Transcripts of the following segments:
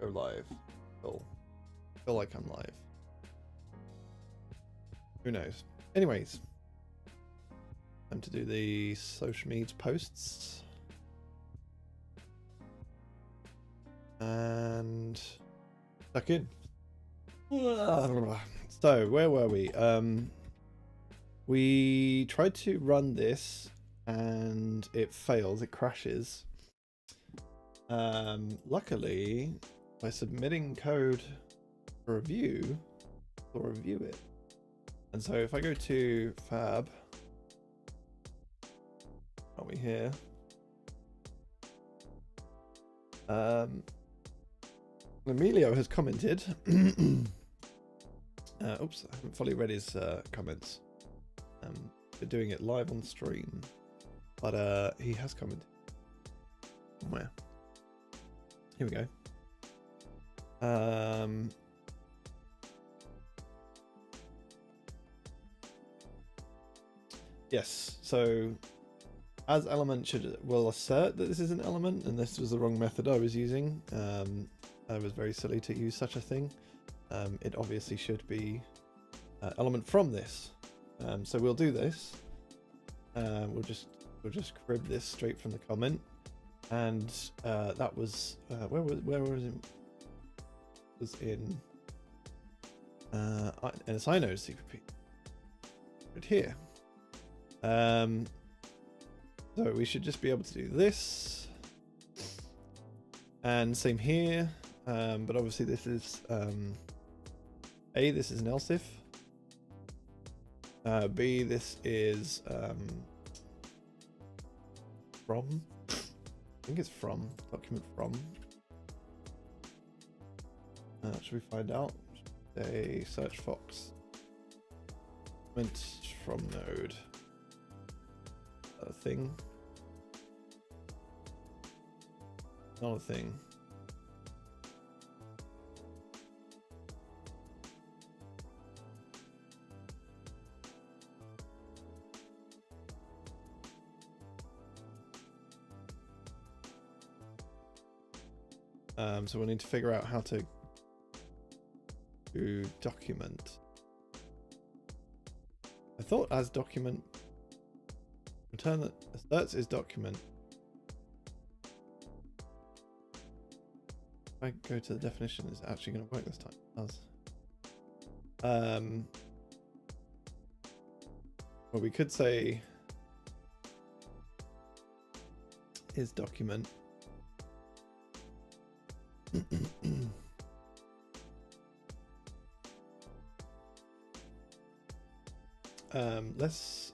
Go live. Cool. Feel like I'm live. Who knows? Anyways, time to do the social media posts. And back in. So where were we? We tried to run this and it fails, it crashes. Luckily, by submitting code for review, we'll review it. And so if I go to Fab, are we here? Emilio has commented. Oops, I haven't fully read his comments. We're doing it live on stream, but he has commented. Where? Here we go. Yes, so as element will assert that this is an element, and this was the wrong method I was using. I was very silly to use such a thing. It obviously should be element from this. So we'll do this. We'll just crib this straight from the comment, and that was where was it? It was in NSINode CPP. Right here. So we should just be able to do this, and same here. But obviously this is A, this is an else if. B, this is from. I think it's from, document from. Should we find out? Say search Fox. Document from node. A thing. Not a thing. So we'll need to figure out how to do document. I thought as document, return that asserts is document. If I go to the definition, it's actually going to work this time. It does. Well, we could say is document. Let's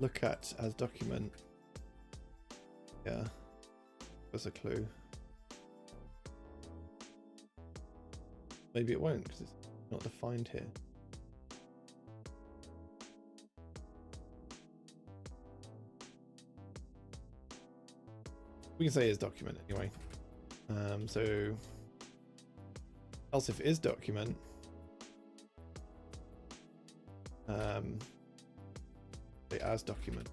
look at as document. Yeah, that's a clue. Maybe it won't because it's not defined here. We can say is document anyway. So else if is document. Say as document.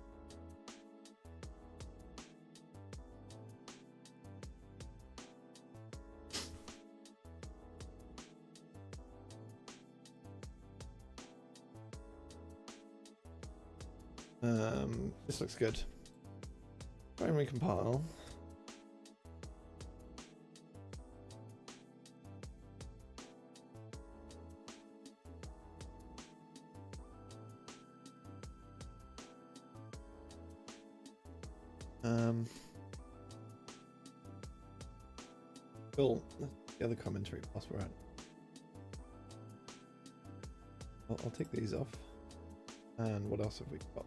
This looks good. Try and recompile. Cool. The other commentary whilst we're at. I'll take these off. And what else have we got?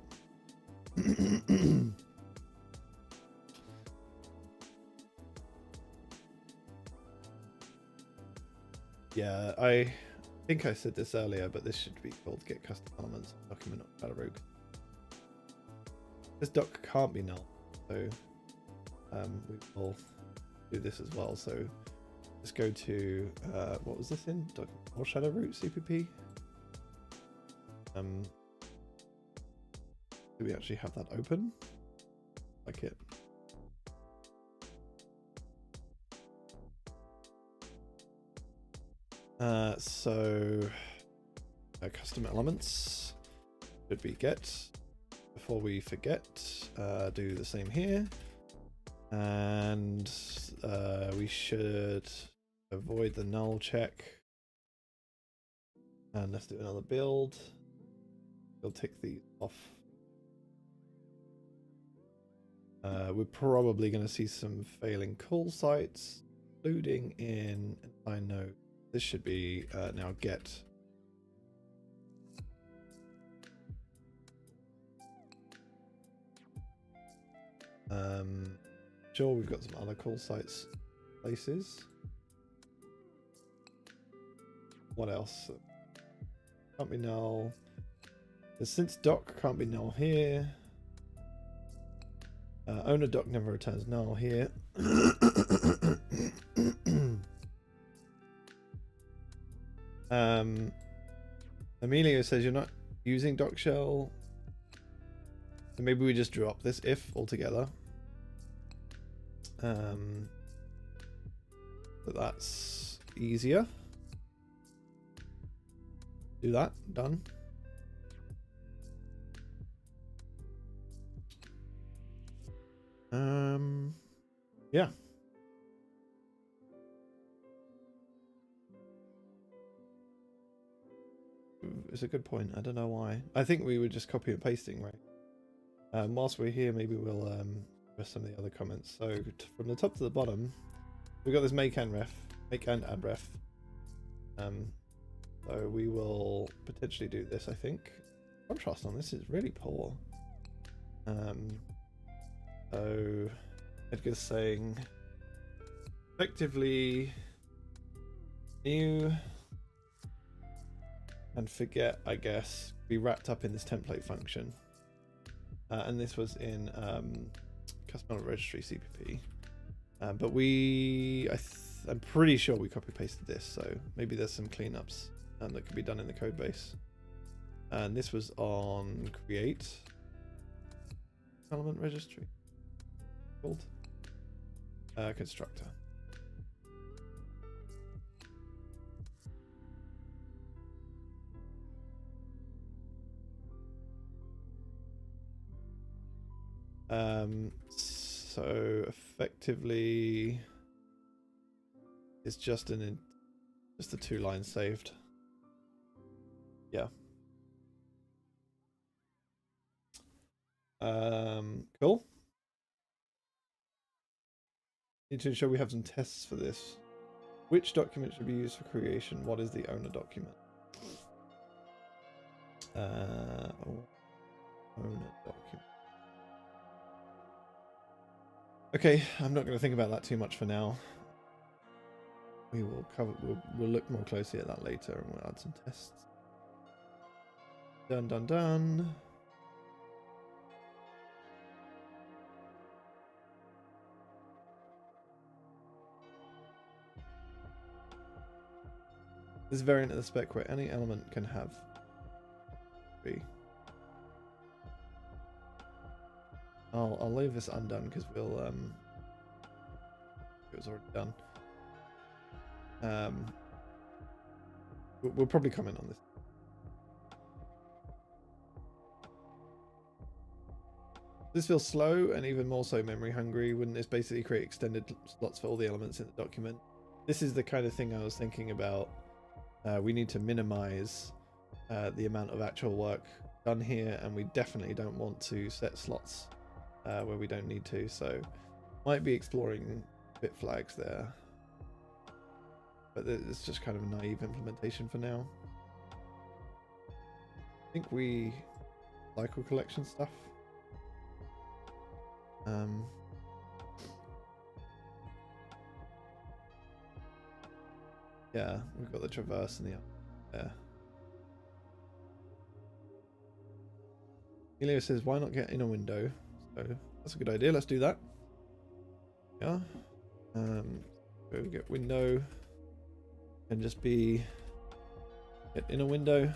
Yeah, I think I said this earlier, but this should be called get custom elements document not rogue. This doc can't be null, so we will do this as well. So let's go to what was this in? Document or shadow root CPP. Do we actually have that open? Like it. Custom elements should be get. Before we forget, do the same here, and we should avoid the null check. And let's do another build. We'll tick these off. We're probably going to see some failing call sites, including in, I know this should be now get. Sure, we've got some other call sites places. What else? Can't be null. The since doc can't be null here. Owner doc never returns null here. Emilio says you're not using doc shell, so maybe we just drop this if altogether. But that's easier. Do that. Done. Yeah. It's a good point. I don't know why. I think we were just copy and pasting, right? Whilst we're here, maybe we'll address some of the other comments. So from the top to the bottom, we've got this make and add ref. So we will potentially do this, I think. Contrast on this is really poor. So Edgar's saying effectively new and forget, I guess, be wrapped up in this template function. And this was in Custom Element Registry CPP. But I'm pretty sure we copy pasted this, so maybe there's some cleanups that could be done in the code base. And this was on create element registry called constructor. So effectively it's just a 2-line saved. Yeah. Cool. Need to ensure we have some tests for this. Which document should be used for creation? What is the owner document? Owner document. Okay, I'm not going to think about that too much for now. We will we'll look more closely at that later, and we'll add some tests. Done. This variant of the spec where any element can have 3. I'll leave this undone because it was already done. We'll probably comment on this. This feels slow and even more so memory hungry. Wouldn't this basically create extended slots for all the elements in the document? This is the kind of thing I was thinking about. We need to minimize the amount of actual work done here, and we definitely don't want to set slots where we don't need to, so might be exploring bit flags there, but it's just kind of a naive implementation for now. I think we cycle collection stuff. Yeah, we've got the traverse and the up there. Elio says, why not get in a window? So that's a good idea. Let's do that. Yeah. Go get window and just be get in a window.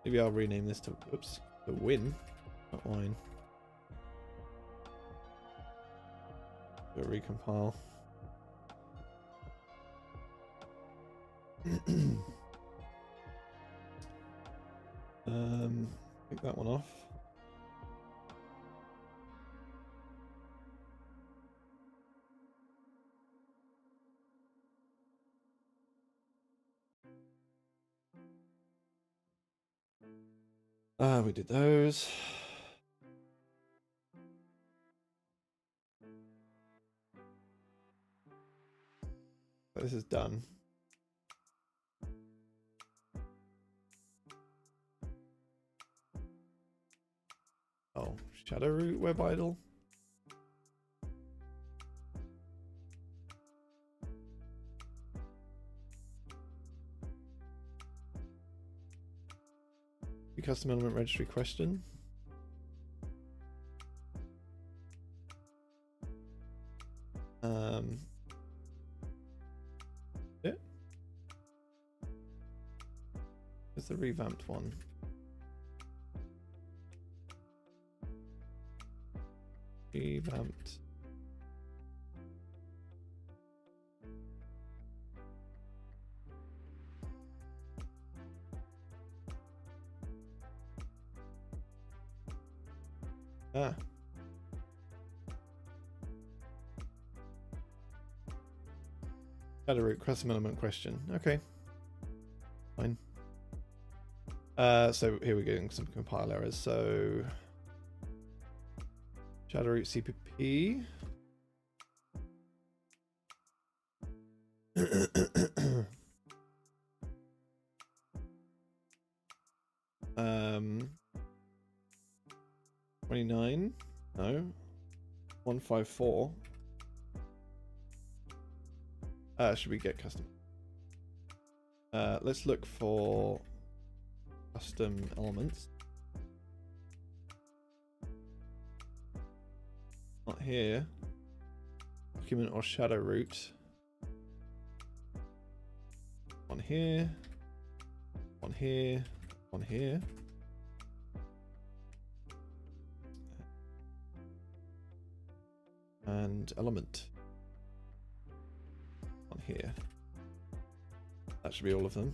Maybe I'll rename this to, oops, the win, not wine. Do a recompile. Take that one off. We did those. This is done. Oh, shadow root web idle. Custom element registry question. Yeah. It's the revamped one. Revamped. Ah. Shadow root custom element question. Okay. Fine. So here we're getting some compile errors. So shadow root CPP. Um, 29. No. 154. Should we get custom? Let's look for custom elements. Not here. Document or shadow root. One here. One here. One here. And element. On here. That should be all of them.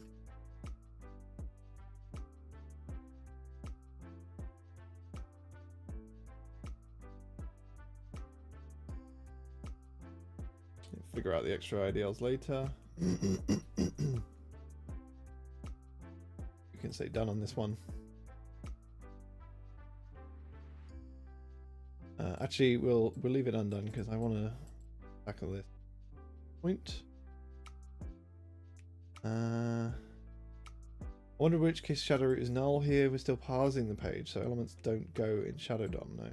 Figure out the extra IDLs later. You can say done on this one. Actually, we'll leave it undone because I want to tackle this point. I wonder which case shadow root is null here. We're still parsing the page, so elements don't go in shadow DOM now.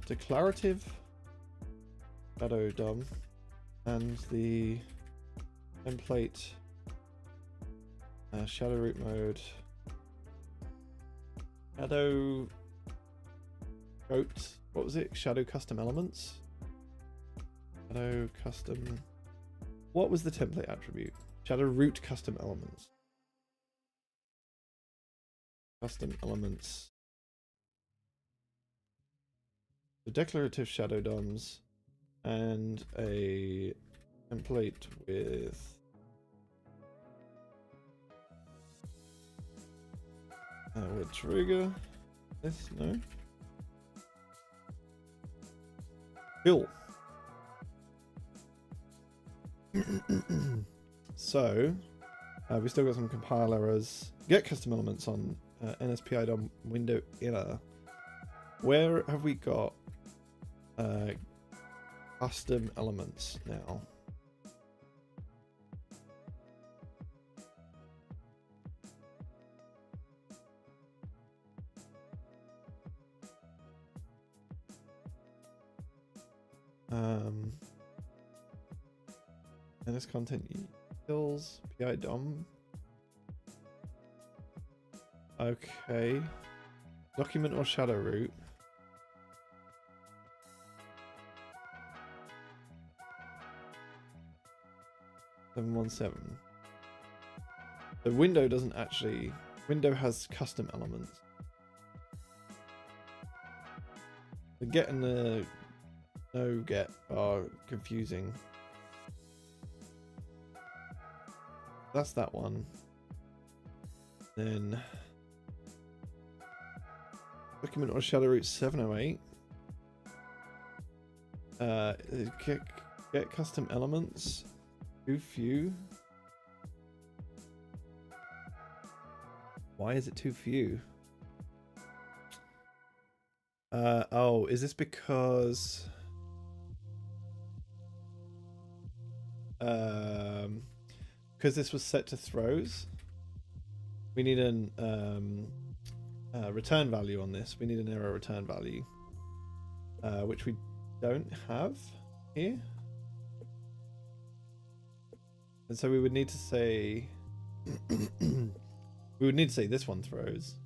Declarative shadow DOM and the template shadow root mode shadow scoped, what was it? Shadow custom elements? Shadow custom, what was the template attribute? Shadow root custom elements. Custom elements. The declarative shadow DOMs and a template with would trigger this, no? Cool. So we still got some compile errors. Get custom elements on NSPI DOM window inner. Where have we got custom elements now? And this content equals PI DOM. Okay. Document or shadow root. $717. The window doesn't actually. Window has custom elements. The get and the no get are confusing. That's that one. Then document or shadow root 708. Get custom elements. Too few. Why is it too few? Oh, is this because this was set to throws? We need an return value on this. We need an error return value, which we don't have here. And so we would need to say we would need to say this one throws.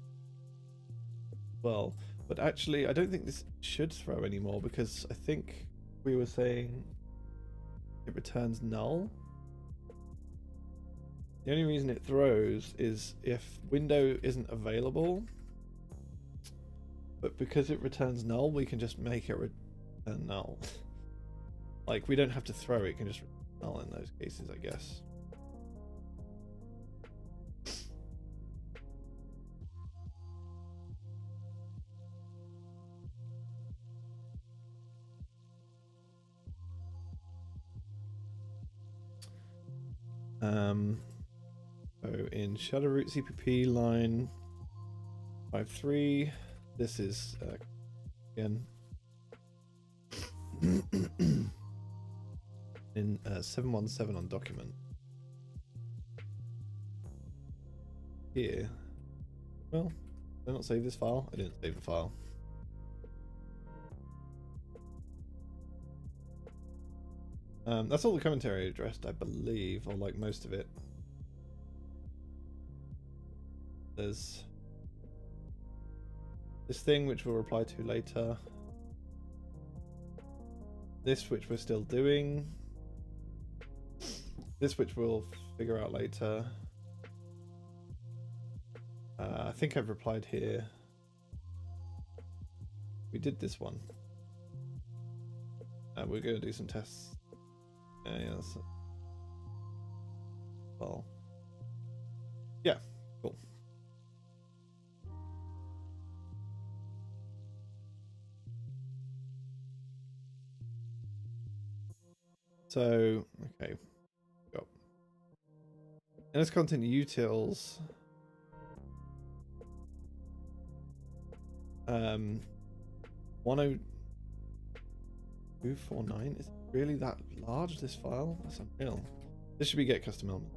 Well, but actually I don't think this should throw anymore, because I think we were saying it returns null. The only reason it throws is if window isn't available, but because it returns null, we can just make it return null. Like, we don't have to throw it, it can just return null in those cases, I guess. So in shadow root CPP line 5.3, this is again in 717 on document. Here, well, did I not save this file? I didn't save the file. That's all the commentary addressed, I believe, or like most of it. There's this thing which we'll reply to later. This which we're still doing. This which we'll figure out later. I think I've replied here. We did this one. We're going to do some tests. Yeah, well, yeah, cool. So, okay, go. And let's continue utils. 10249 is really that large, this file? That's unreal. This should be get custom element.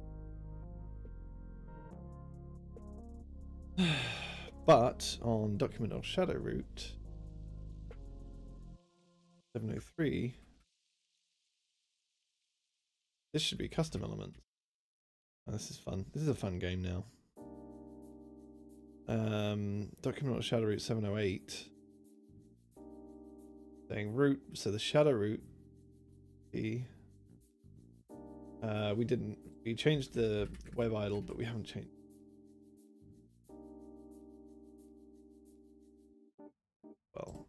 But on document or shadow root 703, this should be custom element. Oh, this is fun. This is a fun game now. Document or shadow root 708. Saying root, so the shadow root we changed the web idle, but we haven't changed. Well,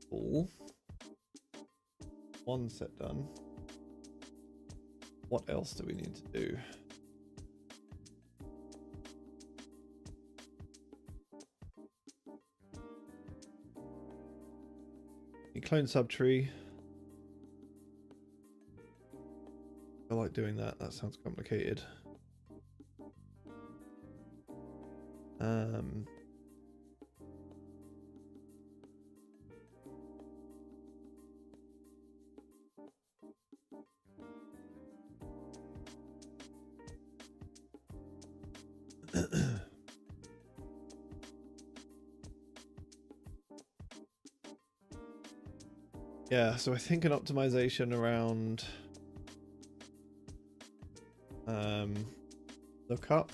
cool. One set done. What else do we need to do? You clone subtree. I like doing that. That sounds complicated. Yeah, so I think an optimization around lookup.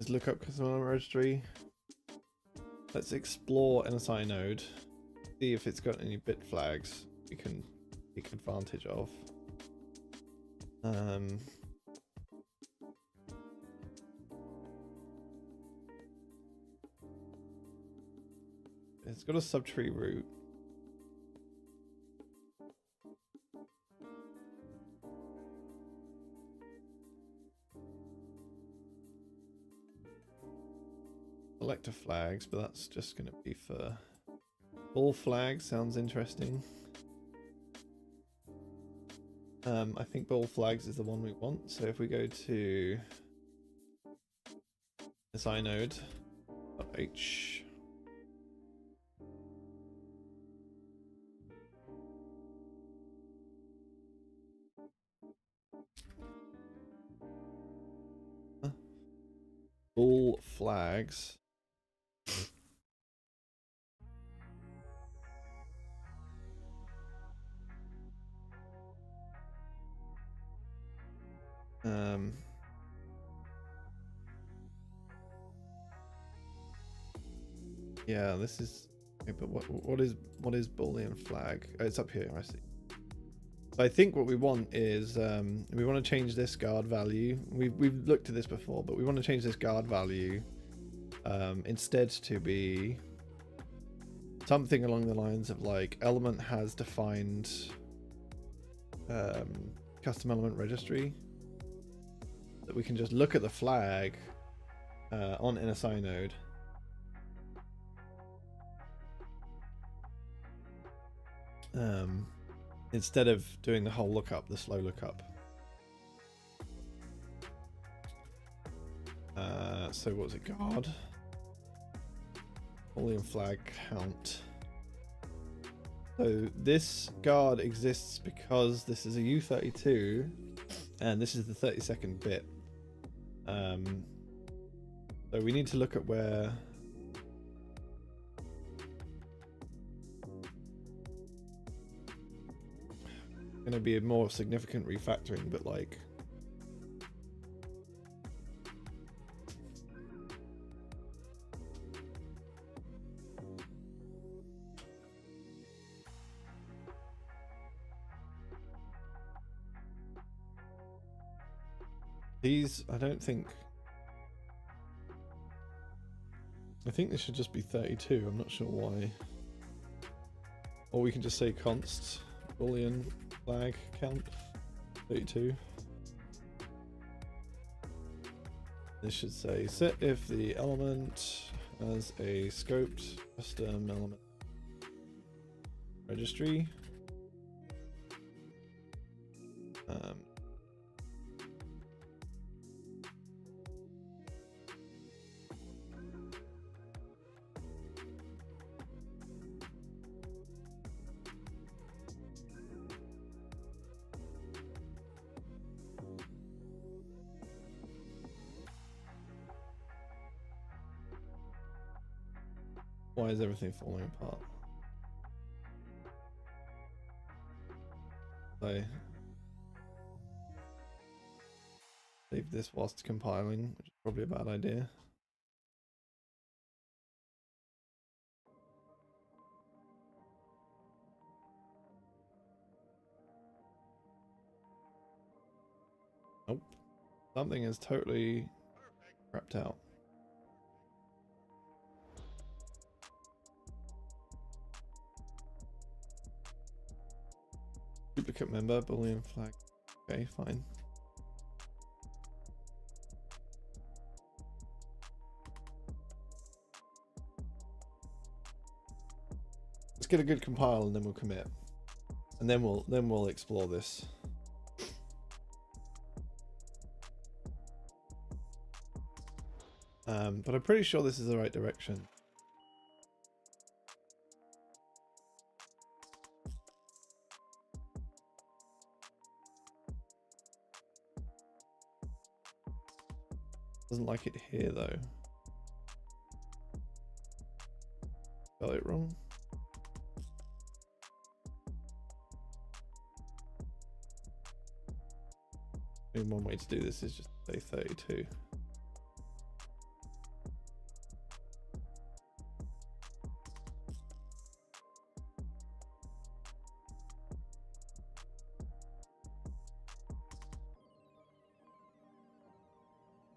Is lookup custom element registry. Let's explore NSI node. See if it's got any bit flags we can take advantage of. It's got a subtree root. Selector flags, but that's just going to be for all flags. Sounds interesting. I think ball flags is the one we want. So if we go to this inode.h, ball flags. Yeah, this is. Okay, but what is Boolean flag? Oh, it's up here. I see. So I think what we want is we want to change this guard value. We've looked at this before, but we want to change this guard value instead to be something along the lines of like element has defined custom element registry, that we can just look at the flag on NSI node. Instead of doing the whole lookup, the slow lookup. So what was it? Guard. Boolean flag count. So this guard exists because this is a U32 and this is the 32nd bit. So we need to look at where going to be a more significant refactoring, but like these, I think this should just be 32. I'm not sure why. Or we can just say const boolean flag count 32. This should say set if the element has a scoped custom element registry. Why is everything falling apart? I leave this whilst compiling, which is probably a bad idea. Nope. Something is totally crapped out. Duplicate member, boolean flag. Okay, fine. Let's get a good compile and then we'll commit. And then we'll explore this. But I'm pretty sure this is the right direction. Doesn't like it here though. Spell it wrong. And one way to do this is just say 32.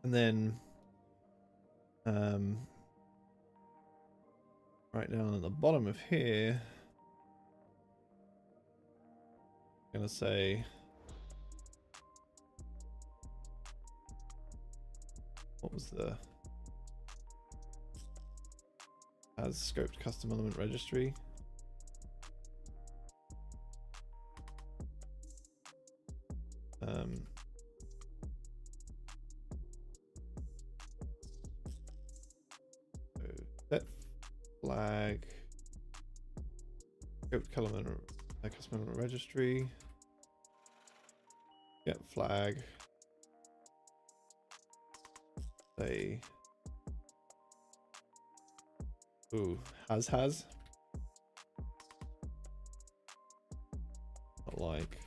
And then right down at the bottom of here, I'm gonna say what was the as scoped custom element registry. So set flag scoped custom element registry, get flag, say has not like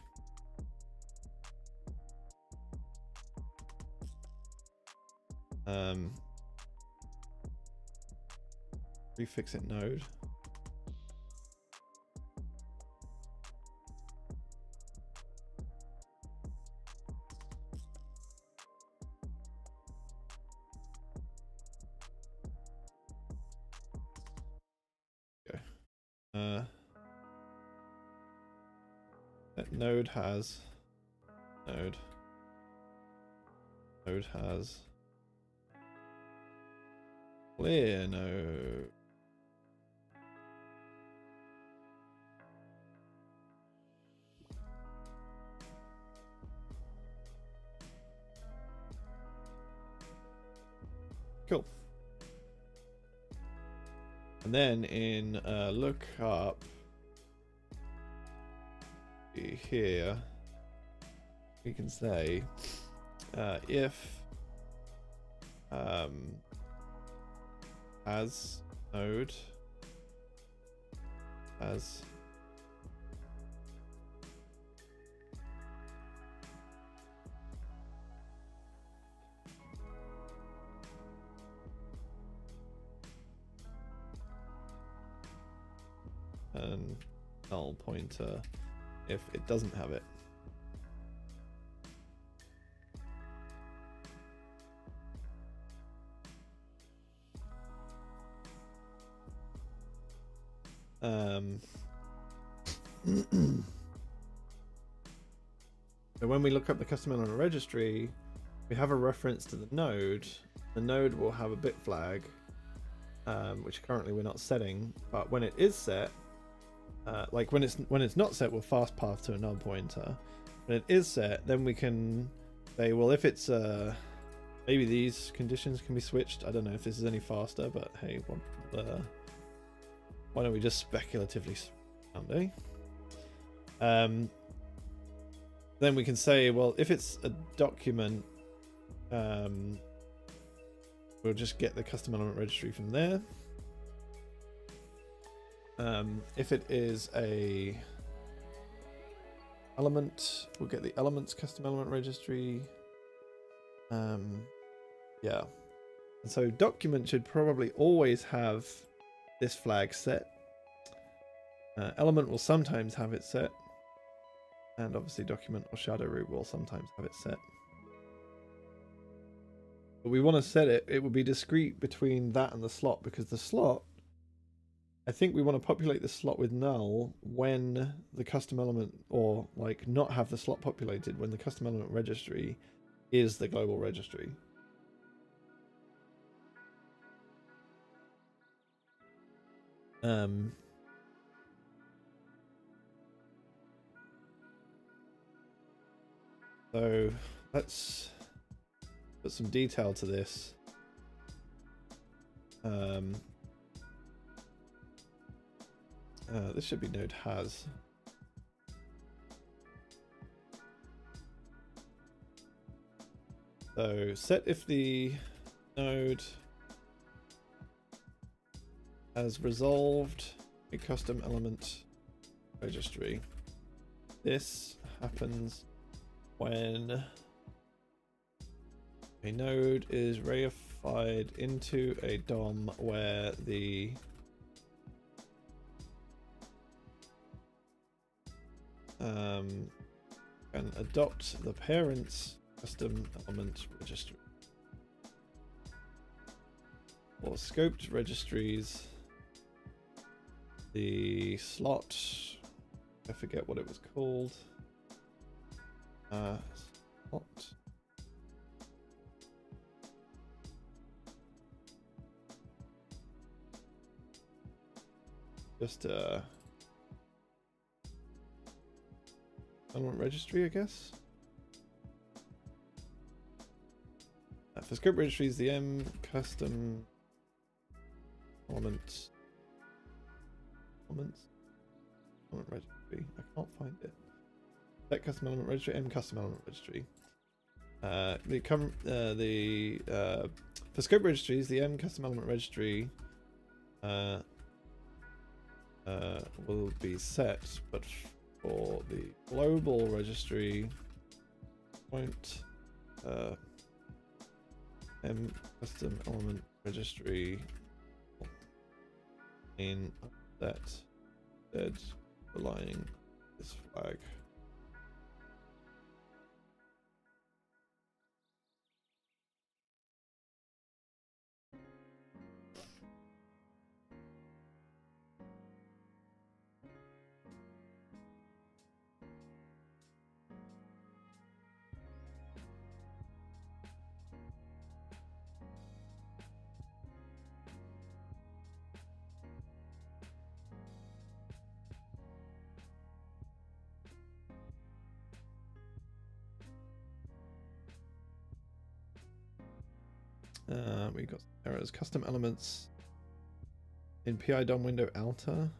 prefix it node. Okay. That node has node has clear node. Cool. And then in lookup here, we can say if as node as and null pointer if it doesn't have it. So when we look up the custom element registry, we have a reference to the node. The node will have a bit flag, which currently we're not setting, but when it is set, like when it's not set, we'll fast path to a null pointer. When it is set, then we can say, well, if it's maybe these conditions can be switched. I don't know if this is any faster, but hey, why don't we just speculatively someday? Then we can say, well, if it's a document, we'll just get the custom element registry from there. If it is a element, we'll get the elements custom element registry. Yeah. And so document should probably always have this flag set. Element will sometimes have it set. And obviously document or shadow root will sometimes have it set. But we want to set it, it will be discrete between that and the slot, because the slot, I think we want to populate the slot with null when the custom element, or like not have the slot populated when the custom element registry is the global registry. So let's put some detail to this. This should be node has. So set if the node has resolved a custom element registry. This happens when a node is reified into a DOM where the can adopt the parent's custom element registry. For scoped registries, the slot, I forget what it was called. Slot. Just element registry, I guess. For scope registries, the M custom element registry. I can't find it. Set custom element registry, M custom element registry. For scope registries, the M custom element registry will be set, but for the global registry, point M custom element registry in that dead relying this flag. We got errors. Custom elements in PI DOM window outer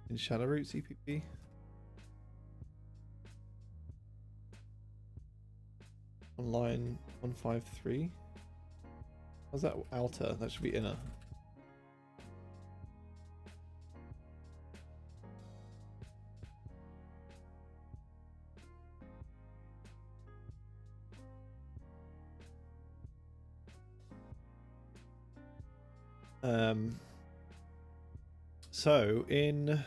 in shadow root CPP. On line 153. How's that outer? That should be inner. So in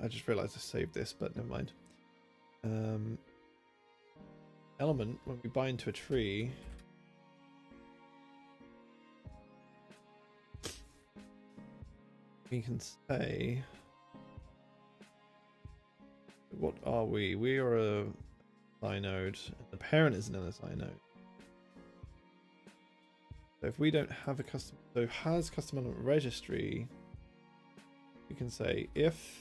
I just realized I saved this, but never mind. Element, when we bind to a tree, we can say, what are we? We are a node. The parent is an LSI node. So if we don't have a custom, so has custom element registry, we can say if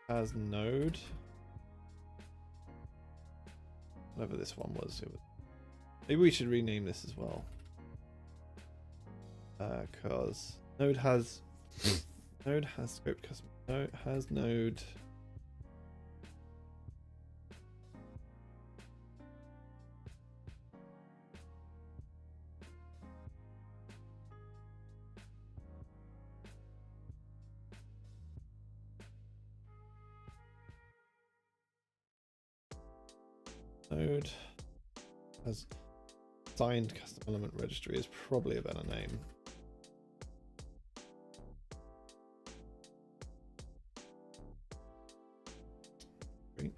has node, whatever this one was, maybe we should rename this as well, because node has scoped custom. Node has node. Node has signed custom element registry is probably a better name. Great.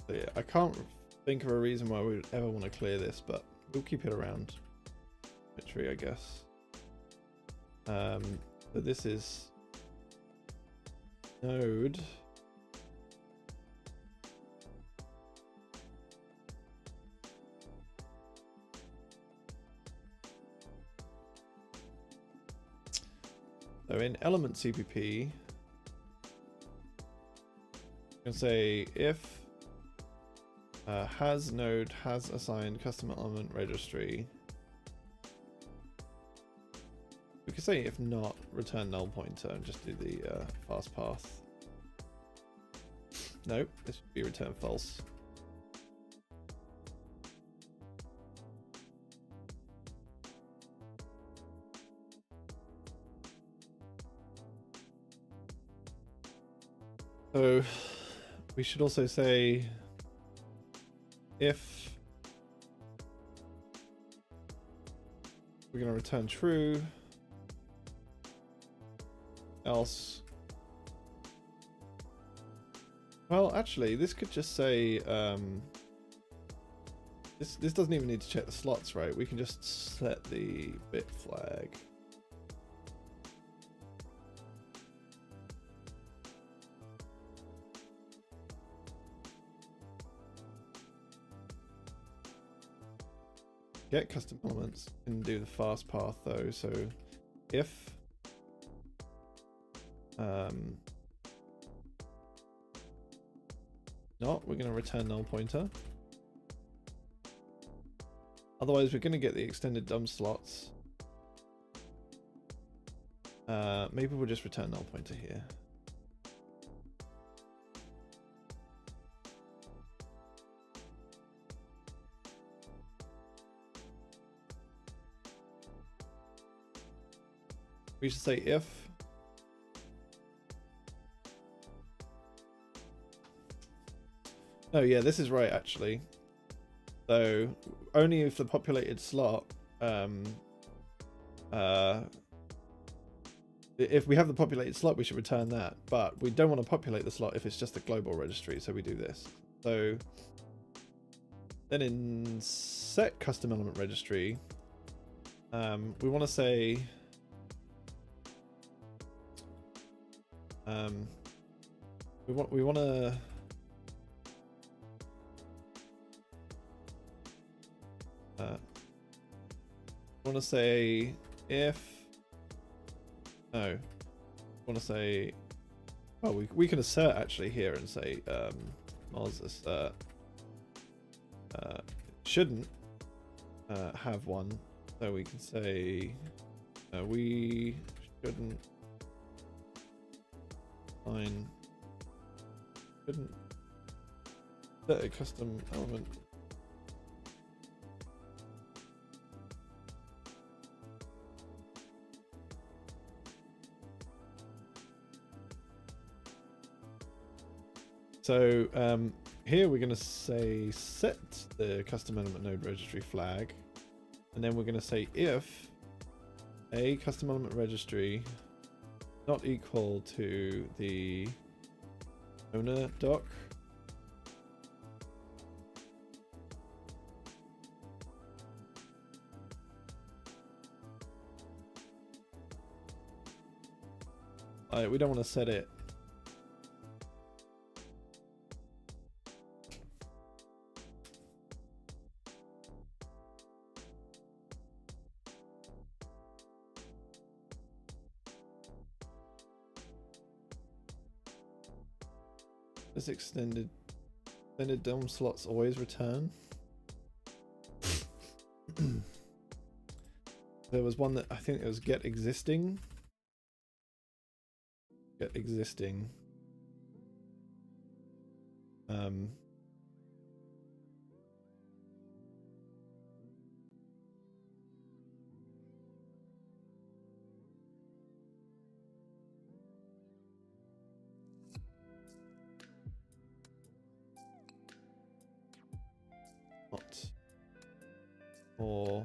So yeah, I can't think of a reason why we would ever want to clear this, but we'll keep it around. Tree, I guess. So this is node. So in element CPP, can say if has node has assigned custom element registry. We could say if not, return null pointer and just do the fast path. Nope, this should be return false. So we should also say if we're going to return true, else. Well, actually, this could just say this doesn't even need to check the slots, right? We can just set the bit flag. Get custom elements and do the fast path though. So if not, we're going to return null pointer. Otherwise, we're going to get the extended dumb slots. Maybe we'll just return null pointer here. We should say if oh yeah, this is right actually. So only if the populated slot if we have the populated slot we should return that, but we don't want to populate the slot if it's just a global registry, so we do this. So then in set custom element registry we want to say we want to say if no, want to say well we can assert actually here and say moz assert shouldn't have one, so we can say we shouldn't shouldn't set a custom element. So here we're going to say set the custom element node registry flag, and then we're going to say if a custom element registry not equal to the owner doc we don't want to set it this extended DOM slots always return. There was one that I think it was get existing. Or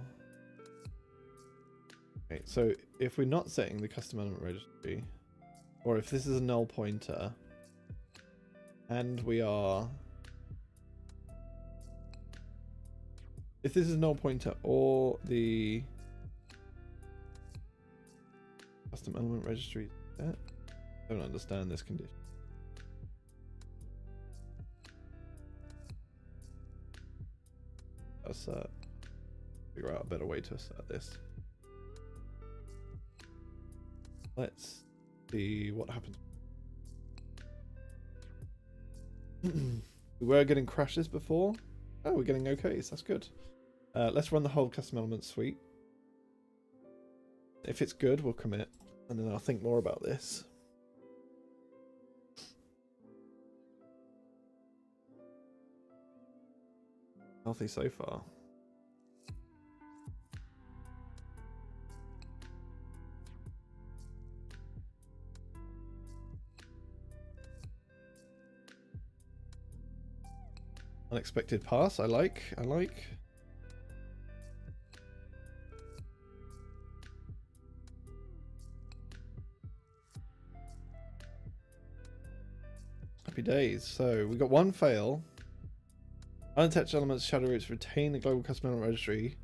okay, so if we're not setting the custom element registry, or if this is a null pointer and we are if this is a null pointer or the custom element registry set, I don't understand this condition. Assert. Figure out a better way to assert this. Let's see what happens. We were getting crashes before. Oh, we're getting okay, so that's good. Let's run the whole custom element suite. If it's good, we'll commit, and then I'll think more about this. Healthy so far. Unexpected pass, I like. Happy days. So we got one fail. Unattached elements, shadow roots retain the global custom element registry.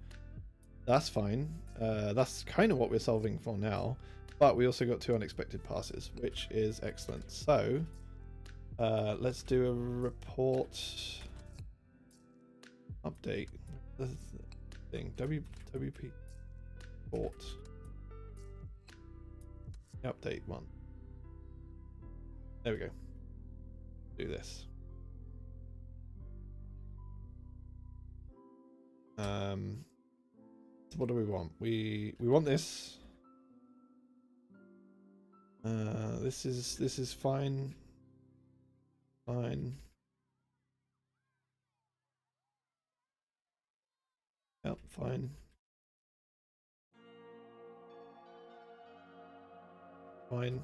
That's fine. That's kind of what we're solving for now. But we also got 2 unexpected passes, which is excellent. So let's do a report update. The thing WP report update 1. There we go. Do this. So what do we want? We want this. This is fine. Fine. Yep, fine. Fine.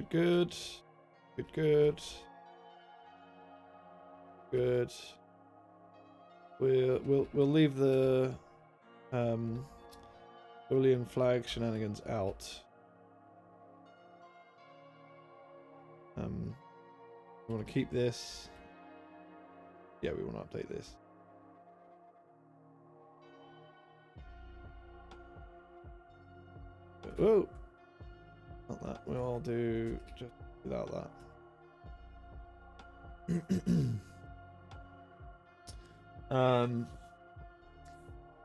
Good. We'll leave the Boolean flag shenanigans out. We want to keep this. Yeah, we want to update this. Oh, not that. We'll do just without that.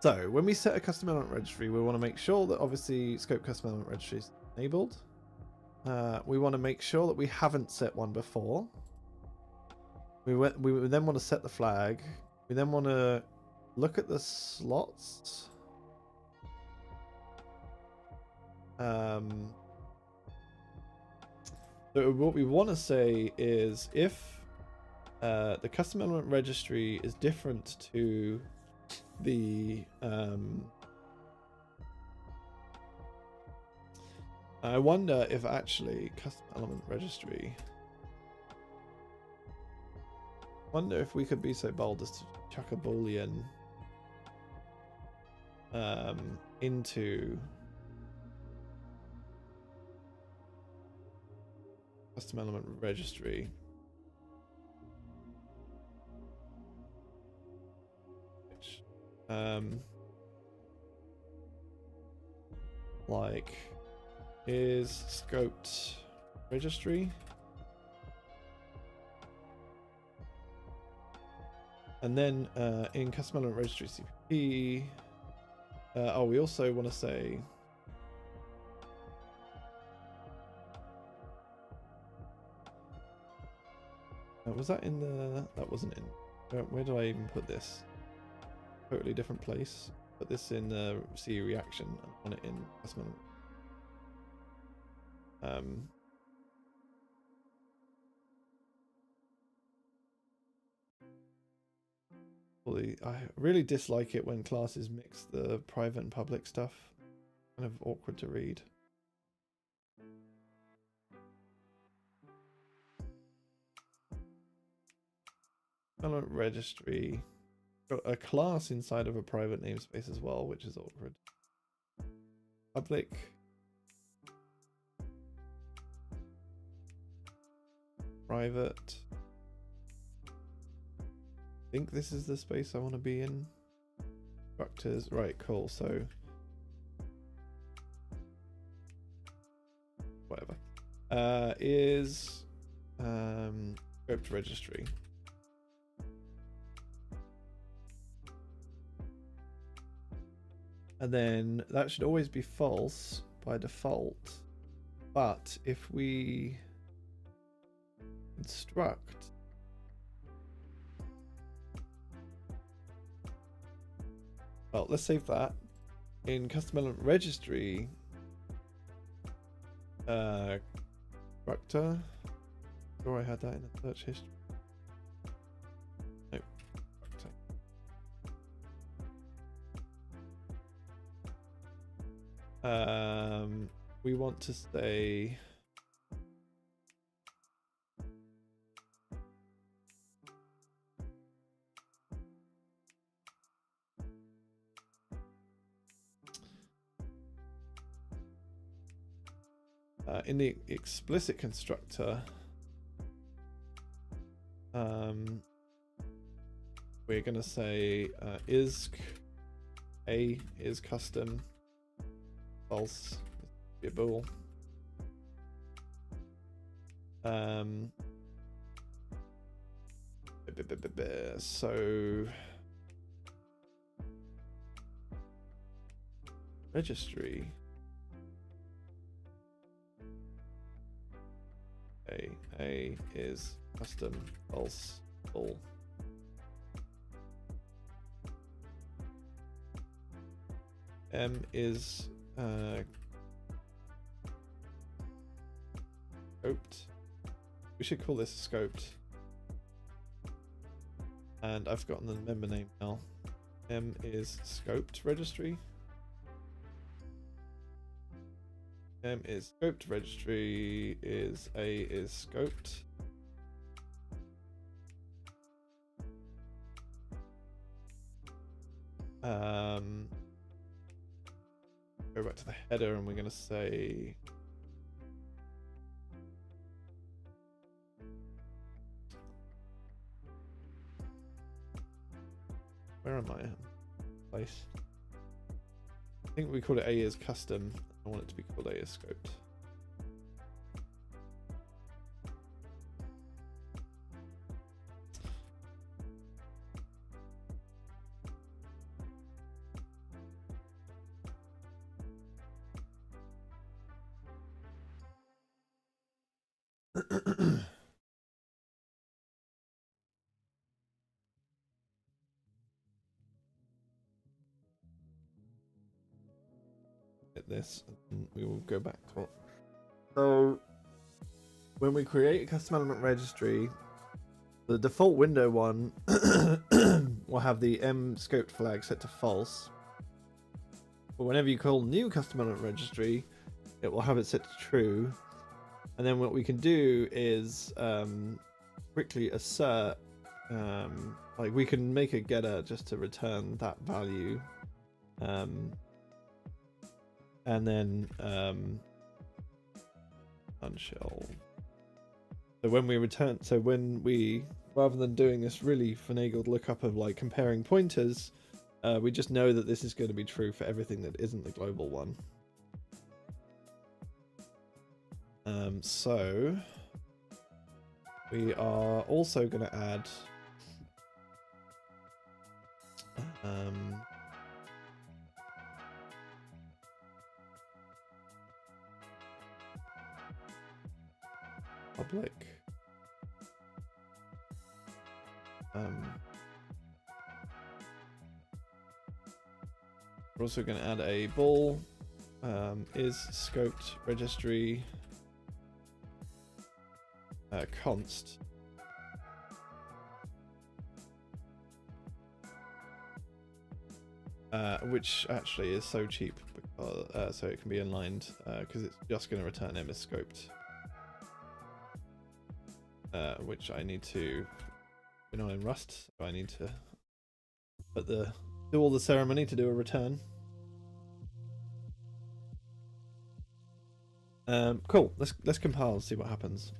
So when we set a custom element registry, we want to make sure that obviously Scoped Custom Element Registries is enabled. We want to make sure that we haven't set one before. We then want to set the flag. We then want to look at the slots. So what we want to say is if the custom element registry is different to the I wonder if actually custom element registry, wonder if we could be so bold as to chuck a boolean into custom element registry. Which, like is scoped registry, and then in custom element registry CPP, oh, we also want to say was that in the, that wasn't in, where do I even put this? Totally different place. Put this in C reaction and want it in custom element. I really dislike it when classes mix the private and public stuff. Kind of awkward to read. Element registry. Got a class inside of a private namespace as well, which is awkward. Public. Private. I think this is the space I want to be in. Structures. Right, cool. So whatever. Is scoped registry. And then that should always be false by default. But if we construct well, let's save that. In custom element registry constructor, or I had that in the search history. No, we want to say in the explicit constructor, we're going to say is a is custom, false, be a bool. So registry a is custom, false, bool. M is scoped. We should call this scoped. And I've forgotten the member name now. M is scoped registry. M is scoped registry, is A is scoped. Go back to the header and we're going to say where am I? Place. I think we call it A is custom. I want it to be called A is scoped. Hit this and we will go back to it. So when we create a custom element registry, the default window one will have the M scoped flag set to false. But whenever you call new custom element registry, it will have it set to true. And then what we can do is quickly assert, like we can make a getter just to return that value. And then unshell. So when we return, so when we, rather than doing this really finagled lookup of like comparing pointers, we just know that this is going to be true for everything that isn't the global one. So we are also going to add public we're also going to add a bool is scoped registry const which actually is so cheap because so it can be inlined because it's just going to return M as scoped, which I need to, you know, in Rust, so I need to put do all the ceremony to do a return. Cool. Let's compile and see what happens.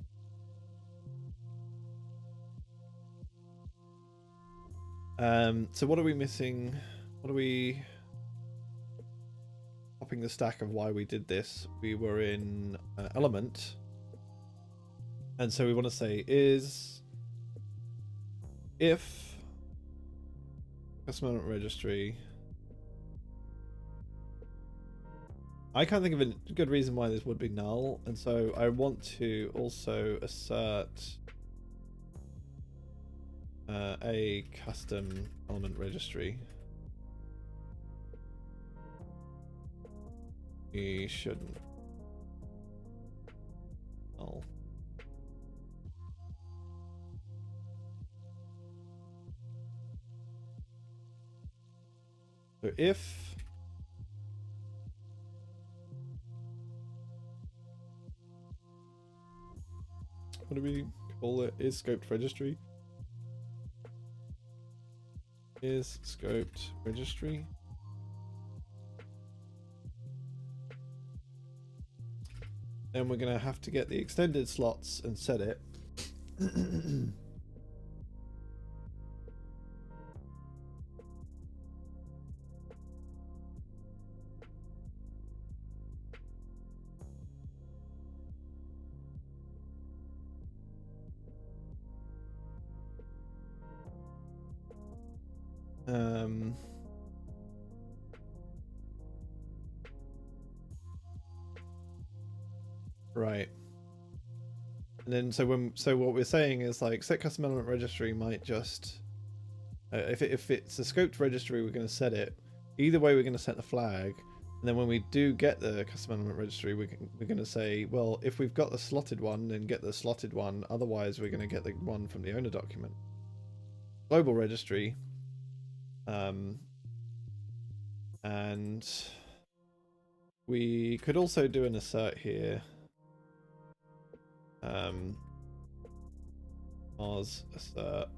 So what are we missing? What are we popping the stack of why we did this? We were in element, and so we want to say is if custom element registry. I can't think of a good reason why this would be null, and so I want to also assert a custom element registry. We shouldn't. Oh. So if what do we call it? Is scoped registry? Is scoped registry? Then we're gonna have to get the extended slots and set it. Right. And then so what we're saying is like set custom element registry might just if it's a scoped registry, we're going to set it. Either way, we're going to set the flag, and then when we do get the custom element registry, we're going to say, well, if we've got the slotted one, then get the slotted one. Otherwise, we're going to get the one from the owner document. Global registry, and we could also do an assert here. Mars assert.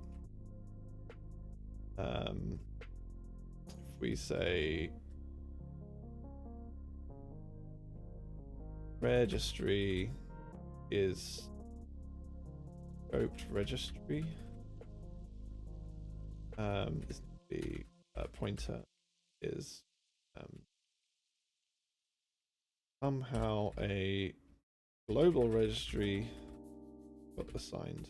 If we say registry is scoped registry, the pointer is somehow a global registry got assigned.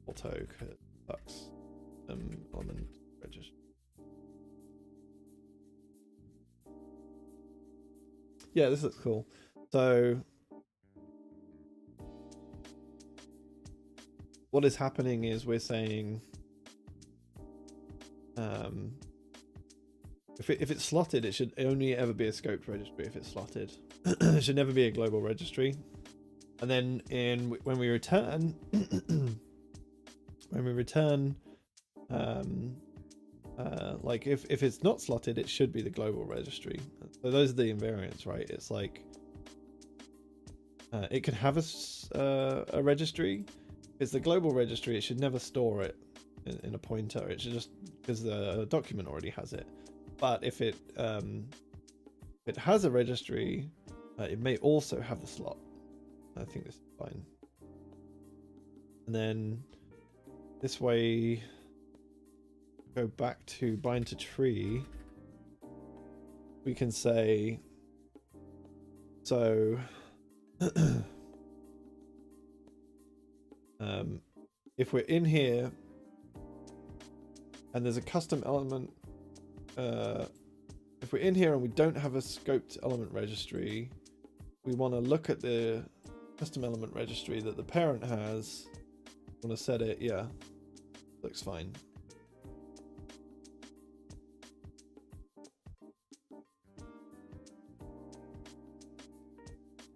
Auto custom element registry. Yeah, this looks cool. So what is happening is we're saying if it's slotted, it should only ever be a scoped registry. If it's slotted, it should never be a global registry. And then when we return like if it's not slotted, it should be the global registry. So those are the invariants, right? It's like it can have a registry. If it's the global registry, it should never store it in a pointer. It should just, because the document already has it. But if it has a registry, it may also have the slot. I think this is fine. And then this way, go back to bind to tree. We can say, so if we're in here and there's a custom element, if we're in here and we don't have a scoped element registry, we want to look at the custom element registry that the parent has. Want to set it, yeah, looks fine.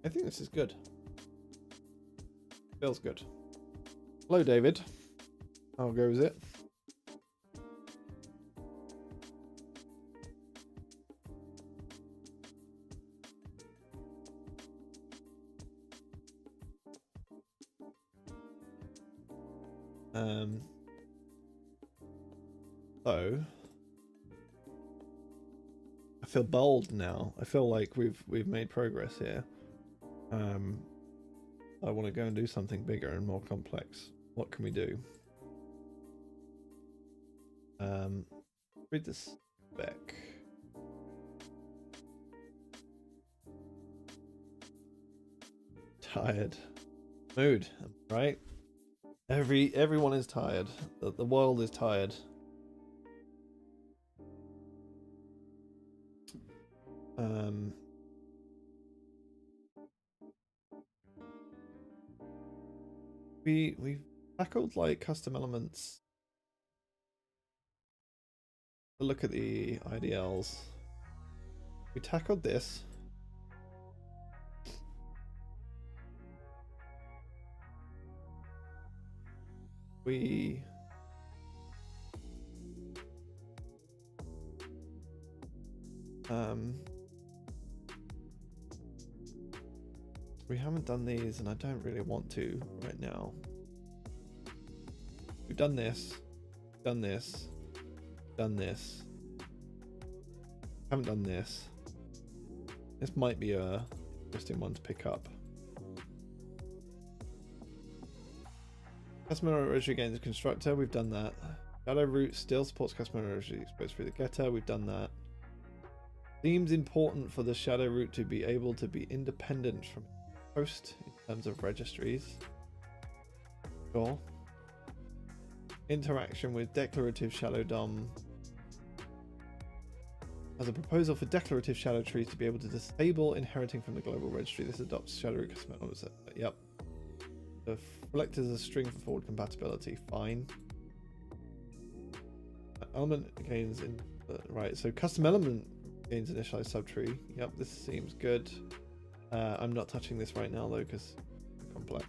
I think this is good. Feels good. Hello, David. How goes it? So I feel bold now. I feel like we've made progress here. I want to go and do something bigger and more complex. What can we do? Read this spec. Tired. Mood, right? Everyone is tired. The world is tired. we've tackled like custom elements. Look at the IDLs. We tackled this. We haven't done these, and I don't really want to right now. We've done this, done this, done this. Haven't done this. This might be a interesting one to pick up. Custom element registry gains a constructor. We've done that. Shadow root still supports custom element registry exposed through the getter. We've done that. Seems important for the shadow root to be able to be independent from host in terms of registries. Sure. Interaction with declarative shadow DOM. As a proposal for declarative shadow trees to be able to disable inheriting from the global registry. This adopts shadow root custom elements. Yep. The select as a string for forward compatibility. Fine. Element gains in right. So custom element gains initialized subtree. Yep, this seems good. I'm not touching this right now though because it's complex.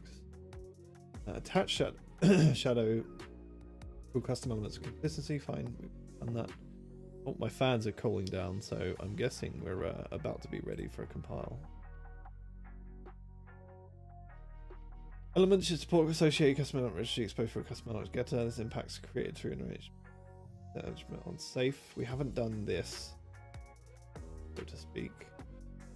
Attach shadow for custom elements of consistency. Fine, we've done that. Oh, my fans are cooling down, so I'm guessing we're about to be ready for a compile. Elements should support associated custom element registry exposed for a custom element getter. This impacts created through management on safe. We haven't done this, so to speak.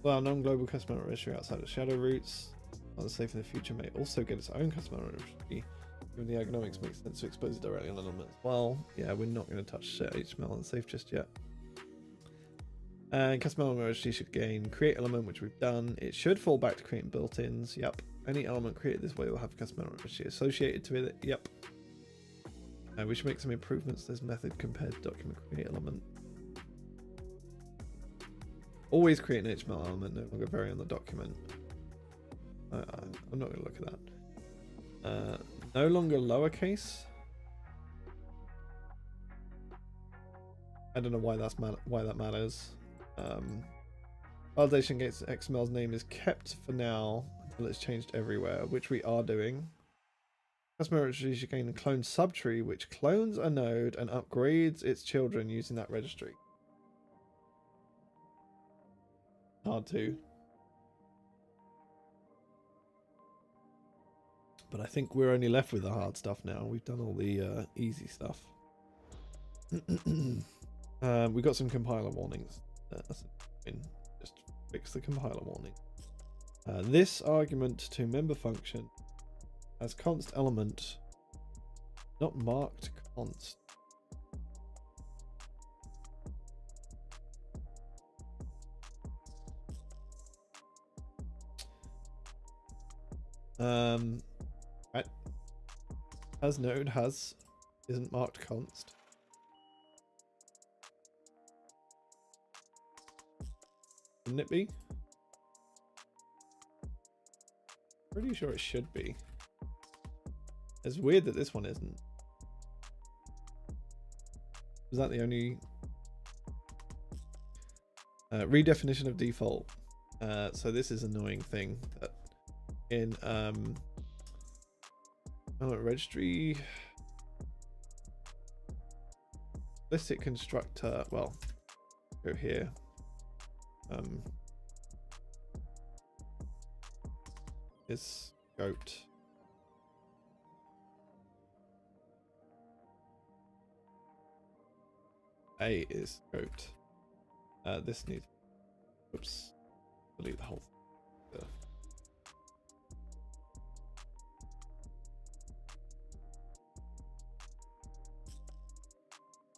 Well, non-global custom element registry outside of shadow roots. Unsafe in the future may also get its own custom element registry. Given the ergonomics makes sense to expose it directly on an element as well. Yeah, we're not going to touch HTML unsafe just yet. And custom element registry should gain create element, which we've done. It should fall back to creating built-ins. Yep. Any element created this way will have custom element registry associated to it. Yep. We should make some improvements to this method compared to document create element. Always create an HTML element, no longer vary on the document. I'm not going to look at that. No longer lowercase. I don't know why that matters. Validation against XML's name is kept for now until it's changed everywhere, which we are doing. Customer registry should gain a clone subtree, which clones a node and upgrades its children using that registry. Hard to. But I think we're only left with the hard stuff now. We've done all the easy stuff. We got some compiler warnings. Just fix the compiler warning. This argument to member function as const element, not marked const. Right. Has node has isn't marked const. Shouldn't it be? Pretty sure it should be. It's weird that this one isn't. Is that the only redefinition of default? So this is an annoying thing that in registry explicit constructor. Well, go here. Is scoped. A is scoped. This needs. Oops. Delete the whole thing.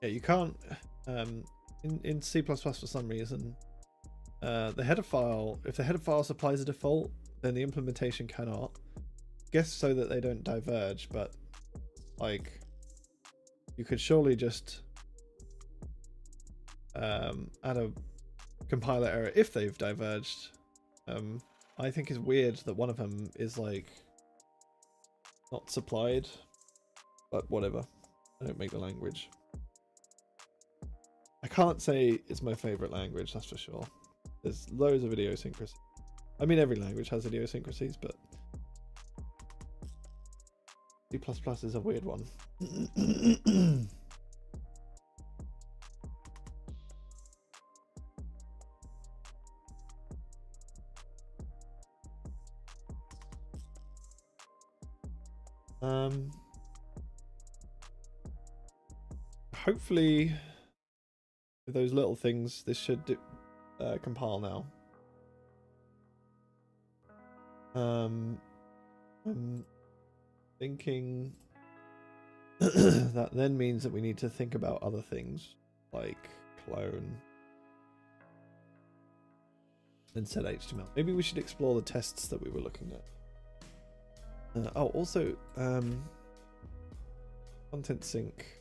Yeah, you can't. In C++ for some reason, the header file. If the header file supplies a default, then the implementation cannot. Guess so that they don't diverge, but like you could surely just add a compiler error if they've diverged. I think it's weird that one of them is like not supplied, but whatever. I don't make the language. I can't say it's my favorite language, that's for sure. There's loads of idiosyncrasies. I mean, every language has idiosyncrasies, but C++ is a weird one. Hopefully, with those little things, this should compile now. I'm thinking that then means that we need to think about other things like clone and set HTML. Maybe we should explore the tests that we were looking at. Oh, also, content sync.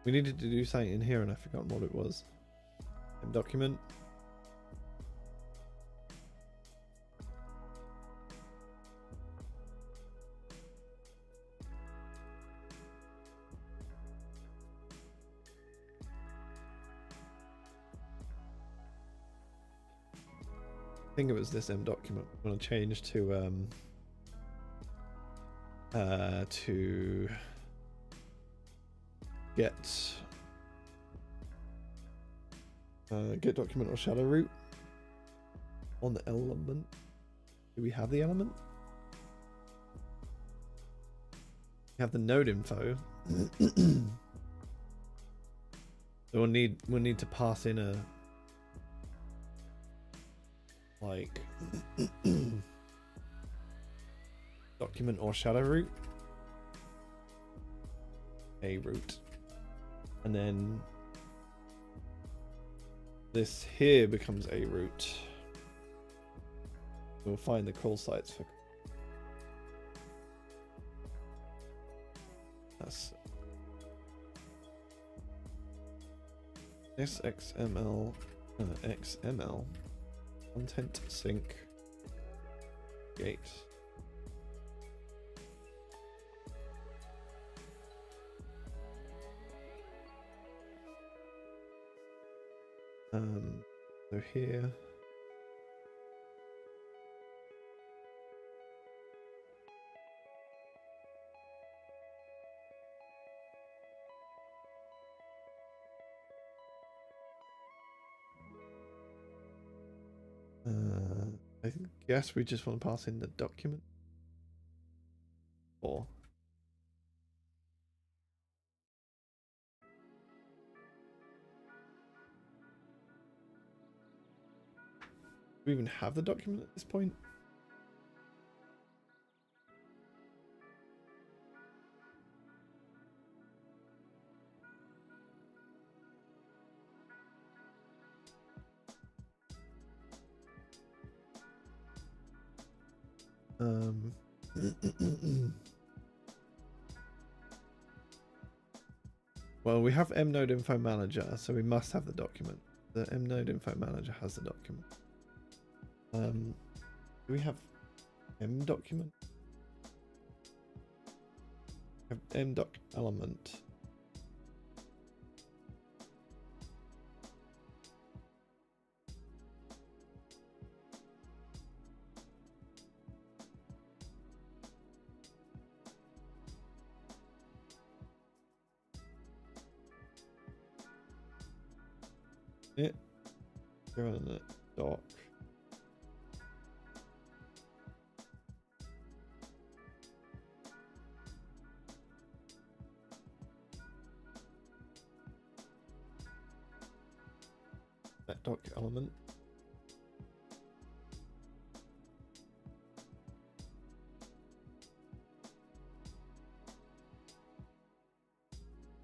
We needed to do something in here and I've forgotten what it was. Document. I think it was this document. I'm going to change to get document or shadow root on the element. Do we have the element? We have the node info. So we'll need to pass in a like document or shadow root, a root, and then this here becomes a root. We'll find the call sites for that's XML XML content sync gate. So here I guess we just want to pass in the document or do we even have the document at this point? Well, we have mnode info manager, so we must have the document. The mnode info manager has the document. Do we have m document? We have mdoc element. It run it doc. That doc element.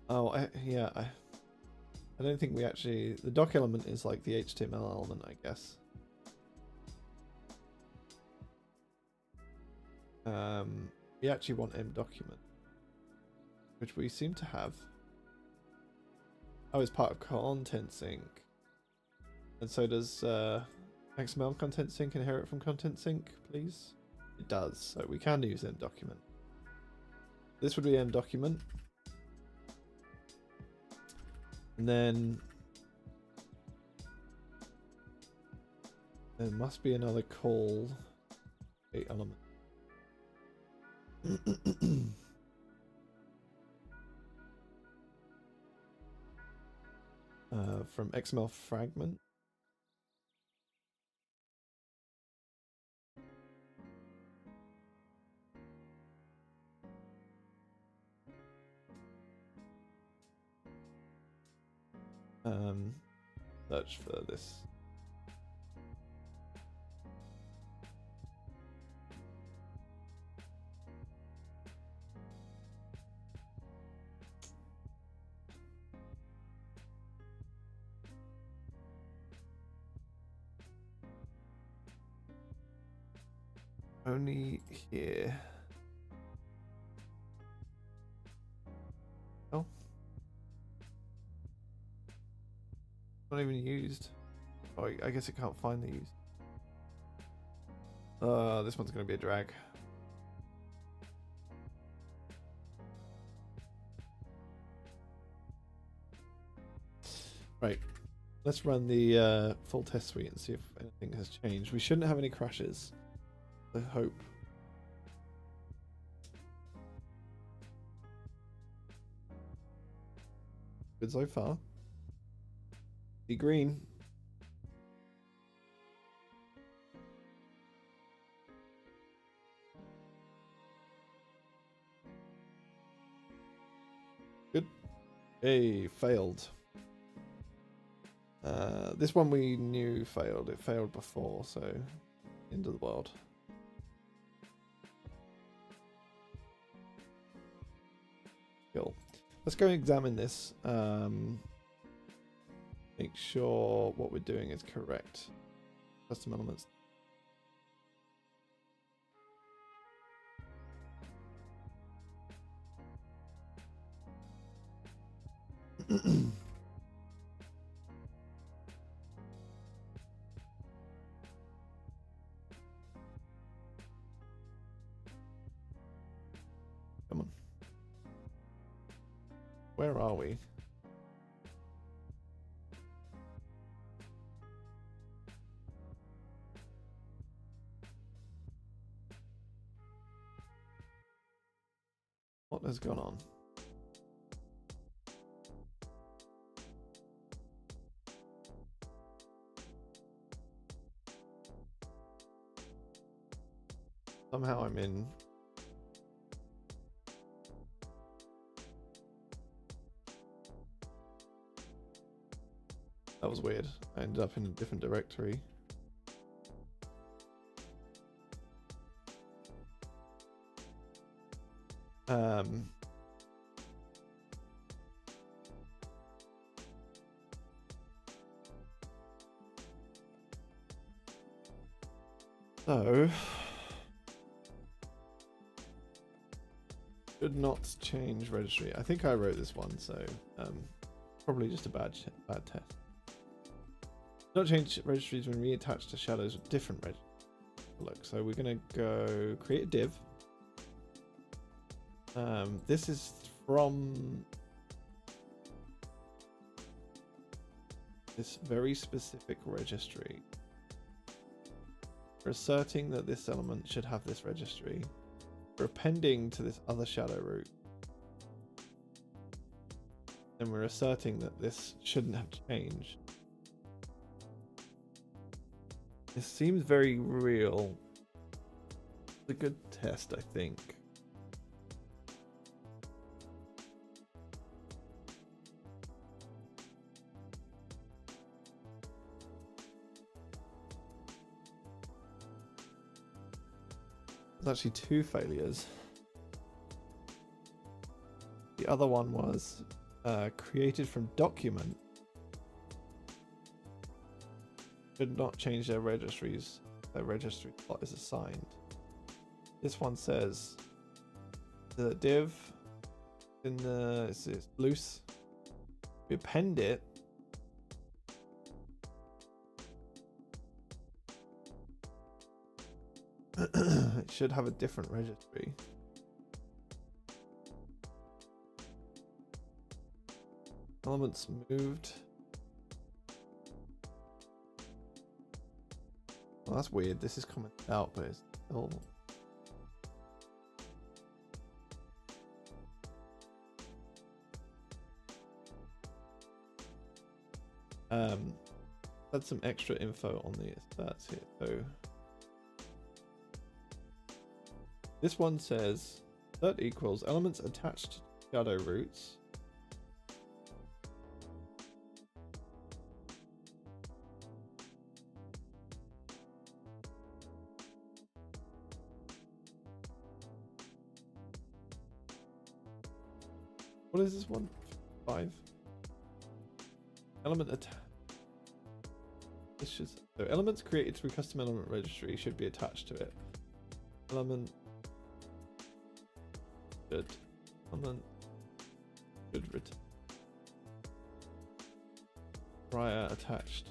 Oh, yeah. I don't think we actually... The doc element is like the HTML element, I guess. We actually want mdocument, which we seem to have. Oh, it's part of content sync. And so does XML content sync inherit from content sync, please? It does, so we can use end document. This would be end document. And then there must be another call element. From XML fragment. Search for this. Only here. Oh. Not even used. Oh, I guess it can't find the used. This one's going to be a drag. Right. Let's run the full test suite and see if anything has changed. We shouldn't have any crashes. I hope. Good so far. Be green. Good. Hey, failed. This one we knew failed. It failed before, so end of the world. Cool. Let's go and examine this. Make sure what we're doing is correct. Custom elements. Come on. Where are we? What has gone on? Somehow I'm in. That was weird. I ended up in a different directory. So should not change registry. I think I wrote this one, so probably just a bad test. Not change registries when reattached to shadows with different registries. Look, so we're gonna go create a div. This is from this very specific registry. We're asserting that this element should have this registry. We're appending to this other shadow root. And we're asserting that this shouldn't have changed. This seems very real. It's a good test, I think. There's actually two failures. The other one was created from document. Should not change their registries. Their registry slot is assigned. This one says the div in the it's loose. We append it. it should have a different registry. Elements moved. Well, that's weird. This is commented out, but it's still. Had some extra info on the stats here. So this one says that equals elements attached to shadow roots. What is this one? 5. Element attached. This should, so elements created through custom element registry should be attached to it. Element should return prior attached.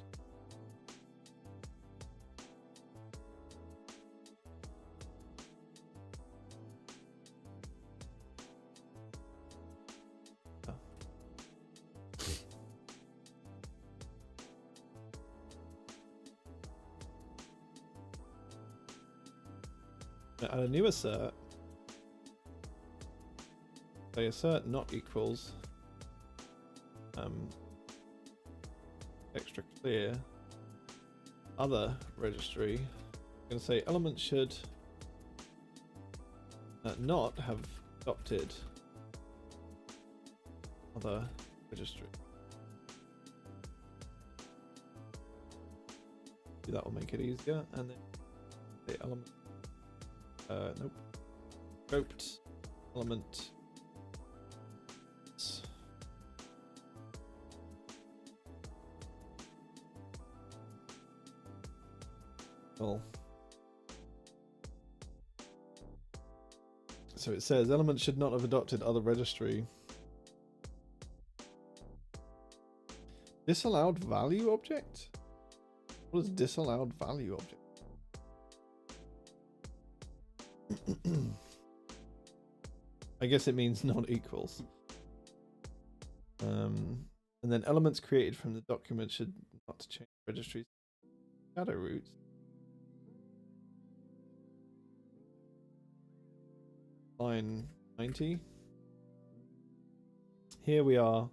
Add a new assert. Say assert not equals extra clear other registry. I'm going to say element should not have adopted other registry. That will make it easier, and then the element. Nope. Scoped element. Well, so it says elements should not have adopted other registry. Disallowed value object? What is disallowed value object? I guess it means not equals. And then elements created from the document should not change registries. Shadow roots. Line 90. Here we are.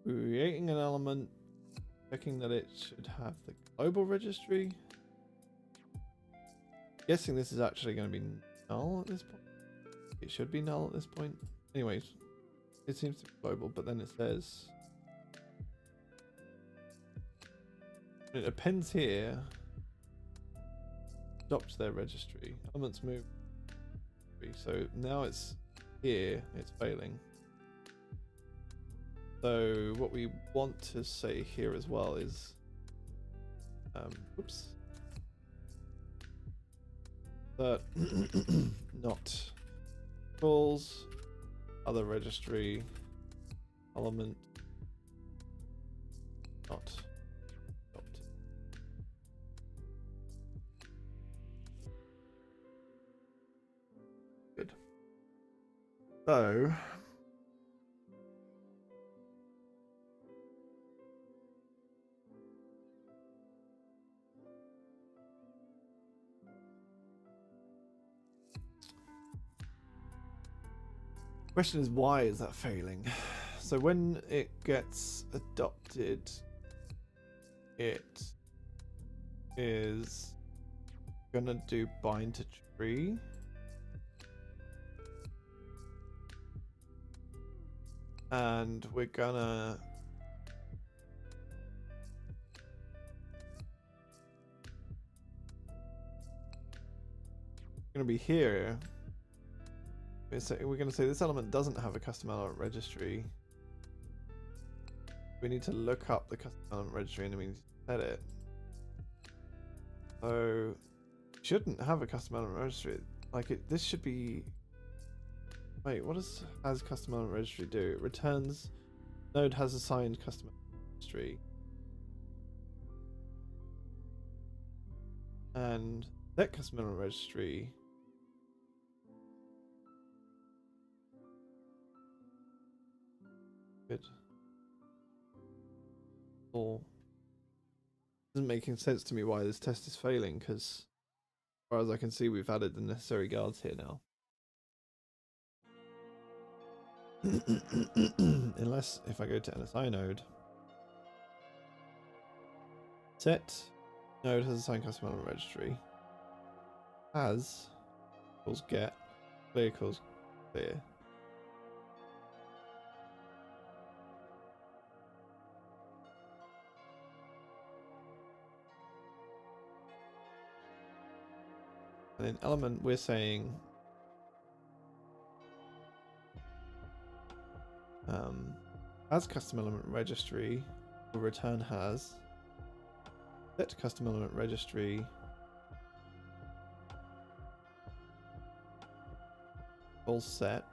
Creating an element, checking that it should have the global registry. Guessing this is actually going to be null at this point. It should be null at this point. Anyways, it seems to be global, but then it says it appends here. Adopts their registry. Elements move. So now it's here. It's failing. So what we want to say here as well is, oops, that not equals other registry element not adopted. Good. So question is, why is that failing? So when it gets adopted, it is gonna do bind to tree. And we're gonna be here. We're going to say this element doesn't have a custom element registry. We need to look up the custom element registry and we need to set it. So shouldn't have a custom element registry. Like this should be. Wait, what does has custom element registry do? It returns node has assigned custom element registry. And that custom element registry. Good. Or isn't making sense to me why this test is failing, because as far as I can see, we've added the necessary guards here now. Unless if I go to NSI node, set node has assigned custom element registry, has equals get, clear equals clear. And in element, we're saying as custom element registry will return has set custom element registry full set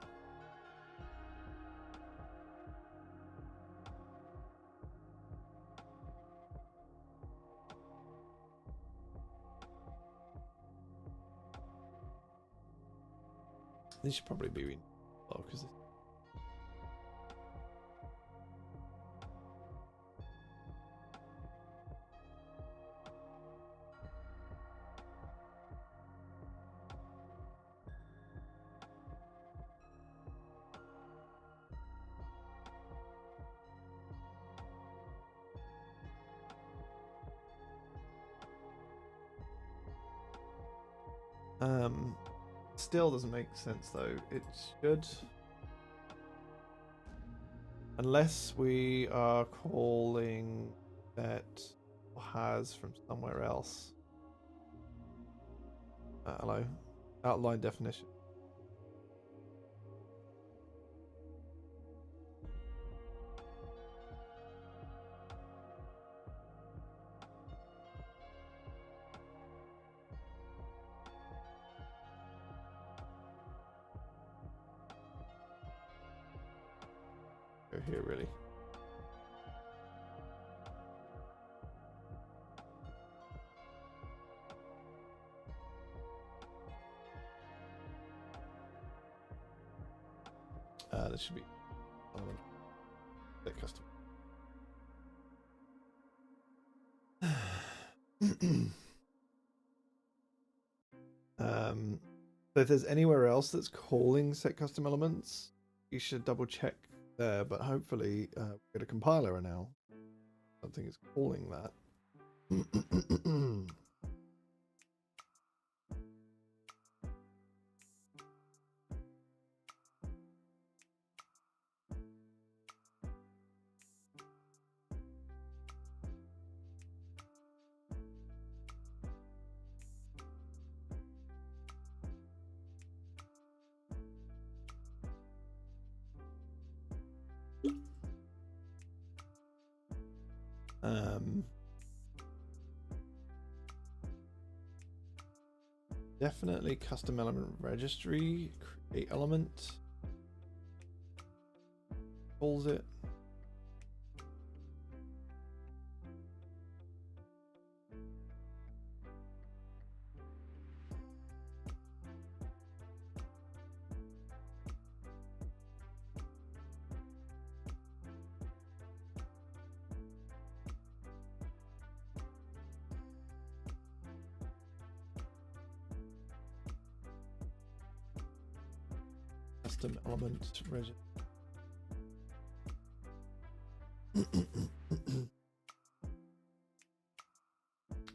This should probably be well because still doesn't make sense though. It should, unless we are calling that has from somewhere else. Hello, outline definition. Go here really. This should be that custom. So if there's anywhere else that's calling set custom elements, you should double check there. But hopefully, we get a compiler now. Something is calling that. Definitely custom element registry, create element, calls it. Custom element registry.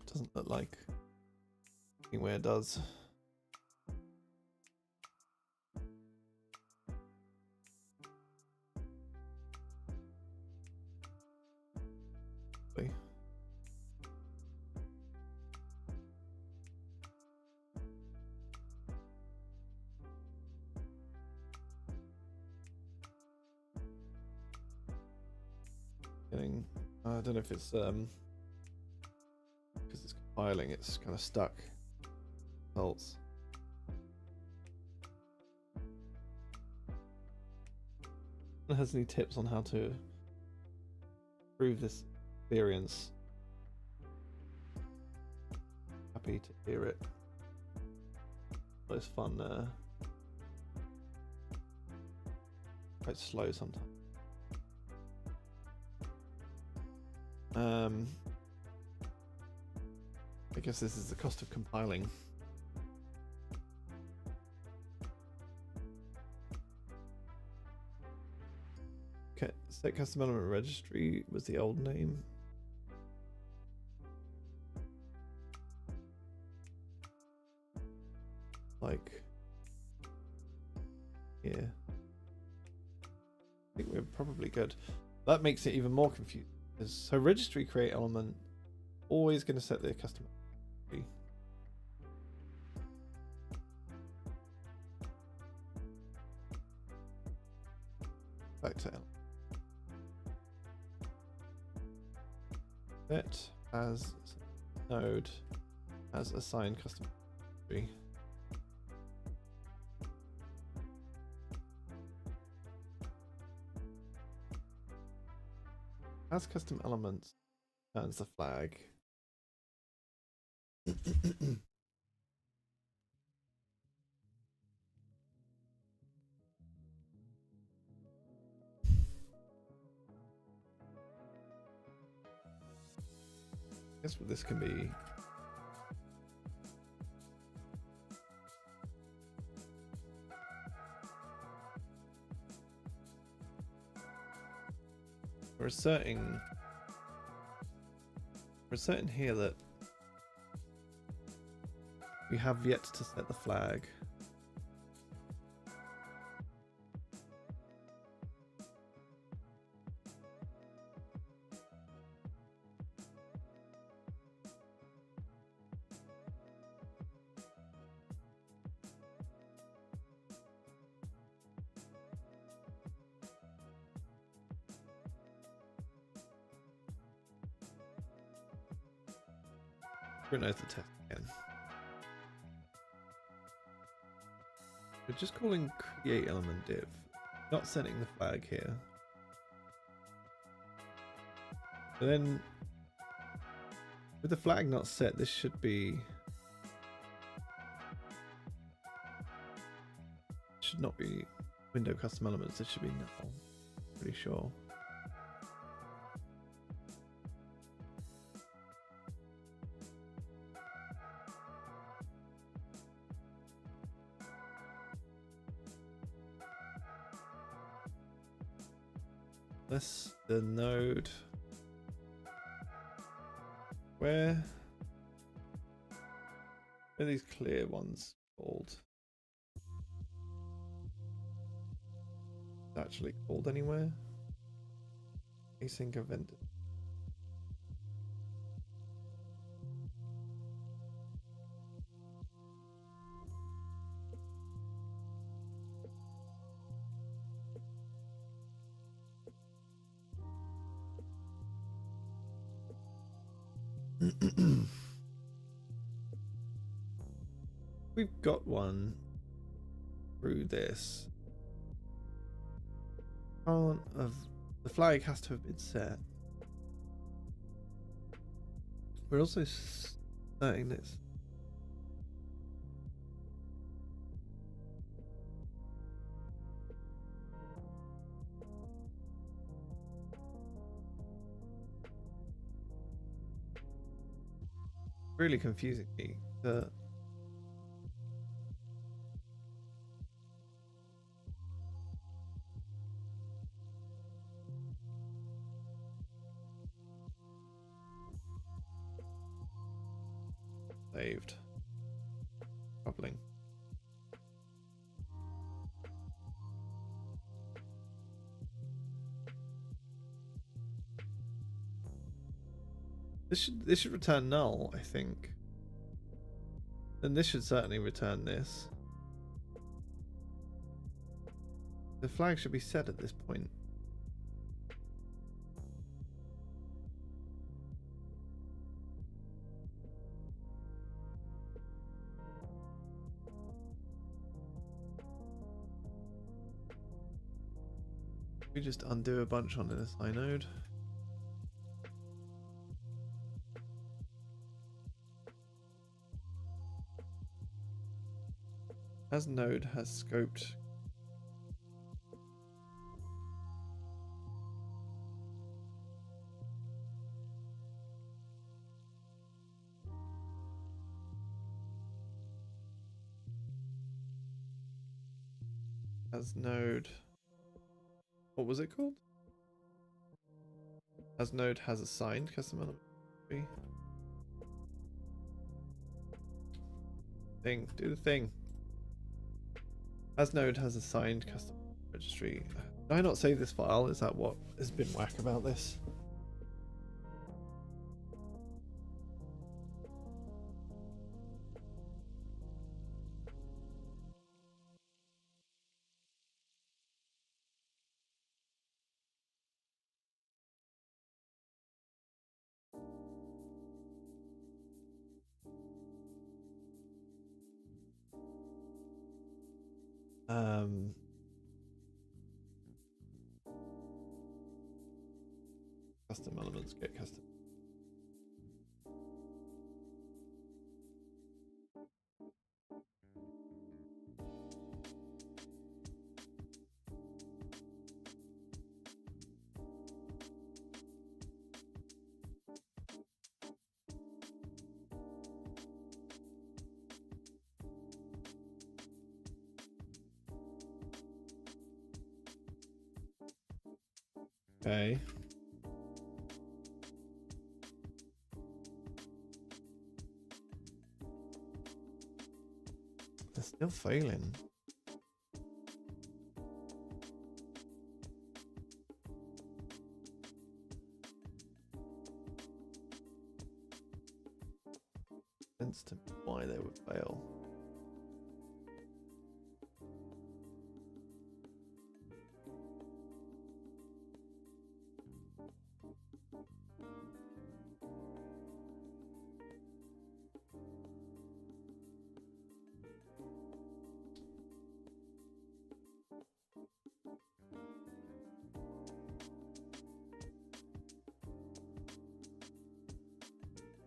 Doesn't look like anywhere it does. I don't know if it's because it's compiling, it's kind of stuck. Results. Has any tips on how to improve this experience? happy to hear it. It's fun. Quite slow sometimes. I guess this is the cost of compiling. Okay, set custom element registry was the old name. Like, yeah. I think we're probably good. That makes it even more confusing. So registry create element, always going to set the custom registry. Back to element. Set as node as assigned custom registry. As custom elements turns the flag. I guess what this can be. We're asserting here that we have yet to set the flag. Scrutinize the test again. We're just calling create element div, not setting the flag here. But then, with the flag not set, this should be should not be window custom elements. This should be null. Pretty sure. That's the node. Where are these clear ones called? Actually called anywhere? Async event. We've got one through this. The flag has to have been set. We're also setting this. Really confusing me. Saved. Troubling. This should return null, I think. Then this should certainly return this. The flag should be set at this point. We just undo a bunch on this inode. As node has scoped. As node. What was it called? As node has assigned custom element registry. Thing. Do the thing. As node has assigned custom registry. Did I not save this file? Is that what has been whack about this? Custom elements get custom. Okay. They're still failing. Sense to me why they would fail.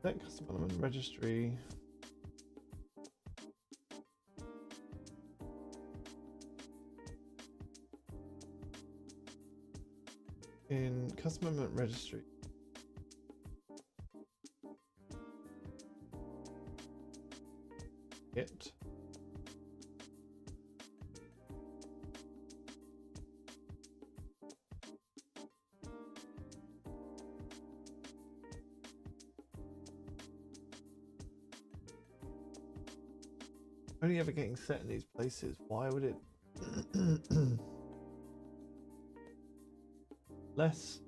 That custom element registry. In custom element registry. It. Only ever getting set in these places. Why would it? Less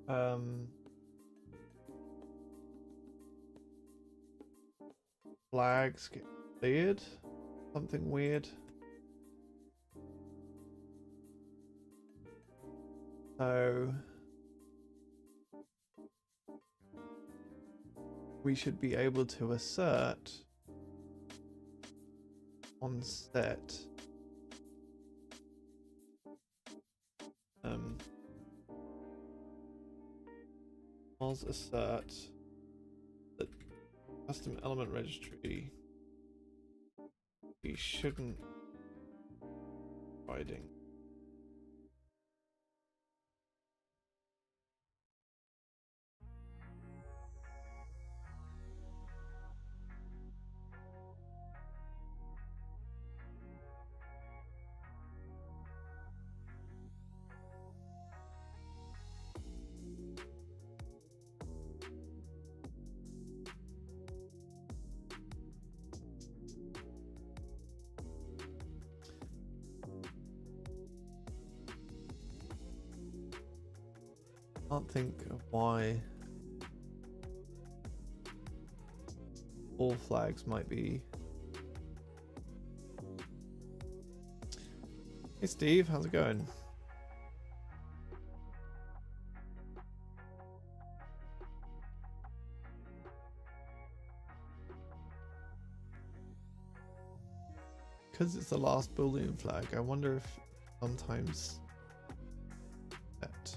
flags get cleared. Something weird. So we should be able to assert on set was assert that custom element registry we shouldn't writing. Can't think of why all flags might be. Hey Steve, how's it going? Because it's the last Boolean flag, I wonder if sometimes that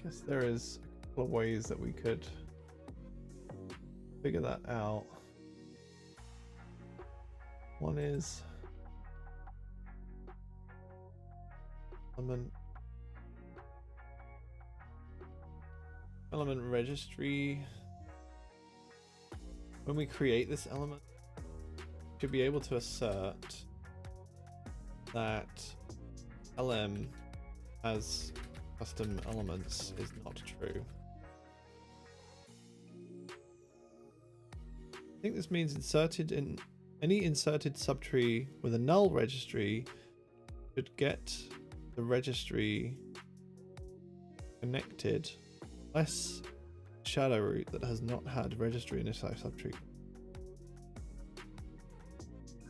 guess there is a couple of ways that we could figure that out. One is element registry. When we create this element, we should be able to assert that LM as custom elements is not true. I think this means any inserted subtree with a null registry should get the registry connected, less shadow root that has not had registry initialize subtree.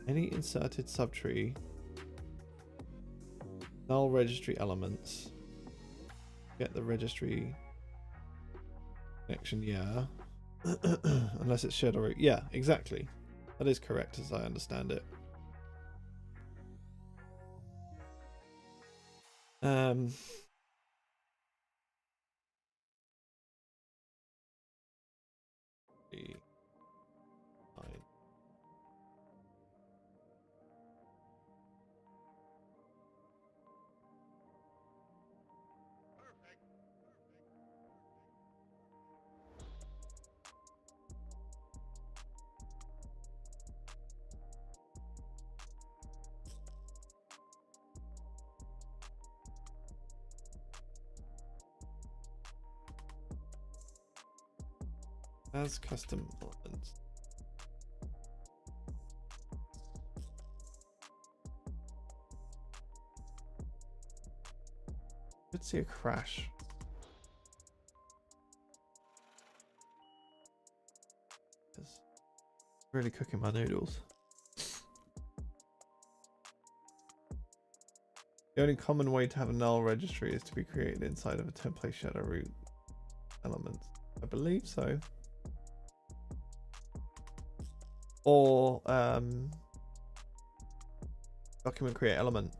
Any inserted subtree, null registry elements, get the registry connection, yeah. Unless it's shadow root. Yeah, exactly. That is correct as I understand it. As custom elements. Could see a crash. It's really cooking my noodles. The only common way to have a null registry is to be created inside of a template shadow root element. I believe so. Or document create element.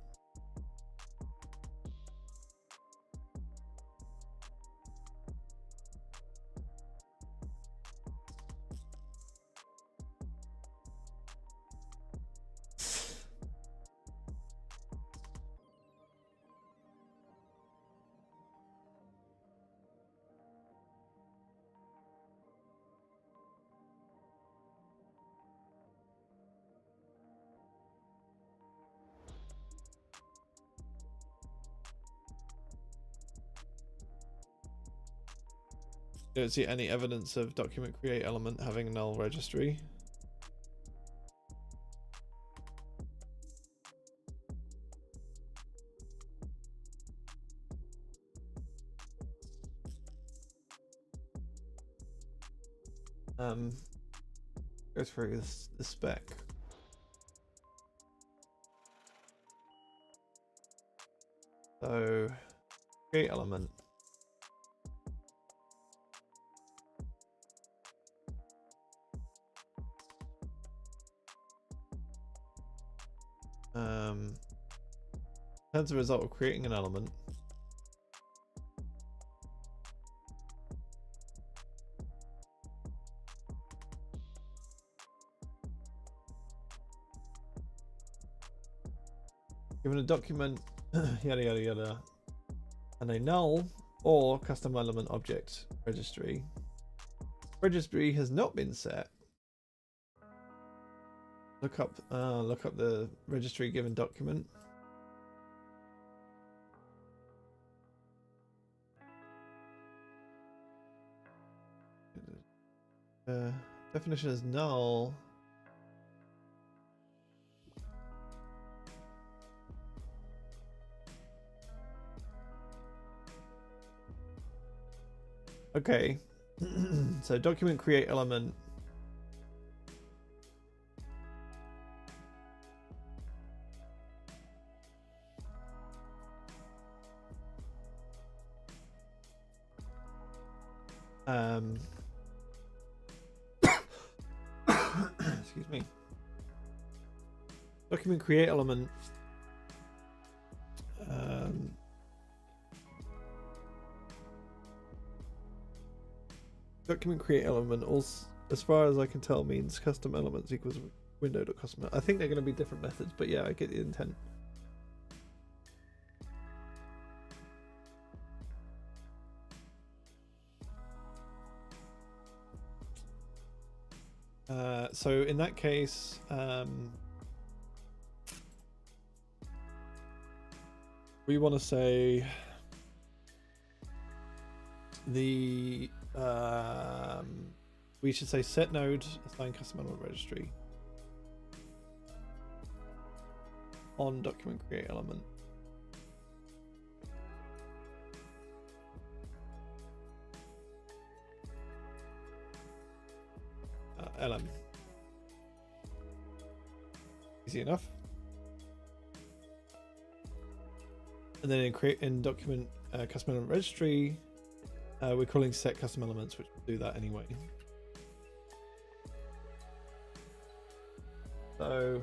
Don't see any evidence of document create element having a null registry. Go through the spec. So create element. As a result of creating an element, given a document, yada yada yada, and a null or custom element object registry. Registry has not been set. Look up the registry given document. Definition is null. Okay. So document create element. Excuse me. Document create element. document create element also, as far as I can tell, means custom elements equals window.custom. I think they're going to be different methods, but yeah, I get the intent. So in that case, we want to say the we should say set node assign custom element registry on document create element. LM. Easy enough. And then in document custom element registry, we're calling set custom elements, which will do that anyway. So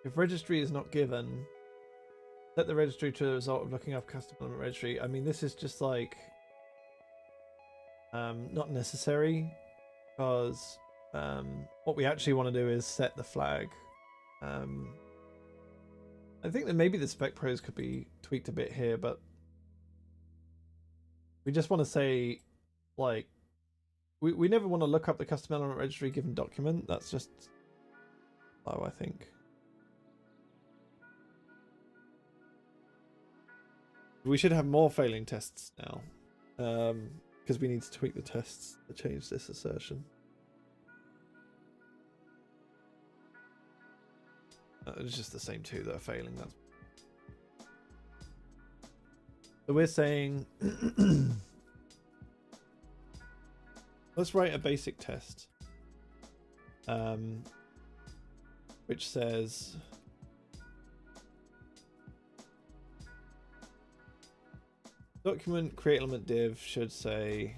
if registry is not given, set the registry to the result of looking up custom element registry. I mean, this is just like not necessary, because what we actually want to do is set the flag. I think that maybe the spec pros could be tweaked a bit here, but we just want to say, like, we never want to look up the custom element registry given document. That's just low, I think. We should have more failing tests now, because we need to tweak the tests to change this assertion. It's just the same two that are failing. That's so we're saying let's write a basic test, which says document create element div should say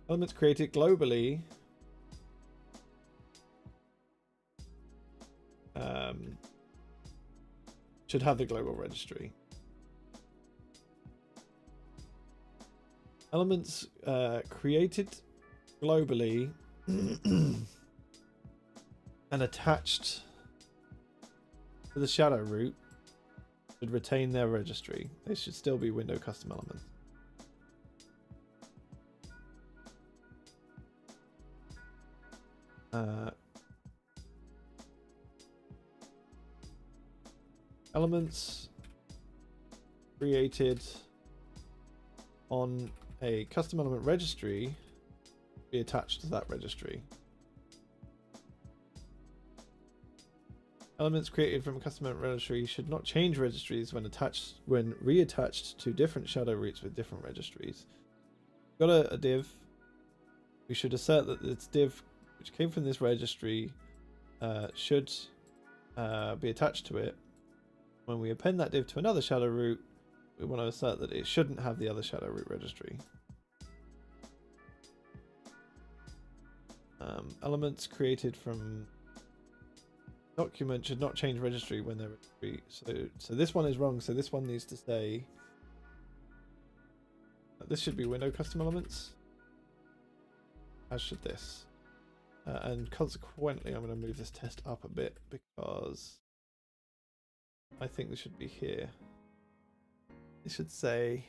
elements created globally should have the global registry. Elements created globally and attached to the shadow root should retain their registry. They should still be window custom elements. Elements created on a custom element registry be attached to that registry. Elements created from a custom element registry should not change registries when reattached to different shadow roots with different registries. Got a div. We should assert that this div, which came from this registry, should be attached to it. When we append that div to another shadow root, we want to assert that it shouldn't have the other shadow root registry. Elements created from document should not change registry when they're registry. So this one is wrong. So this one needs to say this should be window custom elements, as should this. And consequently, I'm going to move this test up a bit because I think this should be here. It should say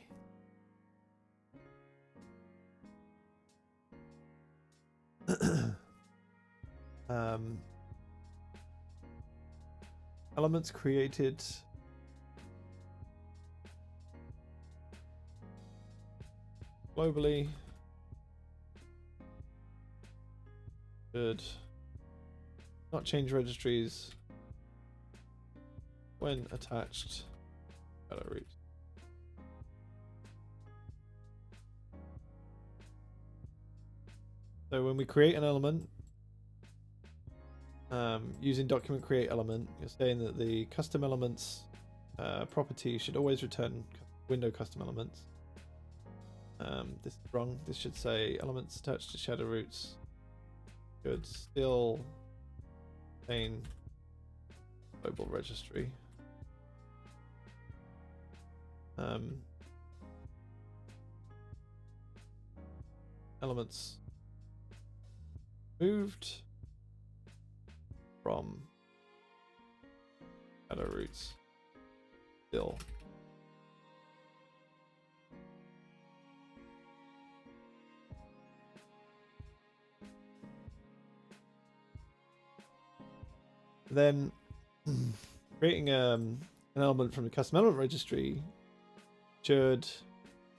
elements created globally should not change registries when attached shadow root. So when we create an element using document create element, you're saying that the custom elements property should always return window custom elements. This is wrong. This should say elements attached to shadow roots should still contain global registry. Elements moved from shadow roots still. Then creating an element from the custom element registry should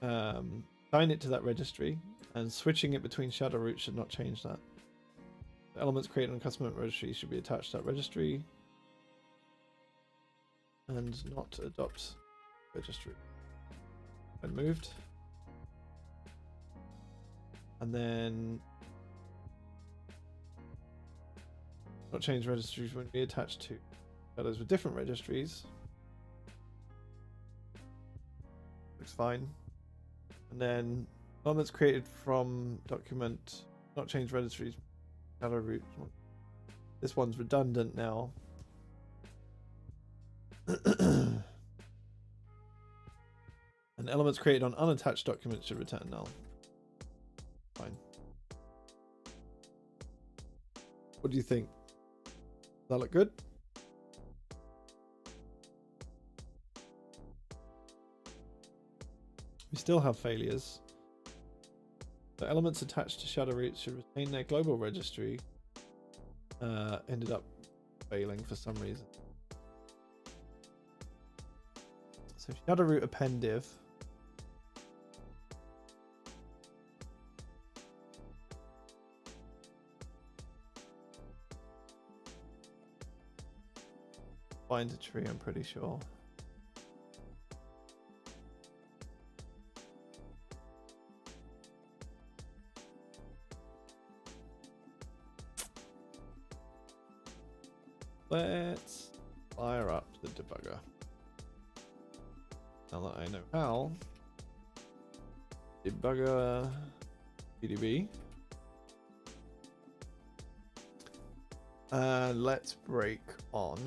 assign it to that registry, and switching it between shadow roots should not change that. The elements created on custom element registry should be attached to that registry and not adopt registry. And moved. And then not change registries when be attached to shadows with different registries. Looks fine. And then elements created from document not change registries shadow root. This one's redundant now. And elements created on unattached documents should return null. Fine. What do you think? Does that look good? We still have failures. The elements attached to shadow roots should retain their global registry. Ended up failing for some reason. So shadow root append div. Find a tree, I'm pretty sure. Let's fire up the debugger. Now that I know how. Debugger PDB. Let's break on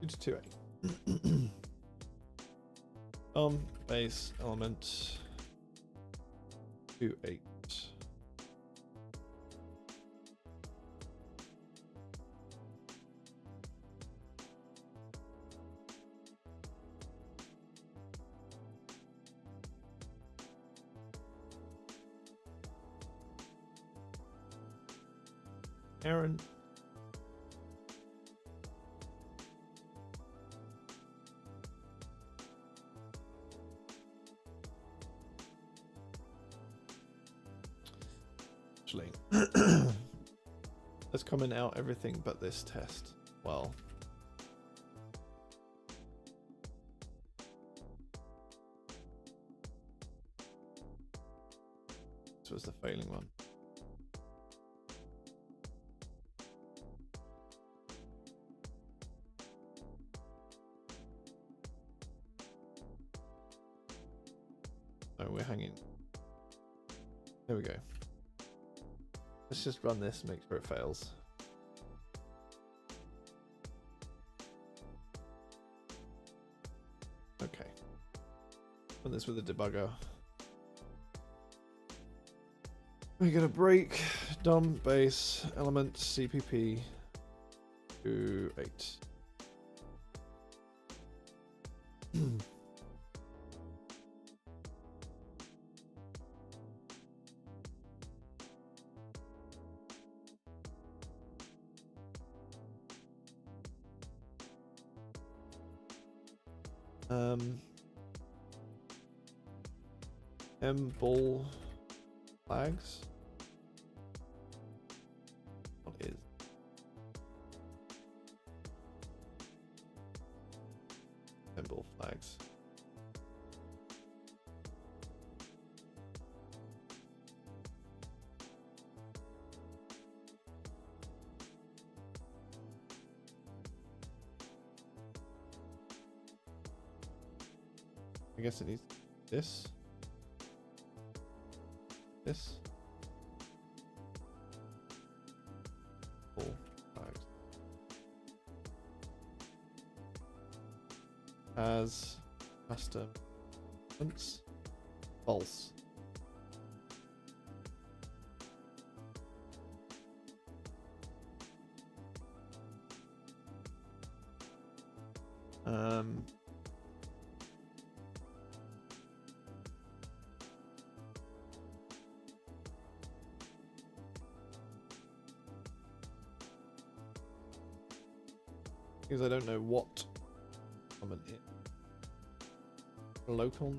228. Base element 28. Aaron. Actually, let's comment out everything but this test. Well, this was the failing one. Oh, we're hanging. There we go. Let's just run this and make sure it fails. Okay. Run this with a debugger. We're gonna break DOM base element CPP to 8. Ball flags. What is ball flags? I guess it needs this. This. Ball flags. has custom elements. False. Because I don't know what element it. Local.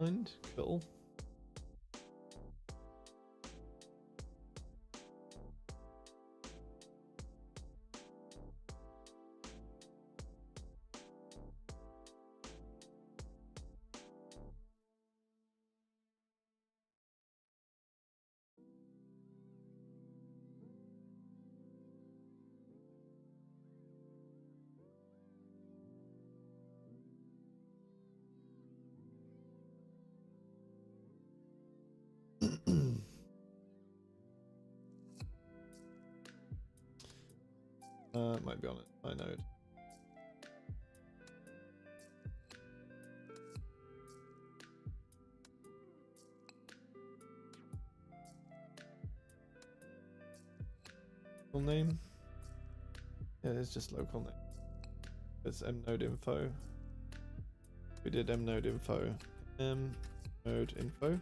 And cool. It might be on it. I know. Local name. Yeah, it's just local name. It's mnode info. We did mnode info. Mnode info.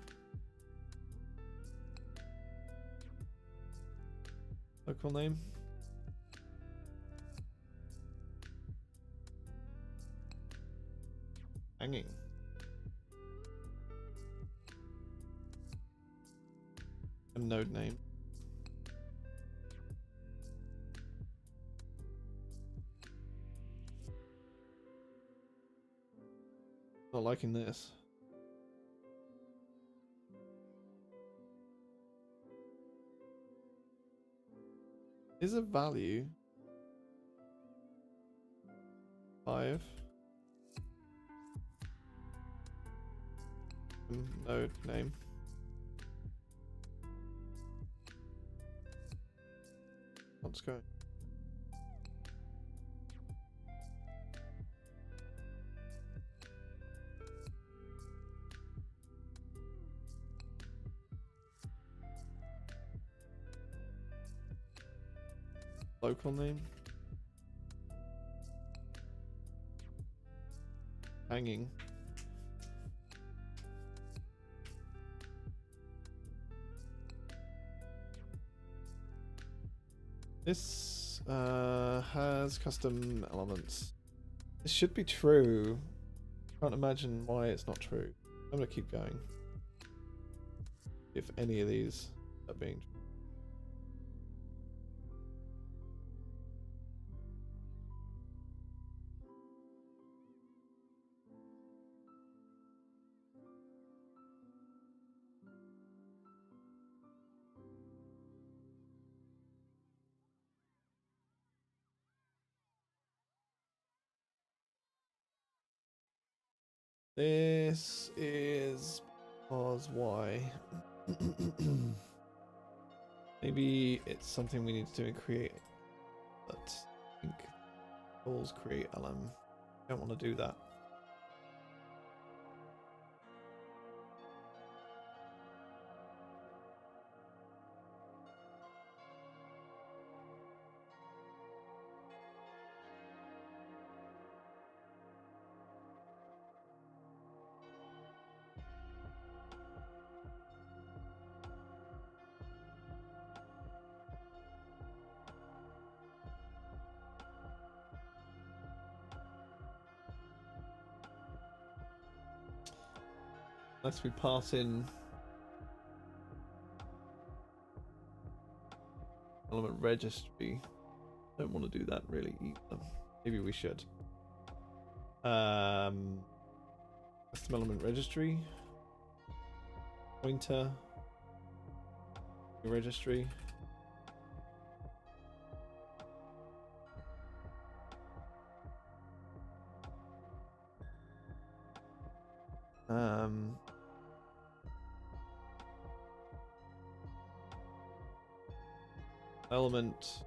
Local name. Hanging. Node name. Not liking this. Is a value 5? Node name. Let's go. Local name. Hanging. This has custom elements. This should be true. Can't imagine why it's not true. I'm gonna keep going. If any of these are being true. This is because why? Maybe it's something we need to do in create, but I think calls create lm. Don't want to do that. Unless we pass in element registry. Don't want to do that really either. Maybe we should. Custom element registry. Pointer. Registry. Element.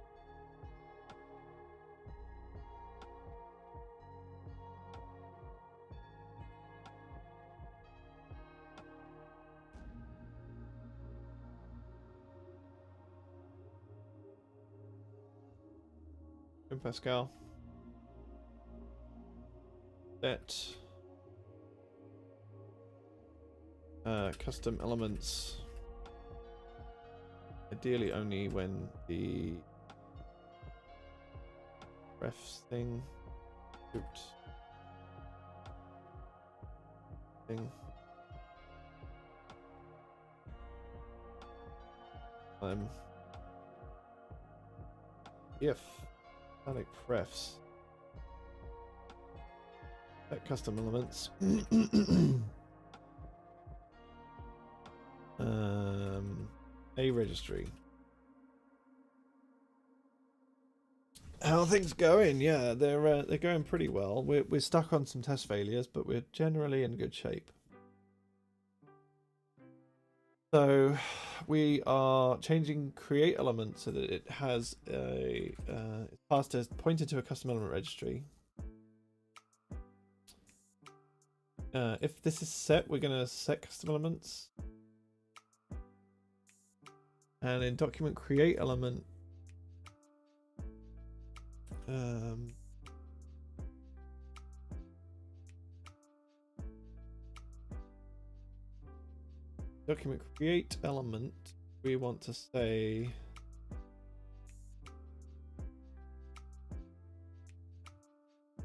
In Pascal. Set. Custom elements. Ideally only when the refs thing. Oops. Thing. If static refs. Custom elements. A registry. How are things going? Yeah, they're going pretty well. We're stuck on some test failures, but we're generally in good shape. So we are changing create element so that it has a it's passed as pointed to a custom element registry. If this is set, we're going to set custom elements. And in document create element, document create element, we want to say I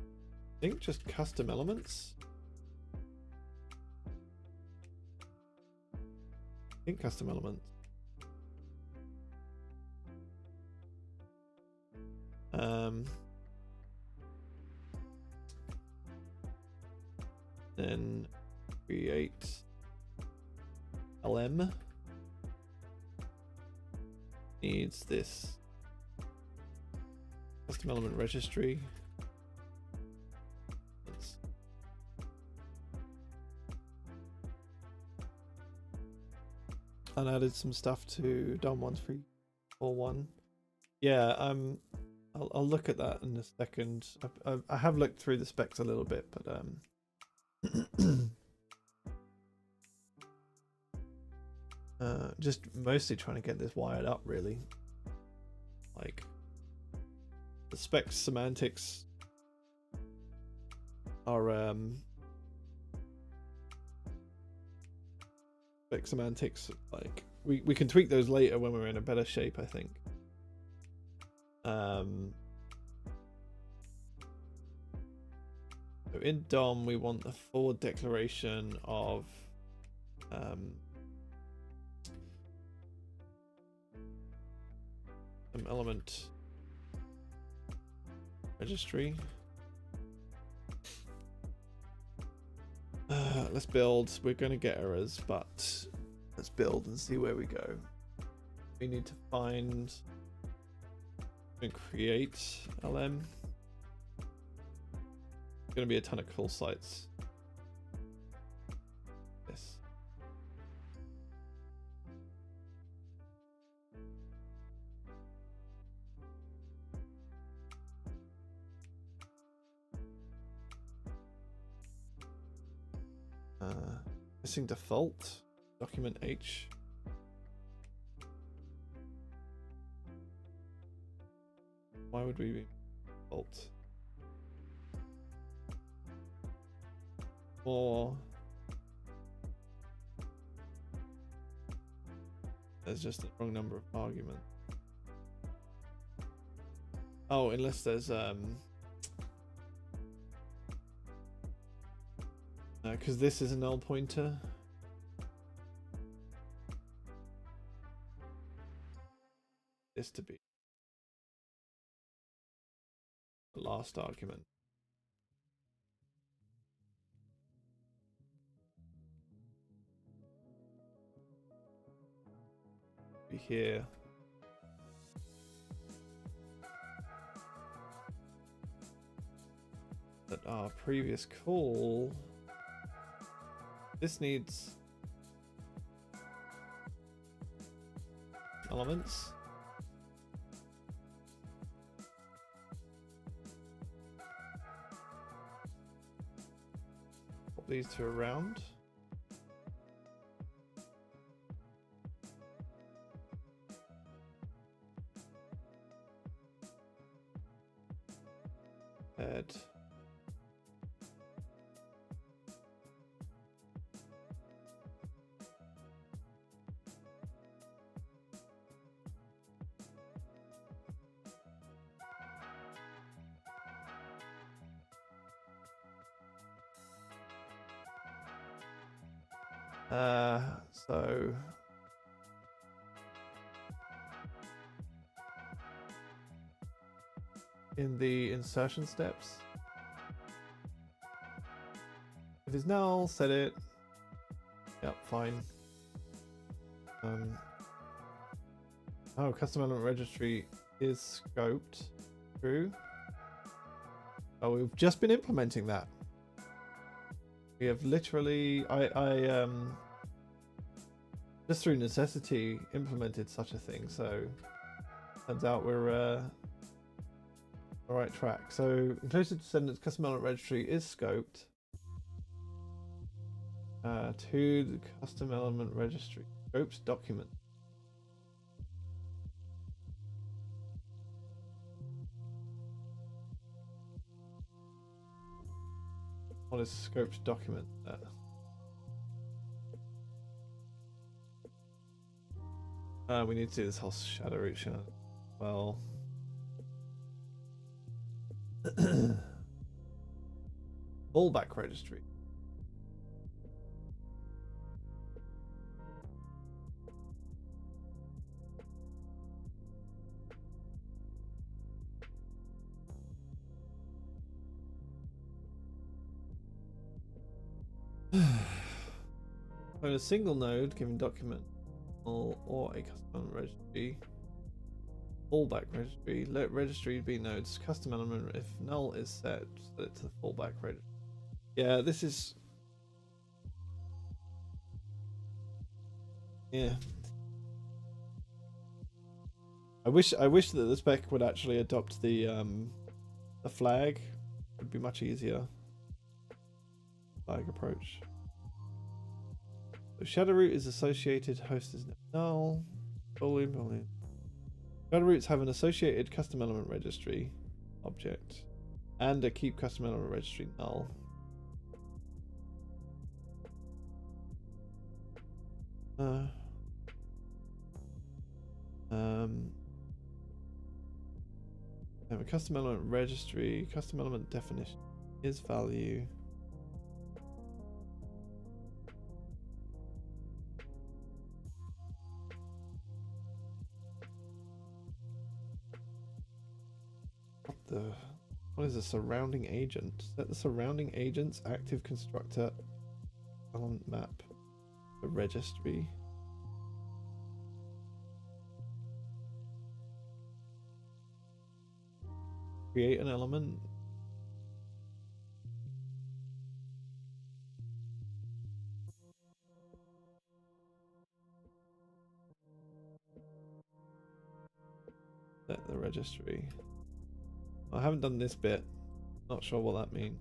think just custom elements. I think custom elements. Then create LM needs this custom element registry. And added some stuff to DOM1341. Yeah, I'll look at that in a second. I have looked through the specs a little bit, but just mostly trying to get this wired up, really. Like the specs semantics are spec semantics, like we can tweak those later when we're in a better shape, I think. So in DOM, we want the forward declaration of some element registry. Let's build. We're going to get errors, but let's build and see where we go. We need to find and create LM. Going to be a ton of call sites. Yes. Missing default document H. Why would we be default? Or there's just the wrong number of arguments. Oh, unless there's because this is a null pointer. This to be the last argument. Be here. That our previous call This needs elements. Put these two around. Head. So in the insertion steps, if it's null, set it. Yep, fine. Oh, custom element registry is scoped. True. Oh, we've just been implementing that. We have literally, I just through necessity implemented such a thing. So turns out we're on the right track. So inclusive descendants custom element registry is scoped to the custom element registry. Scoped document. What is scoped document? We need to do this whole shadow root channel. Well, fallback registry. When a single node given document or a custom registry, fallback registry, let registry be nodes custom element. If null is set, set it to the fallback registry. Yeah, this is. Yeah. I wish that the spec would actually adopt the flag. It would be much easier. Flag approach. So shadow root is associated, host is null. Boolean. Shadow roots have an associated custom element registry object and a keep custom element registry null. Have a custom element registry, custom element definition is value. What is a surrounding agent? Set the surrounding agent's active constructor element map the registry. Create an element. Set the registry. I haven't done this bit. Not sure what that means.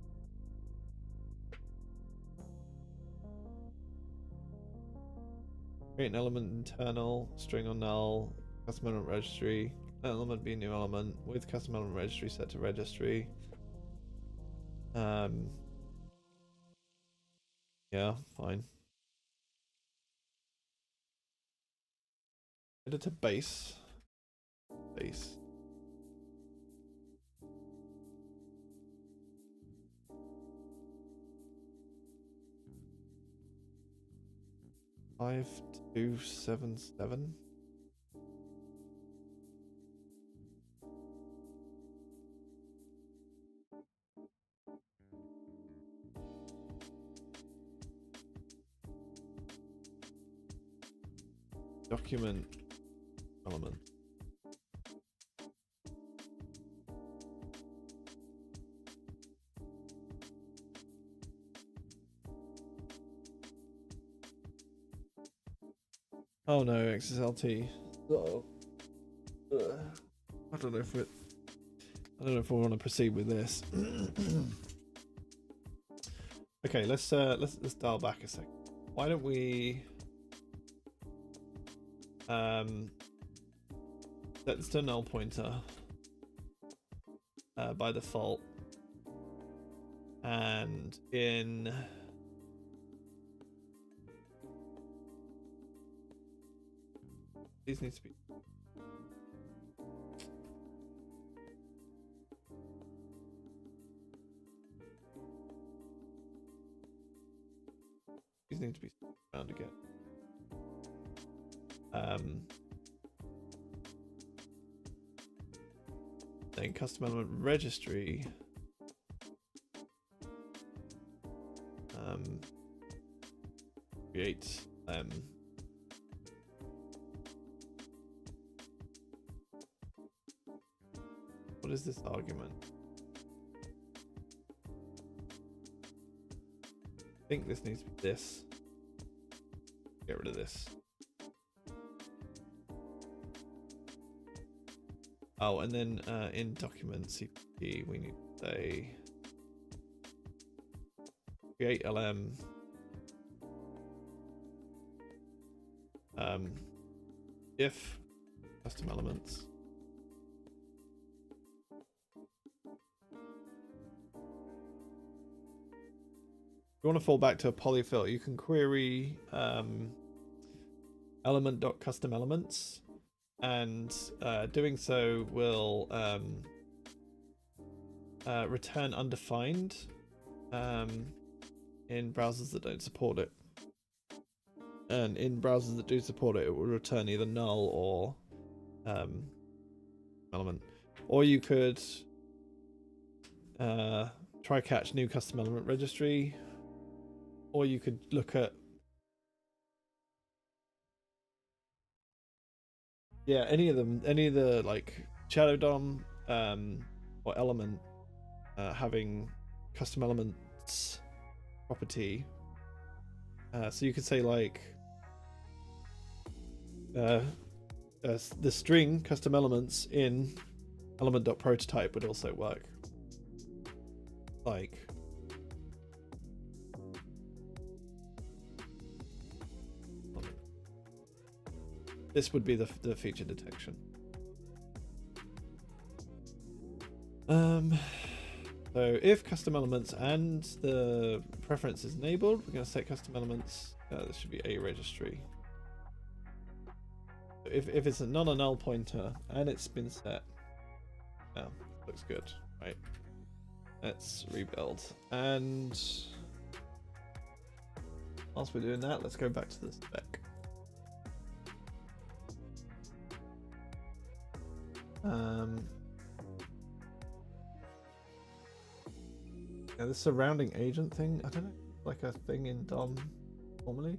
Create an element internal, string or null, custom element registry. Element be a new element with custom element registry set to registry. Yeah, fine. Editor base. Base. Five 277. Document element. Oh no, XSLT. Oh. I don't know if we want to proceed with this. Okay, let's dial back a second. Why don't we set this to a null pointer by default, and in these need to be found again. Then custom element registry. Create what is this argument? I think this needs to be this. Get rid of this. Oh, and then in document CPP we need to say create LM if custom elements you want to fall back to a polyfill, you can query element.custom elements, and doing so will return undefined in browsers that don't support it. And in browsers that do support it, it will return either null or element. Or you could try catch new custom element registry, or you could look at any of them, any of the like shadow DOM or element having custom elements property. So you could say like the string custom elements in element.prototype would also work. Like this would be the feature detection. So if custom elements and the preference is enabled, we're going to set custom elements. This should be a registry. If it's not a null pointer and it's been set, looks good, right? Let's rebuild. And whilst we're doing that, let's go back to the spec. Yeah, the surrounding agent thing, I don't know, like a thing in DOM normally.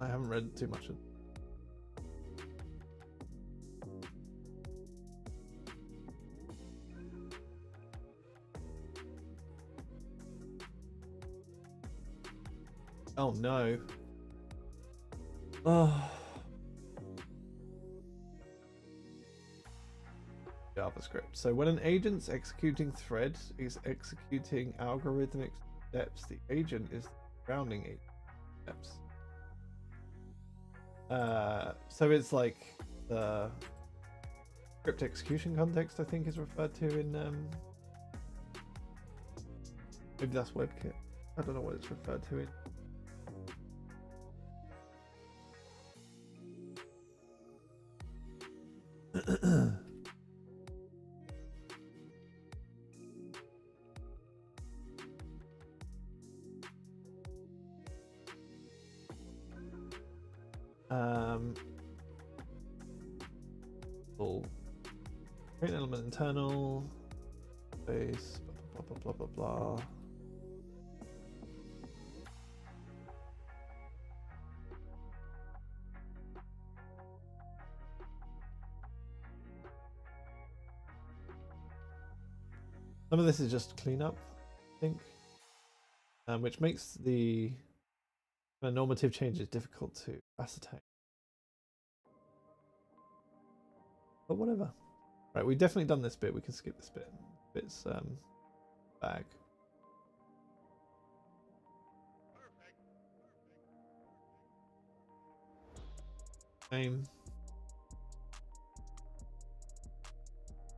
I haven't read too much of it. Oh no. Oh. JavaScript. So when an agent's executing thread is executing algorithmic steps, the agent is the surrounding agent steps. So it's like the script execution context, I think, is referred to in maybe that's WebKit. I don't know what it's referred to in. Create an element internal space blah blah blah blah blah. Some of this is just cleanup, I think, which makes the A normative change is difficult to ascertain. But whatever. Right, we've definitely done this bit. We can skip this bit. It's bag. Name.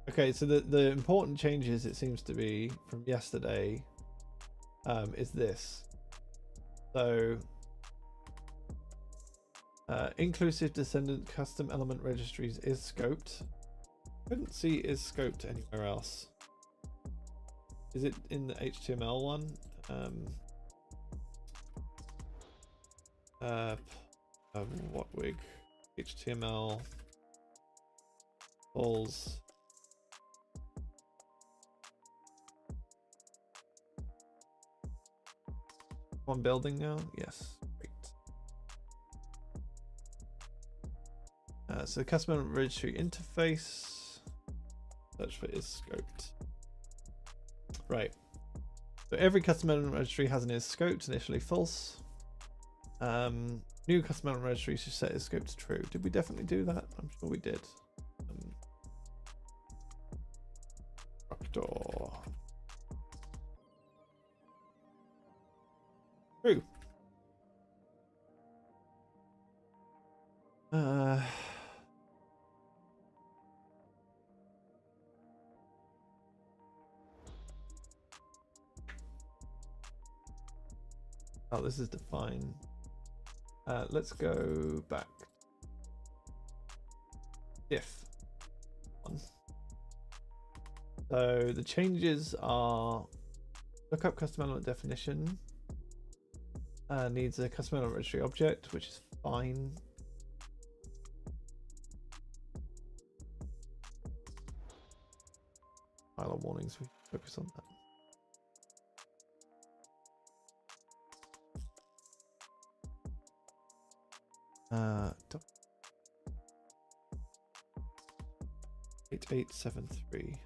Okay, so the important changes, it seems to be from yesterday, is this. So inclusive descendant custom element registries is scoped. Couldn't see is scoped anywhere else. Is it in the HTML one? What wig? HTML balls. One building now? Yes. Great. So custom element registry interface. Search for is scoped. Right. So every custom element registry has an is scoped, initially false. New custom element registry should set is scoped to true. Did we definitely do that? I'm sure we did. Door. True. Oh, this is define. Let's go back. If. So the changes are look up custom element definition. Needs a custom element registry object, which is fine. File warnings, we focus on that. 8873.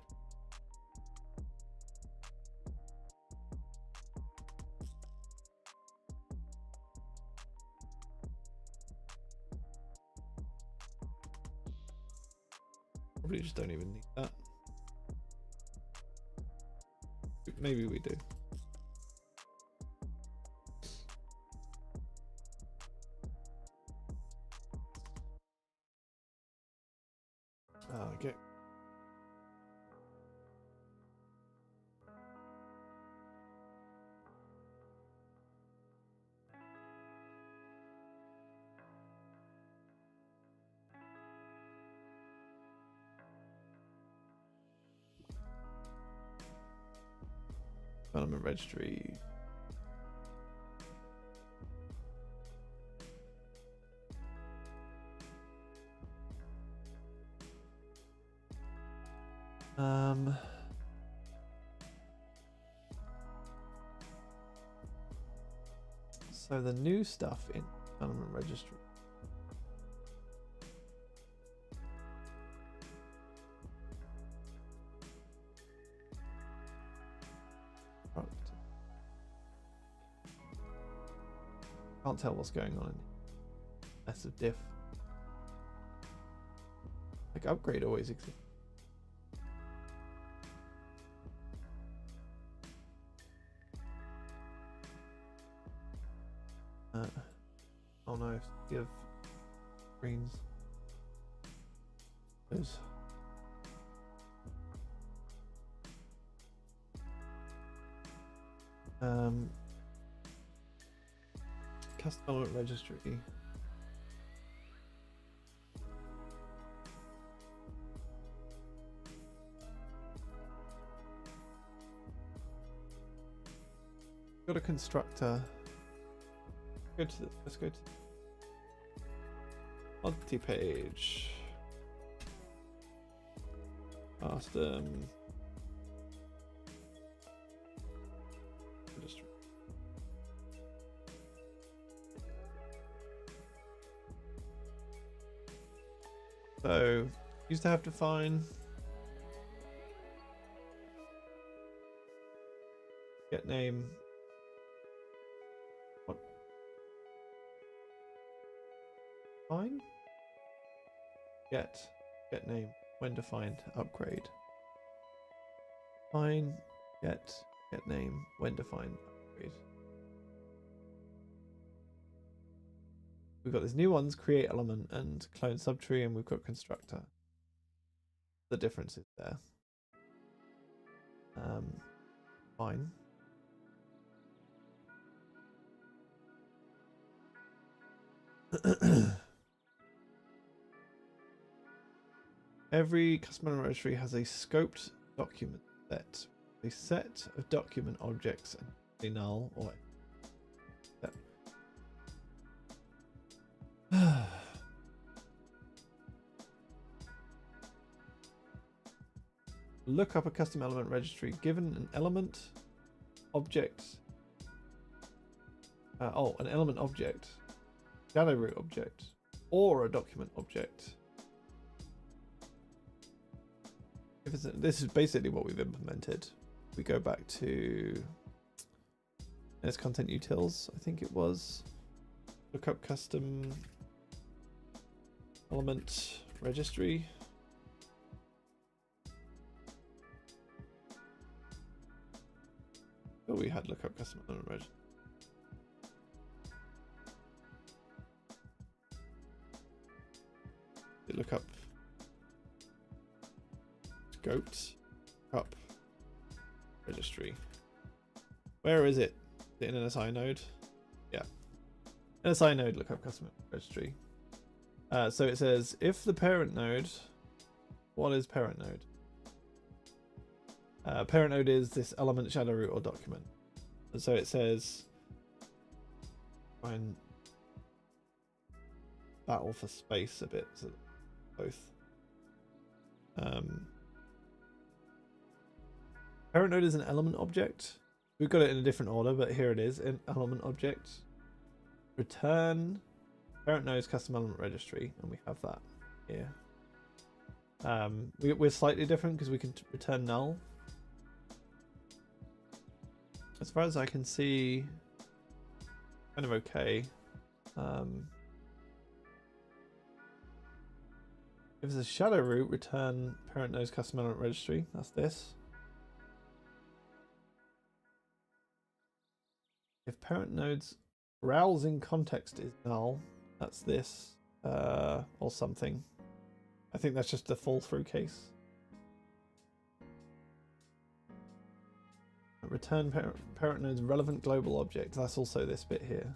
Probably just don't even need that. Maybe we do. Okay. Element registry. So the new stuff in element registry. Can't tell what's going on in mess of diff. Like upgrade always exists. Oh no, give greens. Those. Custom element registry. Got a constructor. Let's go to multi-page. Custom registry. So used to have define. Get name. What? Fine. Get name, when defined, upgrade. Fine. Get name, when defined, upgrade. We've got these new ones, create element and clone subtree, and we've got constructor. The difference is there. Fine. Every custom element registry has a scoped document set. A set of document objects and a null or look up a custom element registry given an element object. An element object, shadow root object, or a document object. If it's this is basically what we've implemented. We go back to its content utils. I think it was look up custom element registry. Oh, we had look up custom element registry. Look up Scoped up registry. Where is it? Is it in an SI node? Yeah. SI node look up custom registry. So it says if the parent node, what is parent node? Parent node is this element, shadow root, or document. And so it says find battle for space a bit. So both. Parent node is an element object. We've got it in a different order, but here it is, an element object. Return parent node's custom element registry, and we have that here. We're slightly different because we can return null. As far as I can see, kind of okay. If it's a shadow root, return parent node's custom element registry. That's this. If parent node's browsing context is null, that's this, or something. I think that's just a fall through case. Return parent node's relevant global object. That's also this bit here.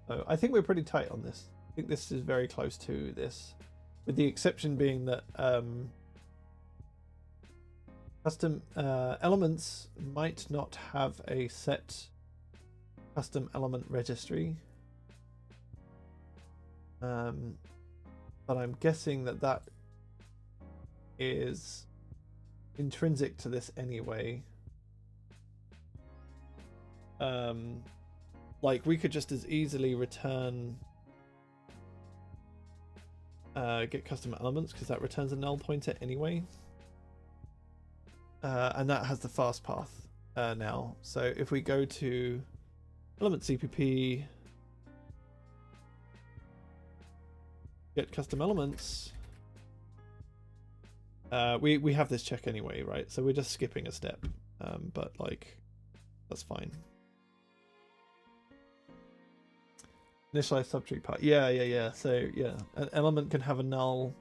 So I think we're pretty tight on this. I think this is very close to this, with the exception being that custom elements might not have a set custom element registry. But I'm guessing that is intrinsic to this anyway. Like we could just as easily return get custom elements because that returns a null pointer anyway, and that has the fast path now. So if we go to element CPP, get custom elements, we have this check anyway, right? So we're just skipping a step, but like that's fine. Initialize subtree part. Yeah. So yeah, an element can have a null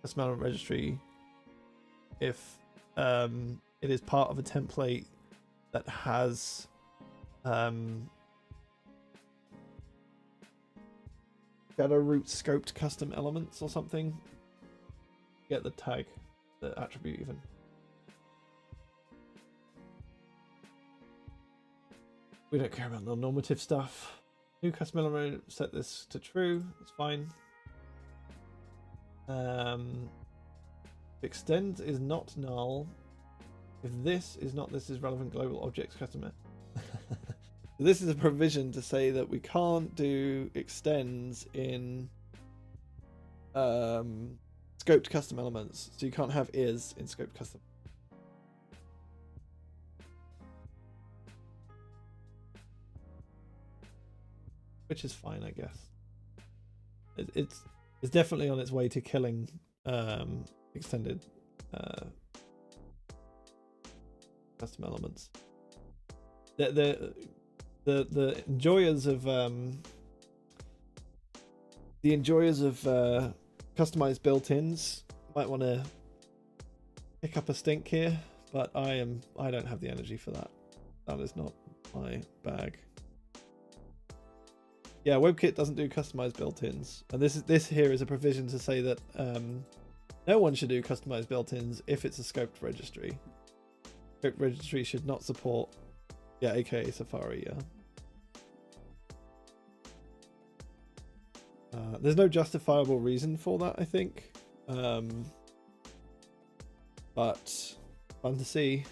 custom element registry if it is part of a template that has shadow root scoped custom elements or something. Get the tag, the attribute even. We don't care about the normative stuff. New custom element, set this to true. It's fine. Extend is not null. If this is not, this is relevant global objects custom. This is a provision to say that we can't do extends in scoped custom elements. So you can't have is in scoped custom. Which is fine, I guess. It's definitely on its way to killing extended custom elements. The enjoyers of customized built-ins might want to pick up a stink here, but I don't have the energy for that. That is not my bag. Yeah, WebKit doesn't do customized built-ins, and this here is a provision to say that no one should do customized built-ins if it's a scoped registry. Scoped registry should not support, yeah, aka Safari, yeah. There's no justifiable reason for that, I think, but fun to see.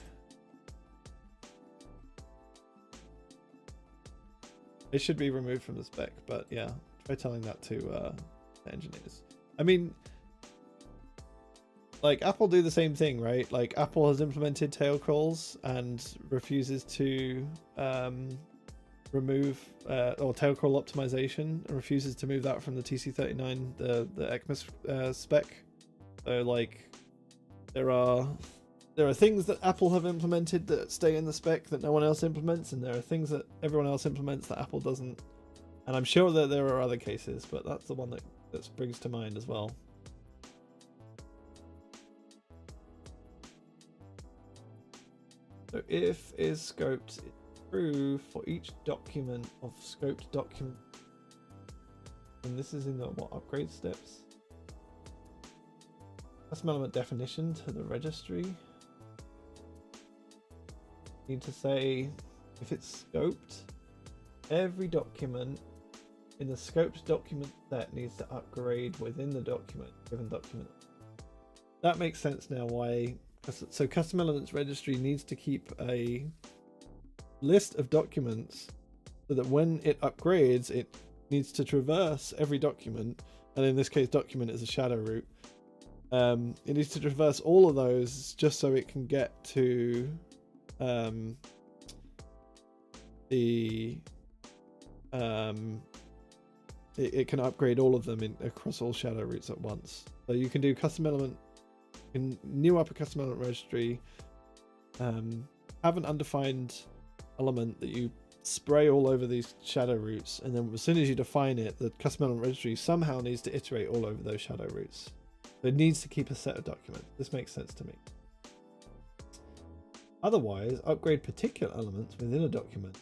It should be removed from the spec, but yeah, try telling that to the engineers. I mean, like, Apple do the same thing, right? Like, Apple has implemented tail crawls and refuses to remove or tail crawl optimization, and refuses to move that from the TC39, the ECMAS spec. So like, there are things that Apple have implemented that stay in the spec that no one else implements, and there are things that everyone else implements that Apple doesn't. And I'm sure that there are other cases, but that's the one that springs to mind as well. So if is scoped true for each document of scoped document, and this is in the what upgrade steps? Custom element definition to the registry. Need to say if it's scoped, every document in the scoped document set needs to upgrade within the document, given document. That makes sense now why. So custom elements registry needs to keep a list of documents so that when it upgrades, it needs to traverse every document, and in this case document is a shadow root. It needs to traverse all of those just so it can get to it can upgrade all of them across all shadow roots at once. So you can do custom element, in new up a custom element registry, have an undefined element that you spray all over these shadow roots, and then as soon as you define it, the custom element registry somehow needs to iterate all over those shadow roots. So it needs to keep a set of documents. This makes sense to me. Otherwise, upgrade particular elements within a document.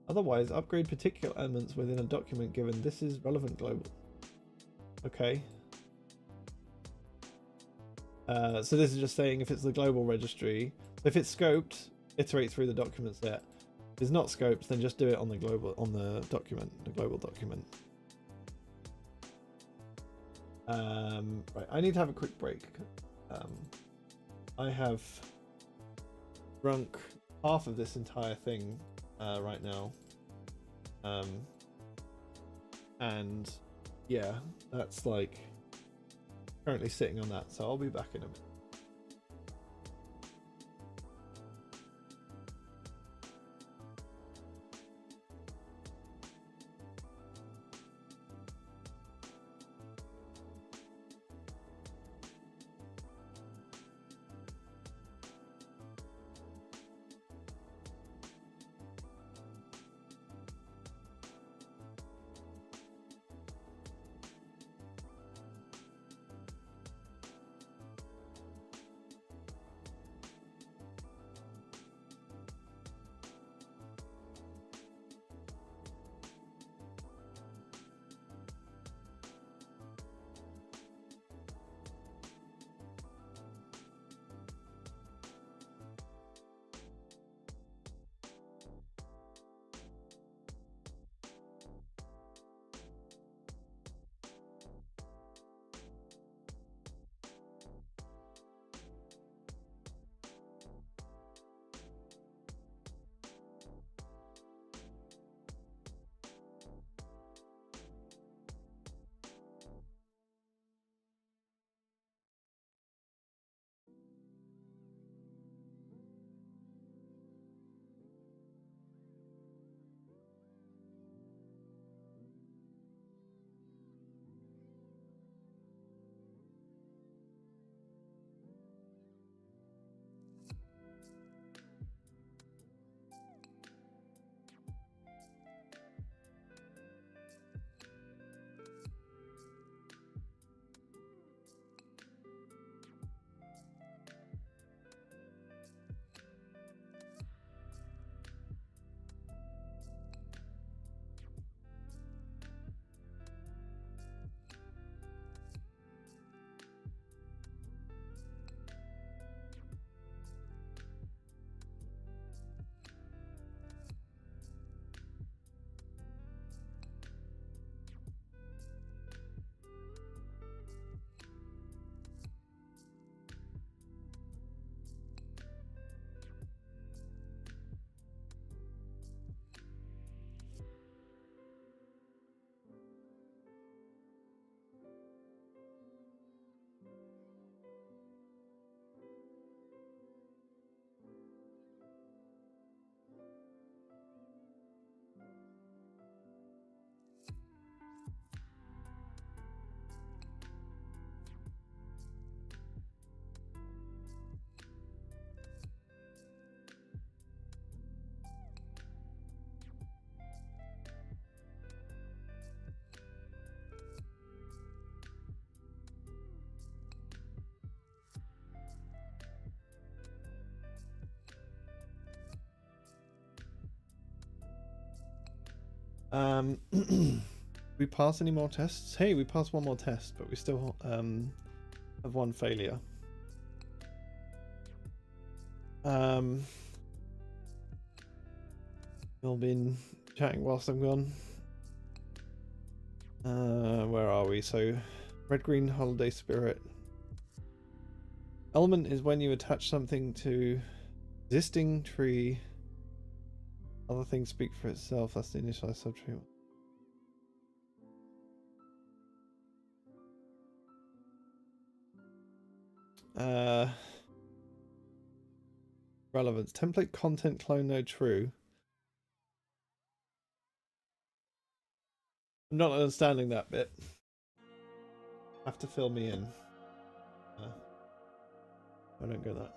Otherwise, upgrade particular elements within a document given this is relevant global. Okay. So this is just saying if it's the global registry, if it's scoped, iterate through the document set. If it's not scoped, then just do it on the global, on the document, the global document. Right, I need to have a quick break. I have drunk half of this entire thing right now, and yeah, that's like currently sitting on that, so I'll be back in a minute. We pass any more tests? Hey, we passed one more test, but we still have one failure. We've been chatting whilst I'm gone. Where are we? So, red green holiday spirit. Element is when you attach something to existing tree. Other things speak for itself. That's the initialized subtree. Relevance. Template content clone node true. I'm not understanding that bit. Have to fill me in. I don't get that.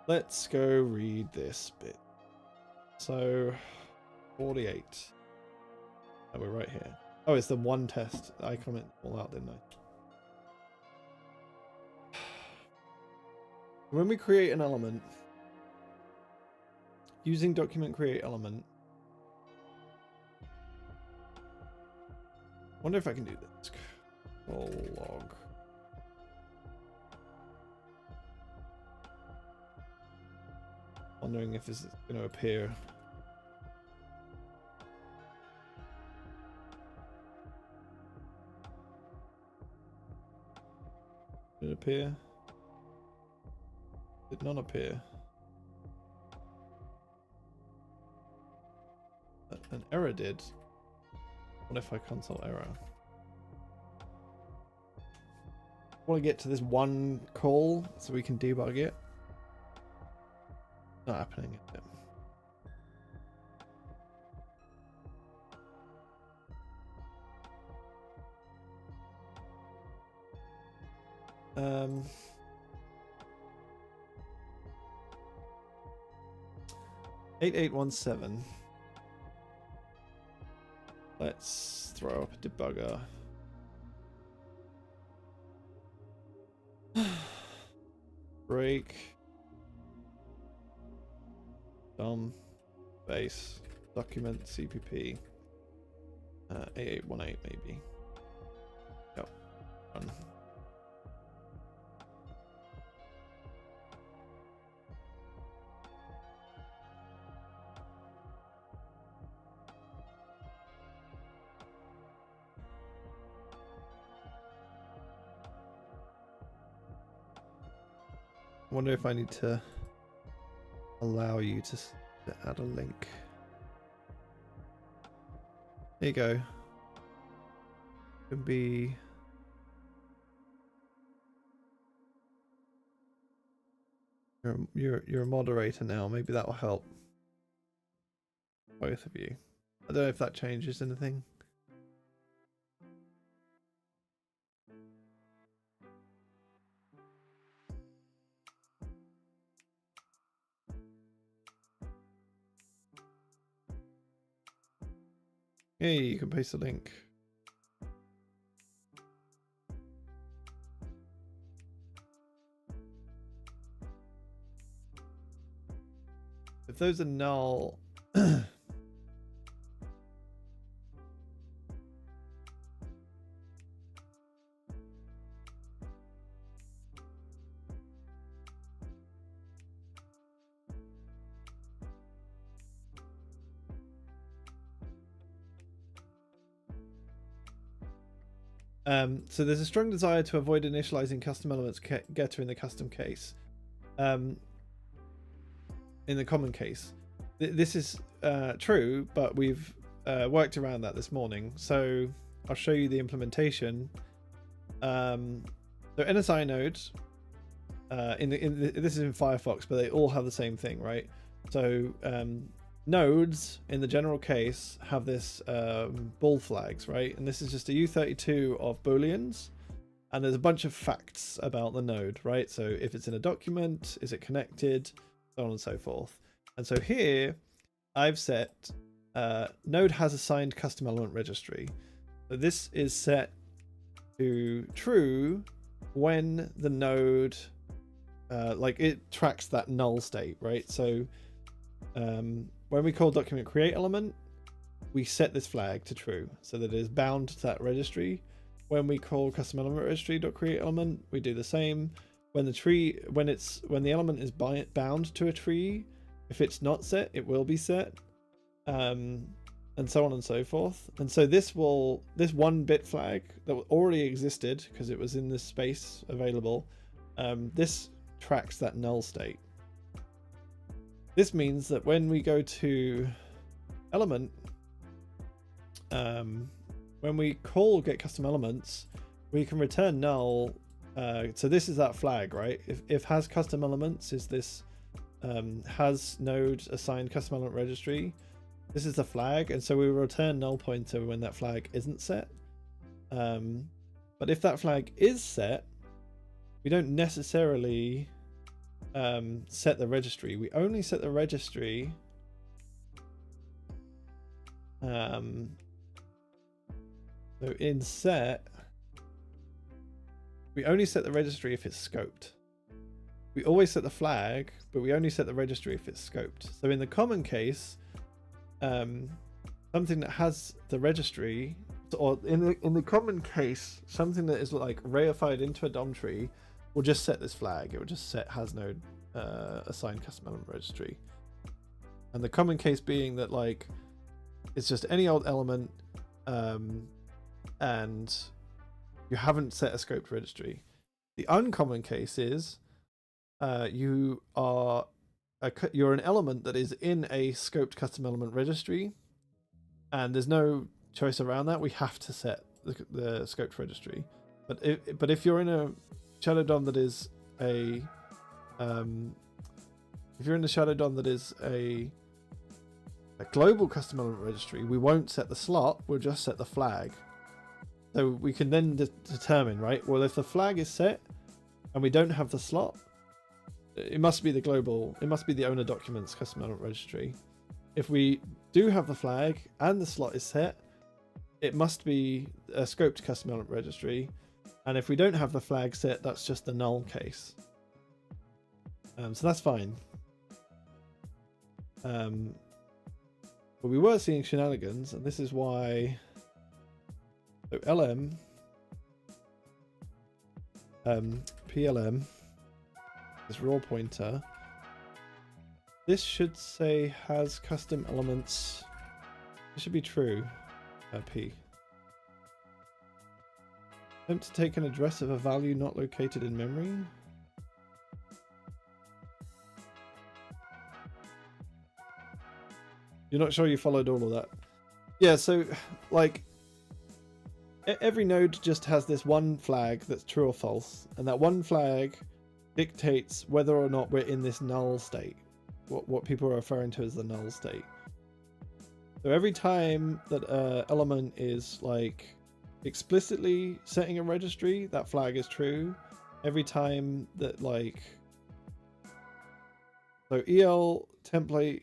Let's go read this bit. So, 48. Oh, we're right here. Oh, it's the one test. I comment all out, didn't I? When we create an element, using document create element. Wonder if I can do this. Full log. Wondering if this is going to appear. Did it appear? Did not appear. An error did. What if I console error? I want to get to this one call so we can debug it. Not happening, is it? Um, 8817. Let's throw up a debugger. Break. Base. Document CPP. 8818 maybe. Yep. Run. I wonder if I need to allow you to add a link. There you go. Could be. You're a moderator now. Maybe that will help both of you. I don't know if that changes anything. Hey, you can paste a link. If those are null, so there's a strong desire to avoid initializing custom elements getter in the custom case. In the common case, this is true, but we've worked around that this morning. So I'll show you the implementation. So NSI nodes, this is in Firefox, but they all have the same thing, right? So nodes in the general case have this bool flags, right? And this is just a U32 of booleans, and there's a bunch of facts about the node, right? So if it's in a document, is it connected, so on and so forth. And so here I've set node has assigned custom element registry. So this is set to true when the node like it tracks that null state, right? So when we call document create element, we set this flag to true so that it is bound to that registry. When we call custom element registry.create element, we do the same. When the element is bound to a tree, if it's not set, it will be set, and so on and so forth. And so this 1-bit flag that already existed because it was in this space available, this tracks that null state. This means that when we go to element, when we call get custom elements, we can return null. So this is that flag, right? If has custom elements is this has node assigned custom element registry, this is the flag, and so we will return null pointer when that flag isn't set. But if that flag is set, we don't necessarily set the registry. We only set the registry so in set, we only set the registry if it's scoped. We always set the flag, but we only set the registry if it's scoped. So in the common case, something that has the registry, or in the common case, something that is like reified into a DOM tree will just set this flag. It will just set has node assigned custom element registry. And the common case being that like it's just any old element, and you haven't set a scoped registry. The uncommon case is you're an element that is in a scoped custom element registry, and there's no choice around that. We have to set the scoped registry. But if you're in a shadow DOM that is a global custom element registry, we won't set the slot, we'll just set the flag. So we can then determine, right? Well, if the flag is set and we don't have the slot, it must be the owner documents custom element registry. If we do have the flag and the slot is set, it must be a scoped custom element registry. And if we don't have the flag set, that's just the null case. So that's fine. But we were seeing shenanigans, and this is why. So LM, PLM, this raw pointer. This should say has custom elements. This should be true. P. Attempt to take an address of a value not located in memory. You're not sure you followed all of that? Yeah, so like every node just has this one flag that's true or false, and that one flag dictates whether or not we're in this null state, what people are referring to as the null state. So every time that an element is like explicitly setting a registry, that flag is true. Every time that like, so EL template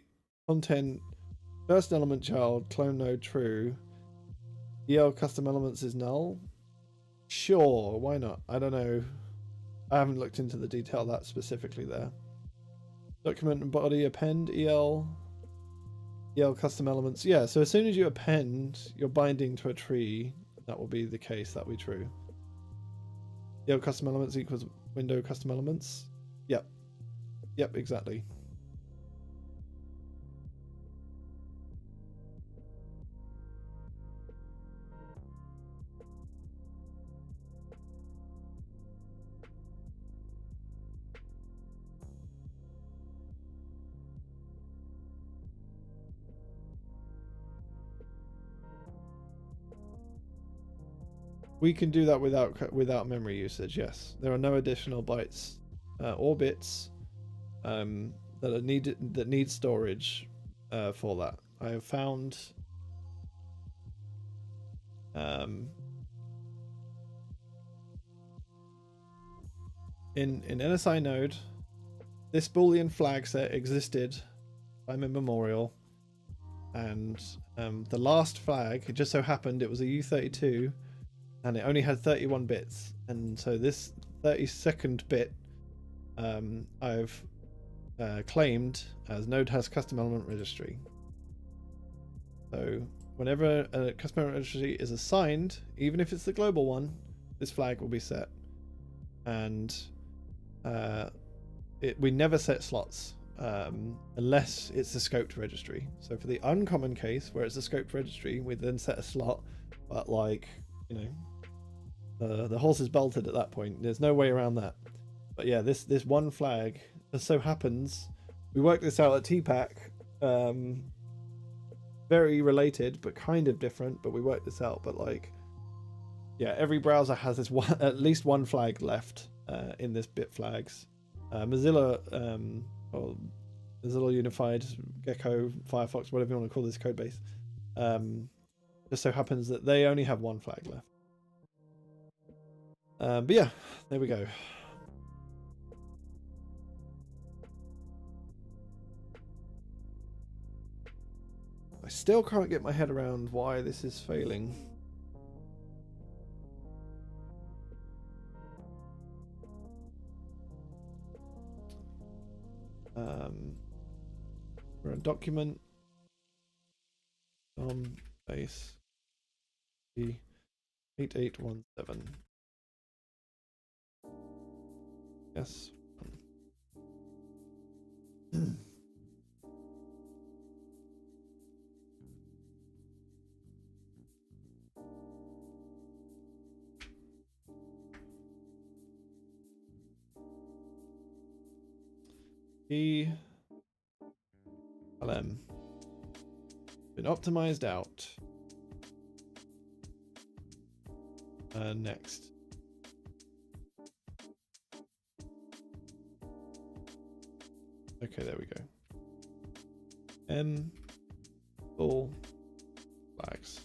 content first element child clone node true, EL custom elements is null. Sure, why not? I don't know. I haven't looked into the detail of that specifically there. Document and body append EL custom elements. Yeah, so as soon as you append, you're binding to a tree. That will be the case. That will be true. EL custom elements equals window custom elements. Yep. Yep, exactly. We can do that without memory usage. Yes, there are no additional bytes or bits that need storage for that. I have found in NSI node, this Boolean flag set existed time immemorial, and the last flag, it just so happened it was a U32. And it only had 31 bits, and so this 32nd bit, I've claimed as node has custom element registry. So whenever a custom element registry is assigned, even if it's the global one, this flag will be set. And we never set slots unless it's a scoped registry. So for the uncommon case where it's a scoped registry, we then set a slot, but like, you know, the horse is bolted at that point. There's no way around that. But yeah, this one flag just so happens, we worked this out at TPAC, very related but kind of different, but we worked this out. But like, yeah, every browser has this one, at least one flag left in this bit flags. Mozilla or Mozilla Unified, Gecko, Firefox, whatever you want to call this code base, just so happens that they only have one flag left. But yeah, there we go. I still can't get my head around why this is failing. We're a document base 8817. Yes. LM been optimized out. Next. Okay, there we go. All flags.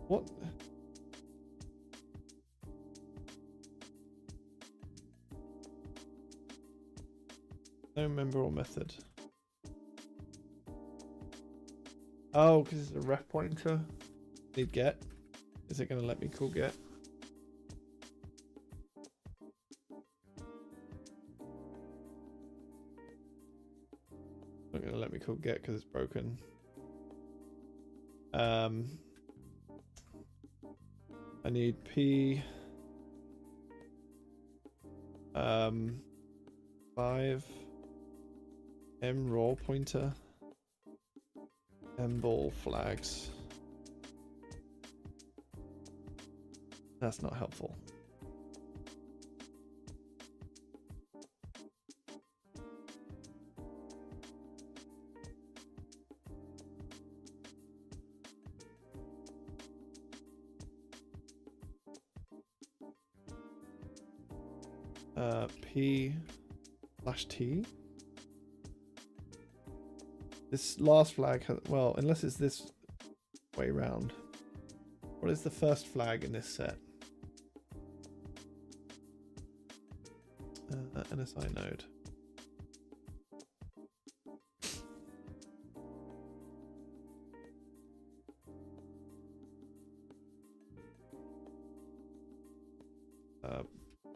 What? No member or method. Oh, because it's a ref pointer. Need get. Is it going to let me call get? Not going to let me call get because it's broken. I need p 5 m raw pointer m ball flags. That's not helpful. P/T. This last flag has, well, unless it's this way round. What is the first flag in this set? NSI node.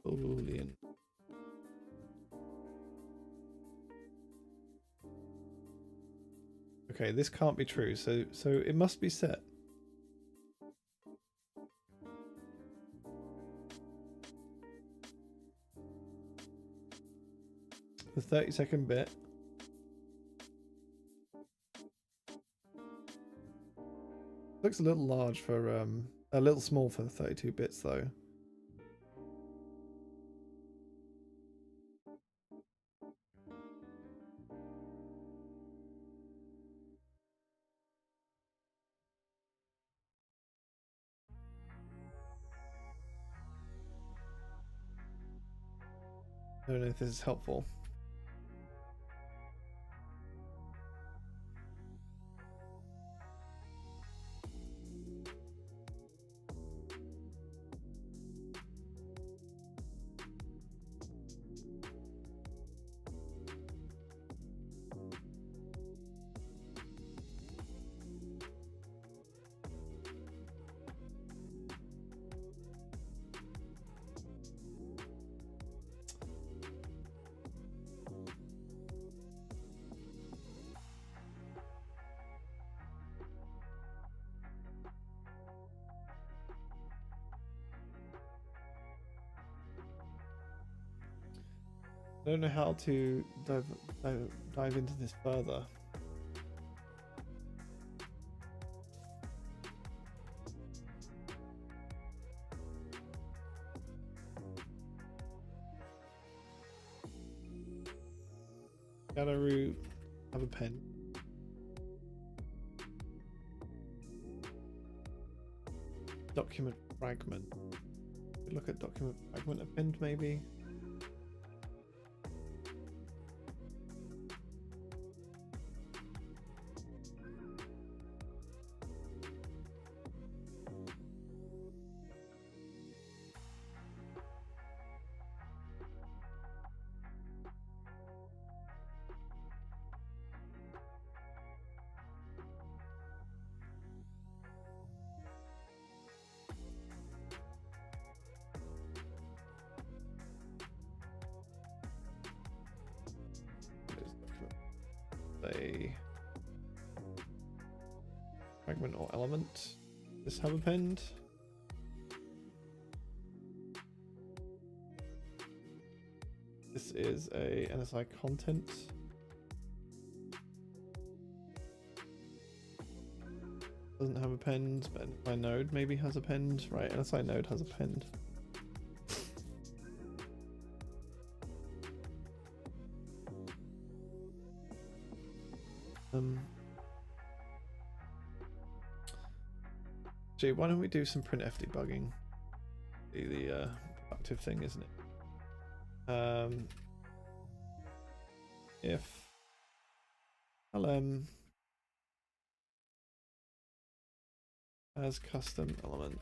Boolean. Okay, this can't be true, so it must be set. The 30-second bit. Looks a little large for a little small for 32 bits though. I don't know if this is helpful. I don't know how to dive into this further. Gallery, have a pen. Document fragment. Look at document fragment append maybe. A fragment or element. This have append. This is a NSI content. Doesn't have append, but NSI node maybe has append. Right, NSI node has append. Gee, why don't we do some printf debugging? The productive thing, isn't it? If lm has custom element.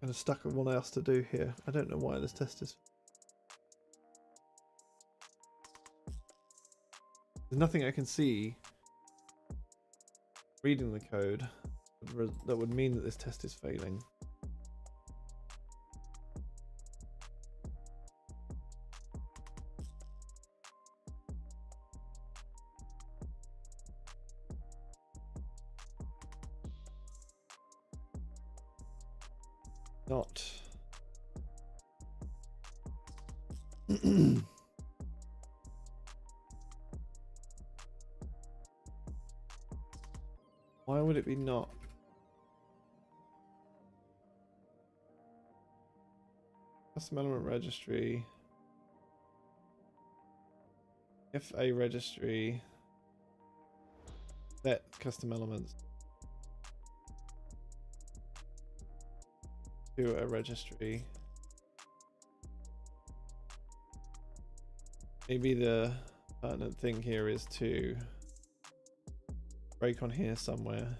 Kind of stuck with what else to do here. I don't know why this test is. There's nothing I can see reading the code that would mean that this test is failing. Not. Why would it be not? Custom element registry. If a registry set custom elements to a registry. Maybe the pertinent thing here is to break on here somewhere.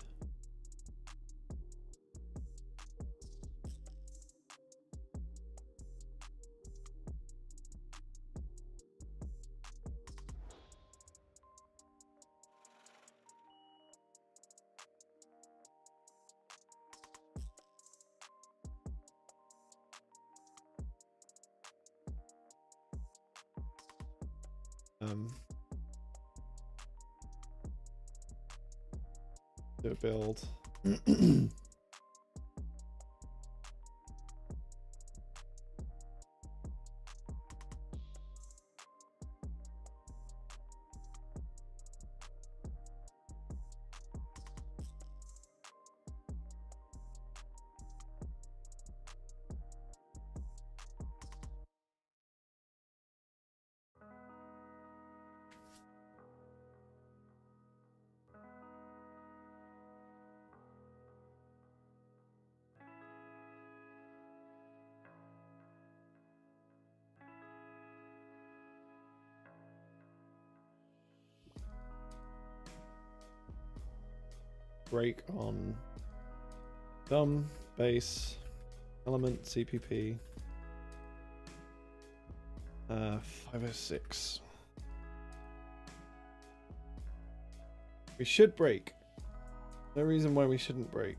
Do a build. break on DOM base element CPP 506. We should break. No reason why we shouldn't break.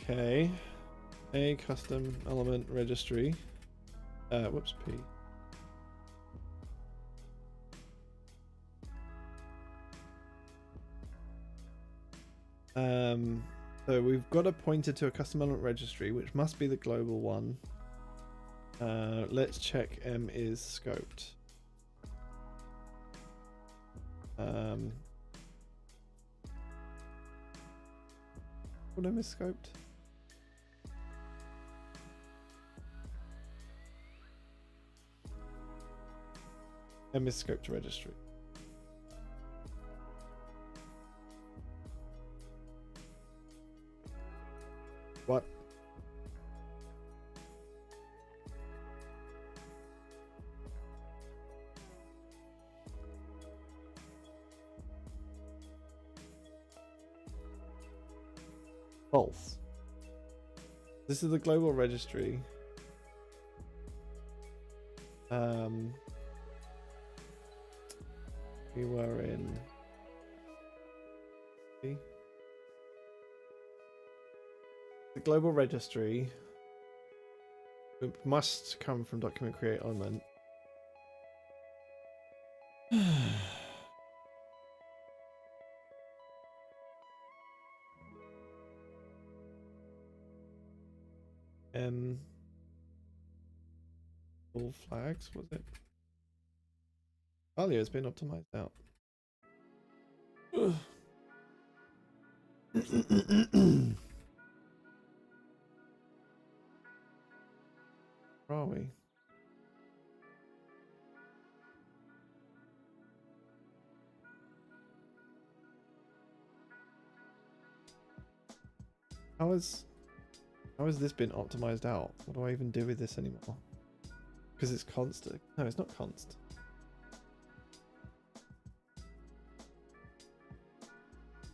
Okay, a custom element registry. Whoops, P. So we've got a pointer to a custom element registry, which must be the global one. Let's check M is scoped. What M is scoped? M is scoped registry. What? False. This is the global registry. We were in the global registry. It must come from document create element. All flags, was it? Value has been optimized out. Where are we? How has this been optimized out? What do I even do with this anymore? Because it's constant. No, it's not const.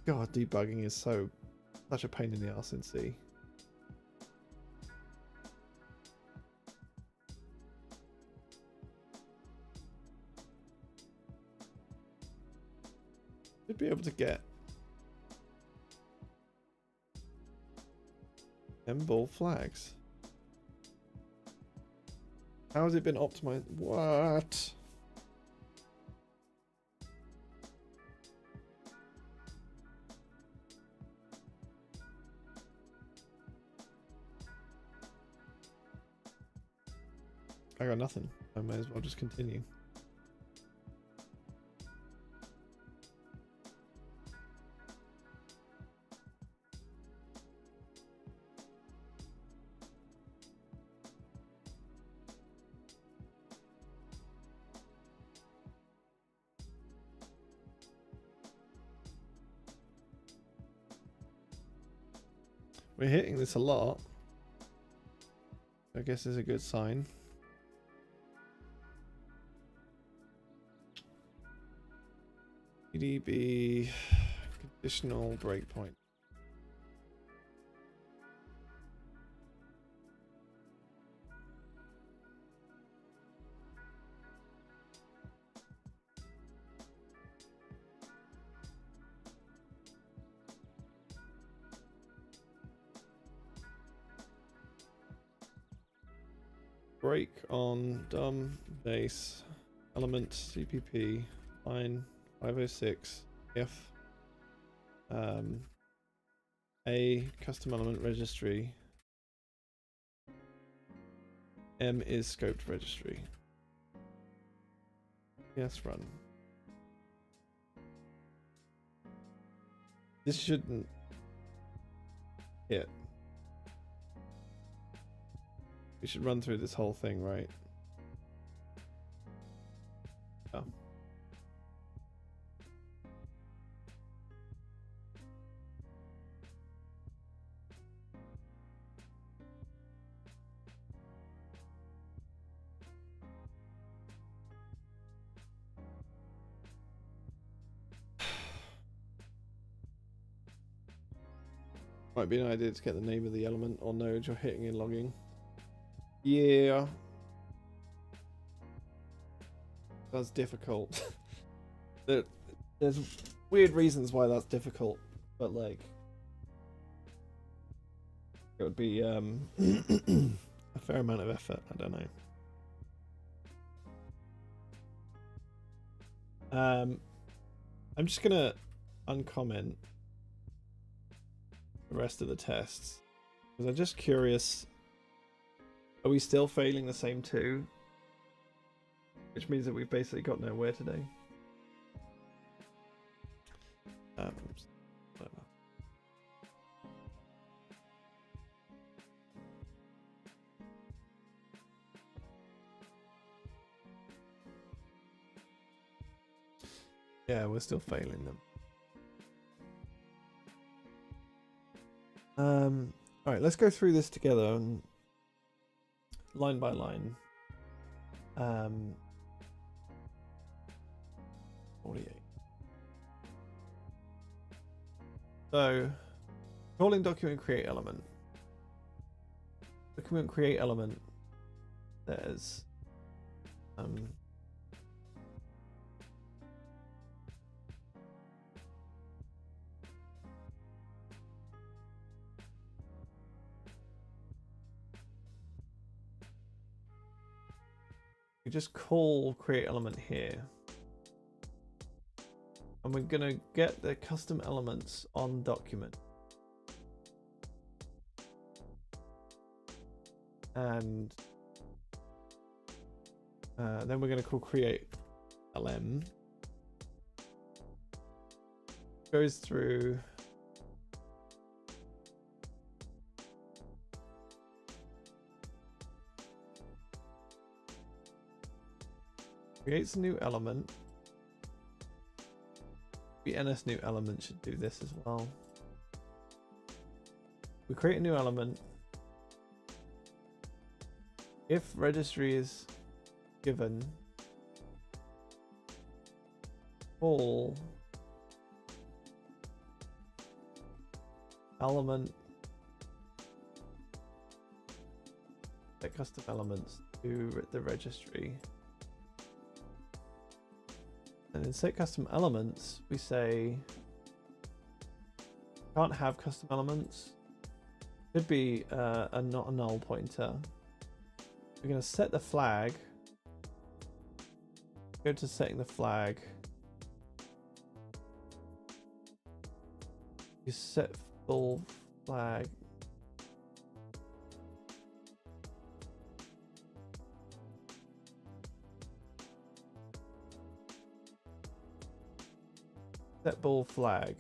God, debugging is such a pain in the ass in C. Should be able to get ball flags. How has it been optimized? What? I got nothing. I might as well just continue. We're hitting this a lot. I guess it's a good sign. EDB conditional breakpoint. Break on DOM base element CPP line 506 if a custom element registry M is scoped registry. Yes, run. This shouldn't hit. We should run through this whole thing, right? Oh. Might be an idea to get the name of the element or node you're hitting in logging. Yeah. That's difficult. There's weird reasons why that's difficult, but like it would be a fair amount of effort. I don't know. I'm just gonna uncomment the rest of the tests because I'm just curious. Are we still failing the same two? Which means that we've basically got nowhere today. Oops. Whatever. Yeah, we're still failing them. All right, let's go through this together and line by line. 48. So, calling document create element. Document create element. There's we just call create element here. And we're gonna get the custom elements on document. And then we're gonna call create lm. Goes through creates a new element. The ns new element should do this as well. We create a new element. If registry is given, call element set custom elements to the registry. And in set custom elements, we say can't have custom elements. Could be a not a null pointer. We're going to set the flag. Go to setting the flag. You set full flag. Set bool flag.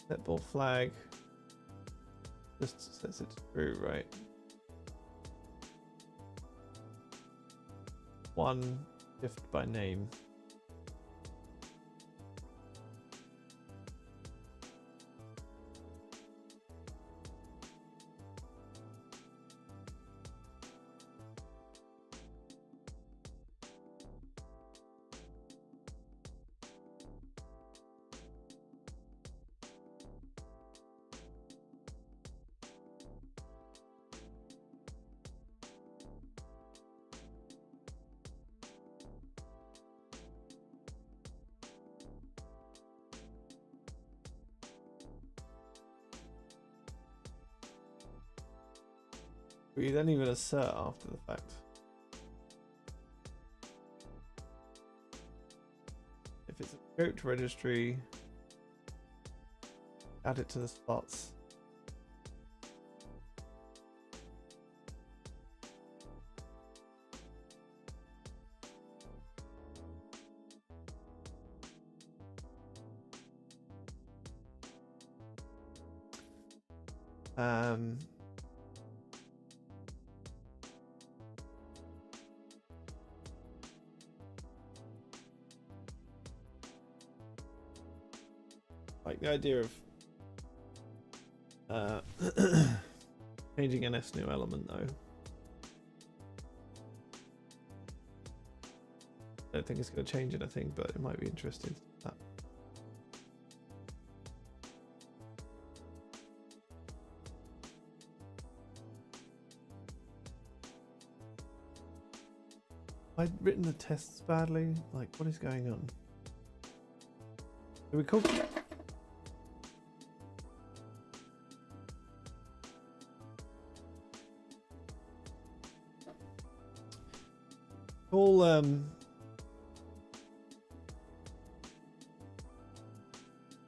Set bool flag. Just sets it to true, right? One shift by name. We then even assert after the fact. If it's a scoped registry, add it to the slots. Like the idea of changing ns new element though. I don't think it's going to change anything, but it might be interesting. I'd written the tests badly. Like, what is going on? Do we call?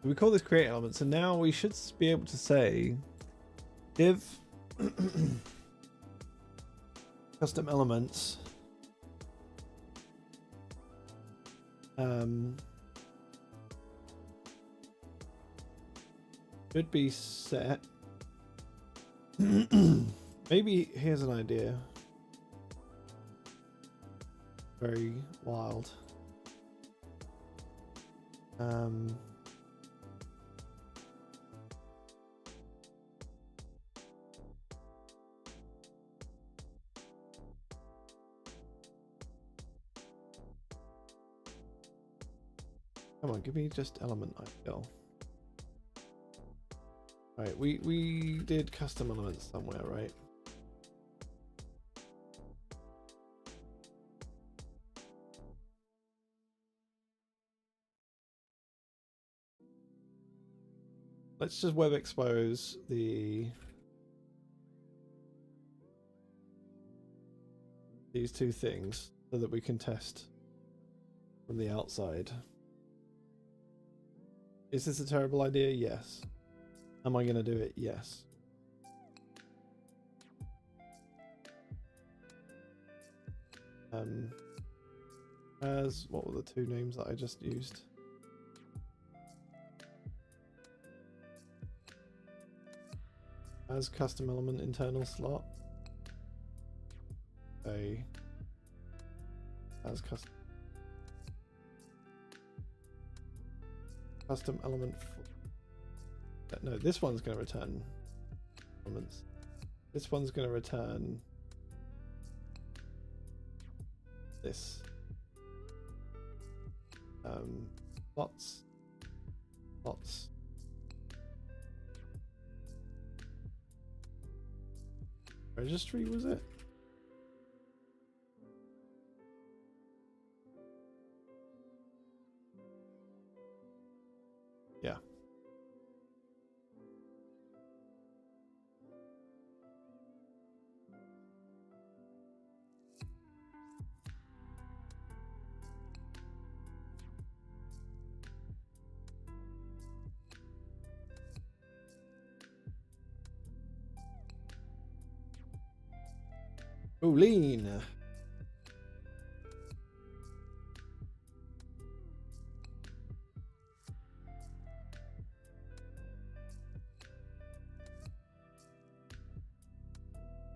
We call this create element, so now we should be able to say div custom elements should be set. Maybe here's an idea. Very wild. Come on, give me just element IPL. Right, we did custom elements somewhere, right? Let's just web expose these two things so that we can test from the outside. Is this a terrible idea? Yes. Am I going to do it? Yes. As what were the two names that I just used? As custom element internal slot. As custom element. No, this one's going to return elements. This one's going to return this. Lots. Registry, was it? Yeah. Boolean.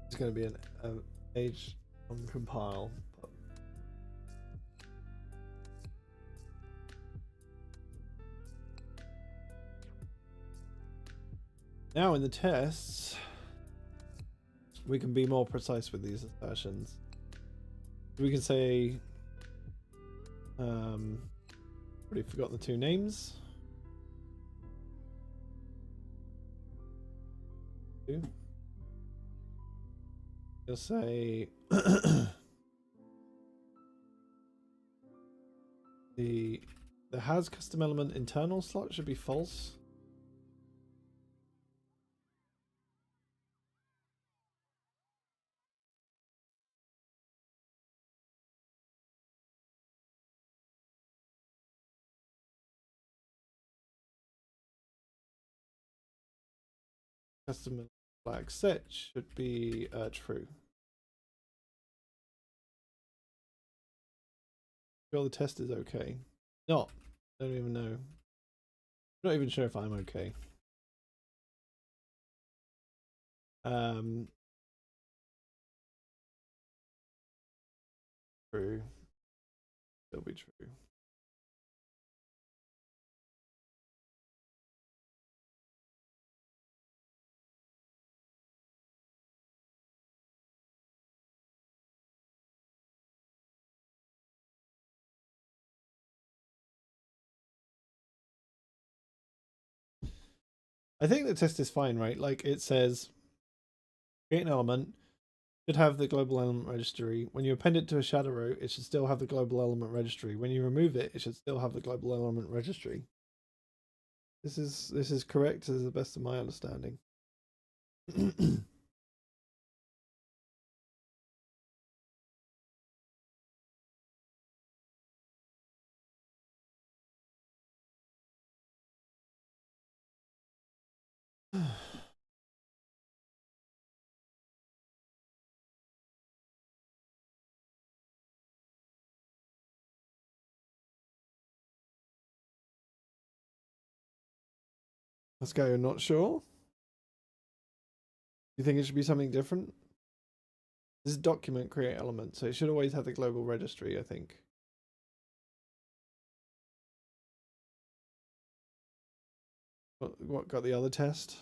It's going to be an age on compile. Now in the tests, we can be more precise with these assertions. We can say, already forgotten the two names. You'll say the has custom element internal slot should be false. Custom flag set should be true. Sure, the test is okay. Not. Don't even know. Not even sure if I'm okay. True. It'll be true. I think the test is fine, right? Like it says, create an element should have the global element registry. When you append it to a shadow row, it should still have the global element registry. When you remove it, it should still have the global element registry. This is correct to the best of my understanding. Let's go. Not sure. You think it should be something different? This is document create element, so it should always have the global registry, I think. What got the other test?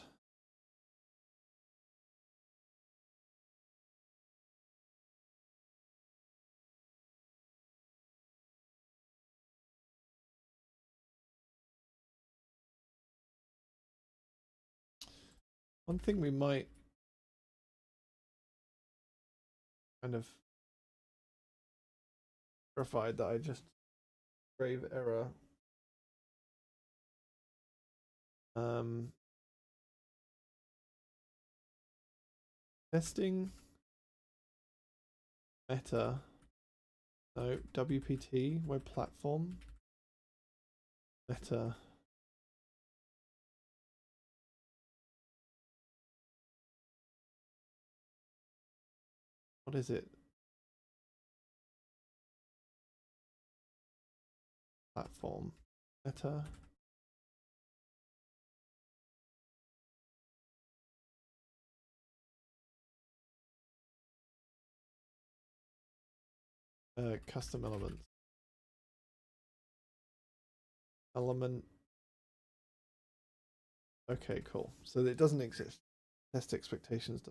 One thing we might kind of verified that I just grave error. Testing meta. No, WPT web platform meta. What is it? Platform meta. Custom elements. Element. Okay, cool. So it doesn't exist. Test expectations.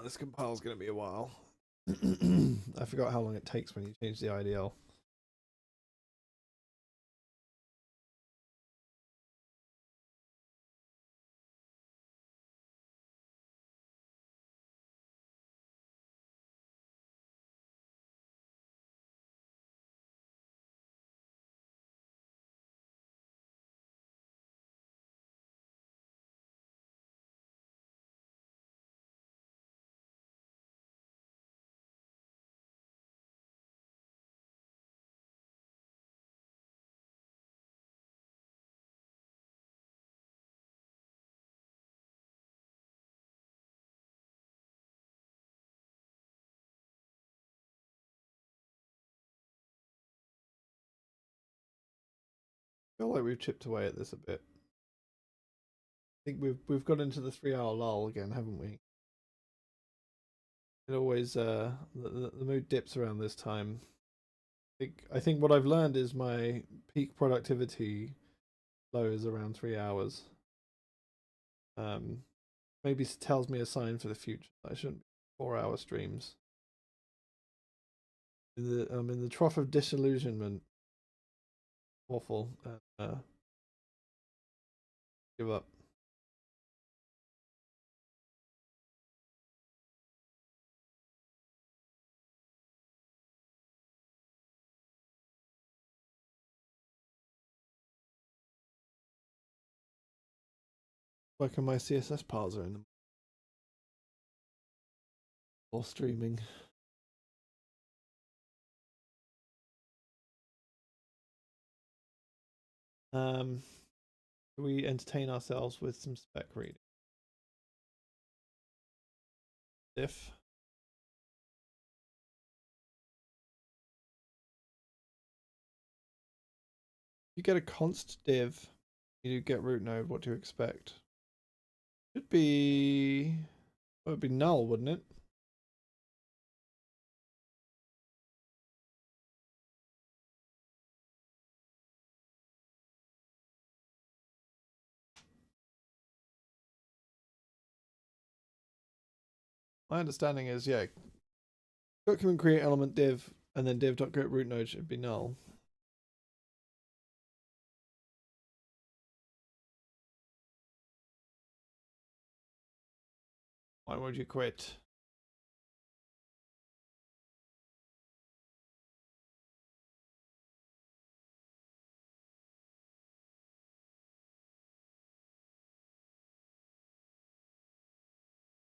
This compile's going to be a while. I forgot how long it takes when you change the IDL. I feel like we've chipped away at this a bit. I think we've got into the 3-hour lull again, haven't we? It always the mood dips around this time. I think what I've learned is my peak productivity low is around 3 hours. Maybe tells me a sign for the future. I shouldn't be 4-hour streams. I'm in the trough of disillusionment. Awful. Give up. Working my CSS parser in or streaming. We entertain ourselves with some spec reading. If you get a const div, you get root node, what do you expect? Should be, it would be null, wouldn't it? My understanding is, yeah, document create element div and then div.get root node should be null. Why would you quit?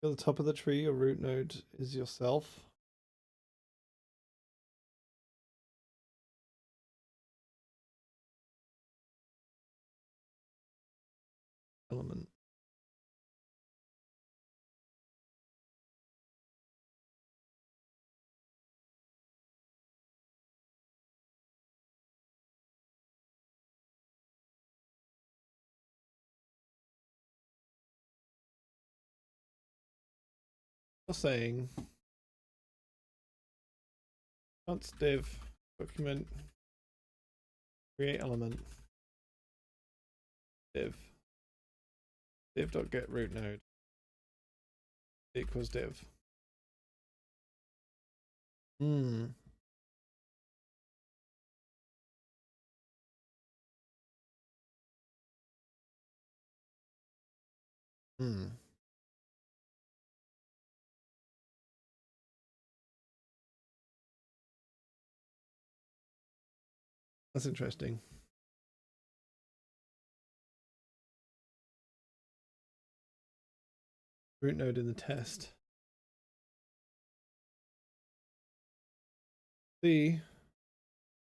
At the top of the tree, your root node is yourself. Element. You're saying const div document create element div.get root node equals div. Hmm. Hmm. That's interesting. Root node in the test. C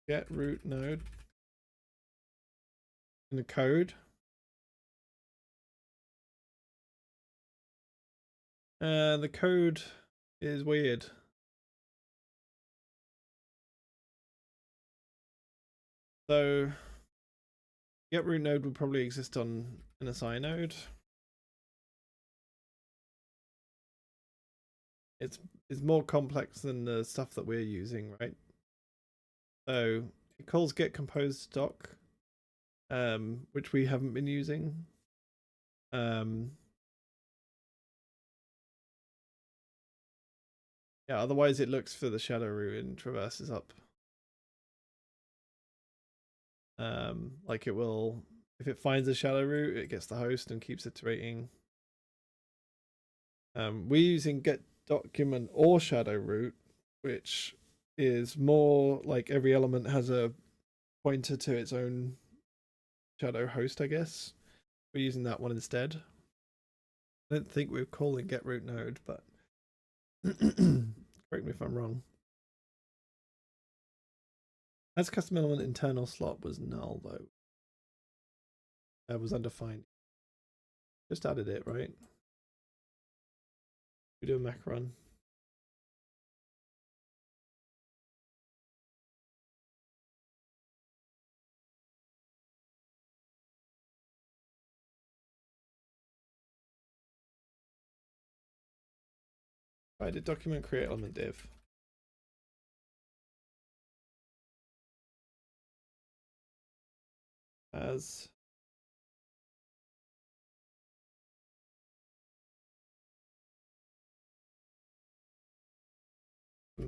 get root node in the code. The code is weird. So get root node would probably exist on an SI node. It's more complex than the stuff that we're using, right? So it calls get composed stock, which we haven't been using. Yeah, otherwise it looks for the shadow root and traverses up. Like it will, if it finds a shadow root, it gets the host and keeps iterating. We're using get document or shadow root, which is more like every element has a pointer to its own shadow host, I guess. We're using that one instead. I don't think we're calling get root node, but correct me if I'm wrong. As custom element internal slot was null though. That was undefined. Just added it, right? We do a Mac run. I did document create element div. As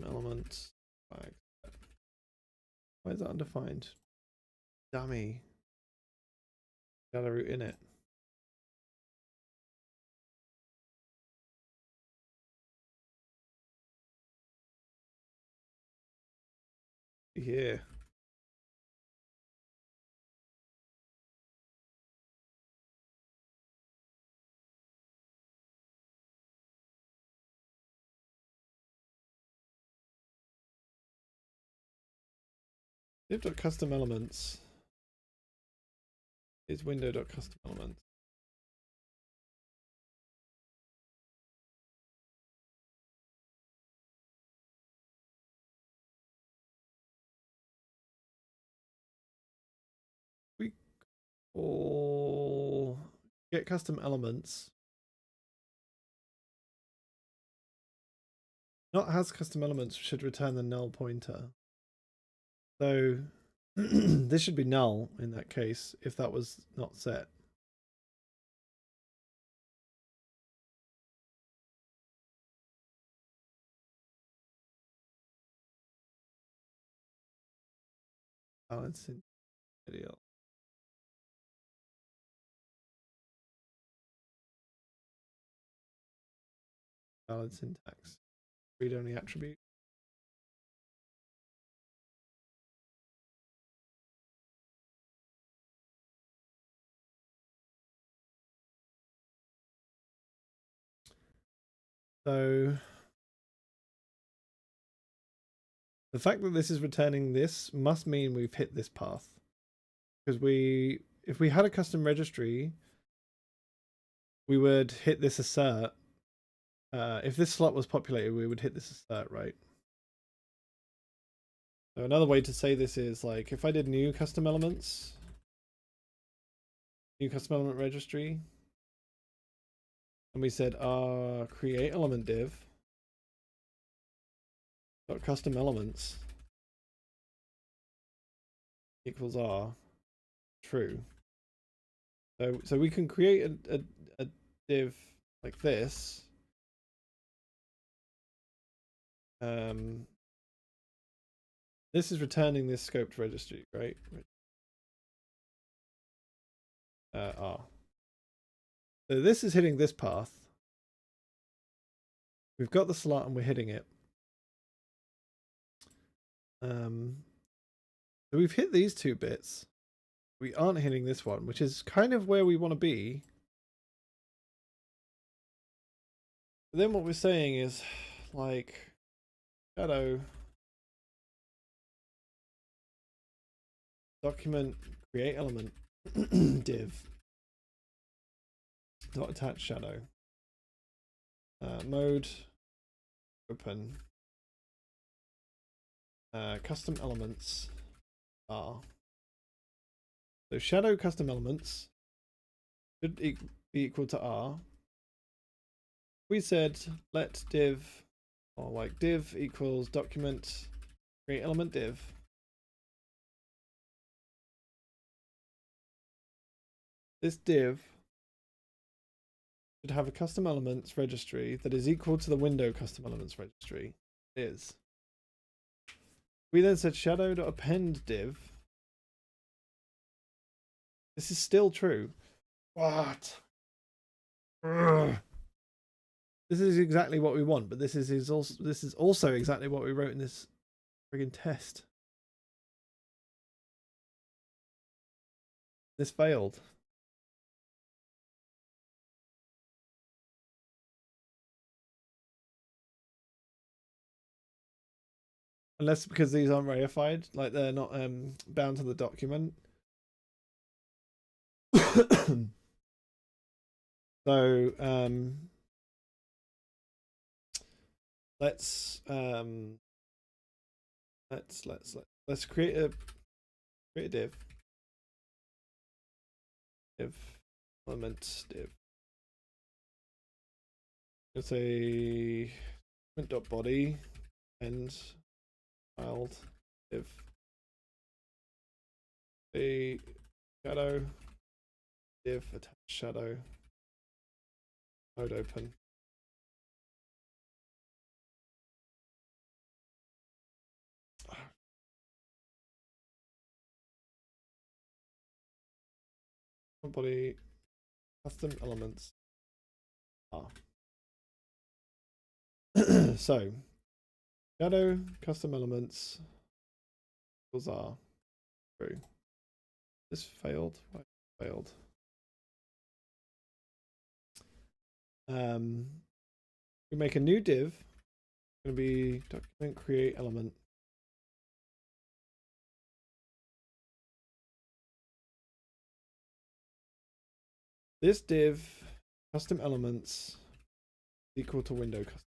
element flag. Why is that undefined? Dummy. Got a root in it. Yeah. Div.custom elements is window.custom elements. We all get custom elements not has custom elements should return the null pointer. So this should be null in that case if that was not set. Balance in video. Valid syntax. Read only attribute. So the fact that this is returning this must mean we've hit this path. Because if we had a custom registry, we would hit this assert. If this slot was populated, we would hit this assert, right? So another way to say this is like if I did new custom elements, new custom element registry, and we said create element div dot custom elements equals r true. So we can create a div like this. This is returning this scoped registry, right? R. So this is hitting this path. We've got the slot and we're hitting it. So we've hit these two bits. We aren't hitting this one, which is kind of where we want to be. But then what we're saying is like shadow document create element div dot attach shadow mode open custom elements are. So shadow custom elements should be equal to R. We said let div or like div equals document create element div. This div should have a custom elements registry that is equal to the window custom elements registry. It is. We then said shadow.append div. This is still true. What? Ugh. This is exactly what we want, but this is also exactly what we wrote in this friggin' test. This failed. Unless because these aren't reified, like they're not bound to the document. So let's create a div element div. Let's say element.body and child div a shadow div attach shadow mode open. Body custom elements are. So shadow custom elements equals R. True. This failed. Why failed? We make a new div. It's going to be document create element. This div custom elements equal to window custom.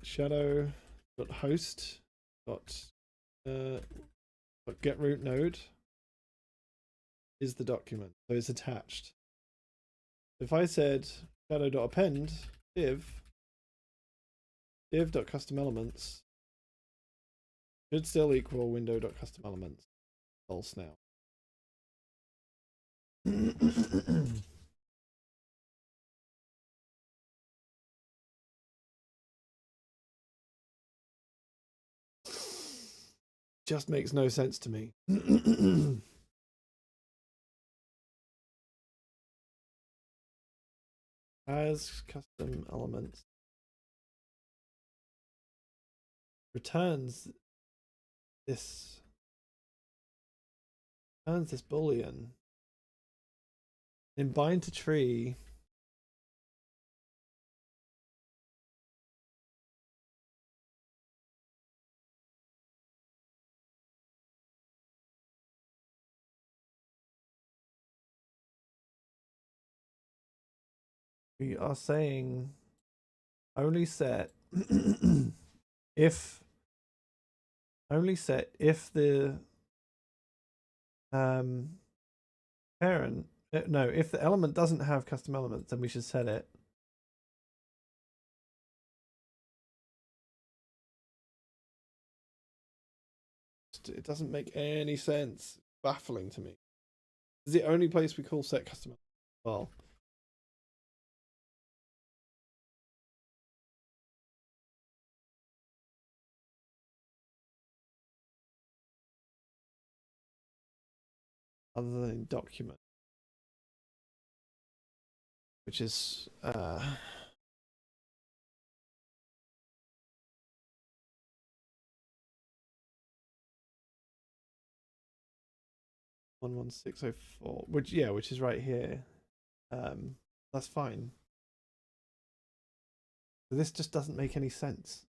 Shadow dot host dot get root node is the document, so it's attached. If I said shadow.append div.custom elements should still equal window.custom elements. False now. Just makes no sense to me. As custom elements returns this boolean in bind to tree. We are saying only set if the parent, no, if the element doesn't have custom elements, then we should set it. It doesn't make any sense. It's baffling to me. It's the only place we call set custom elements. Well, other than document, which is 11604, which is right here. That's fine. So this just doesn't make any sense.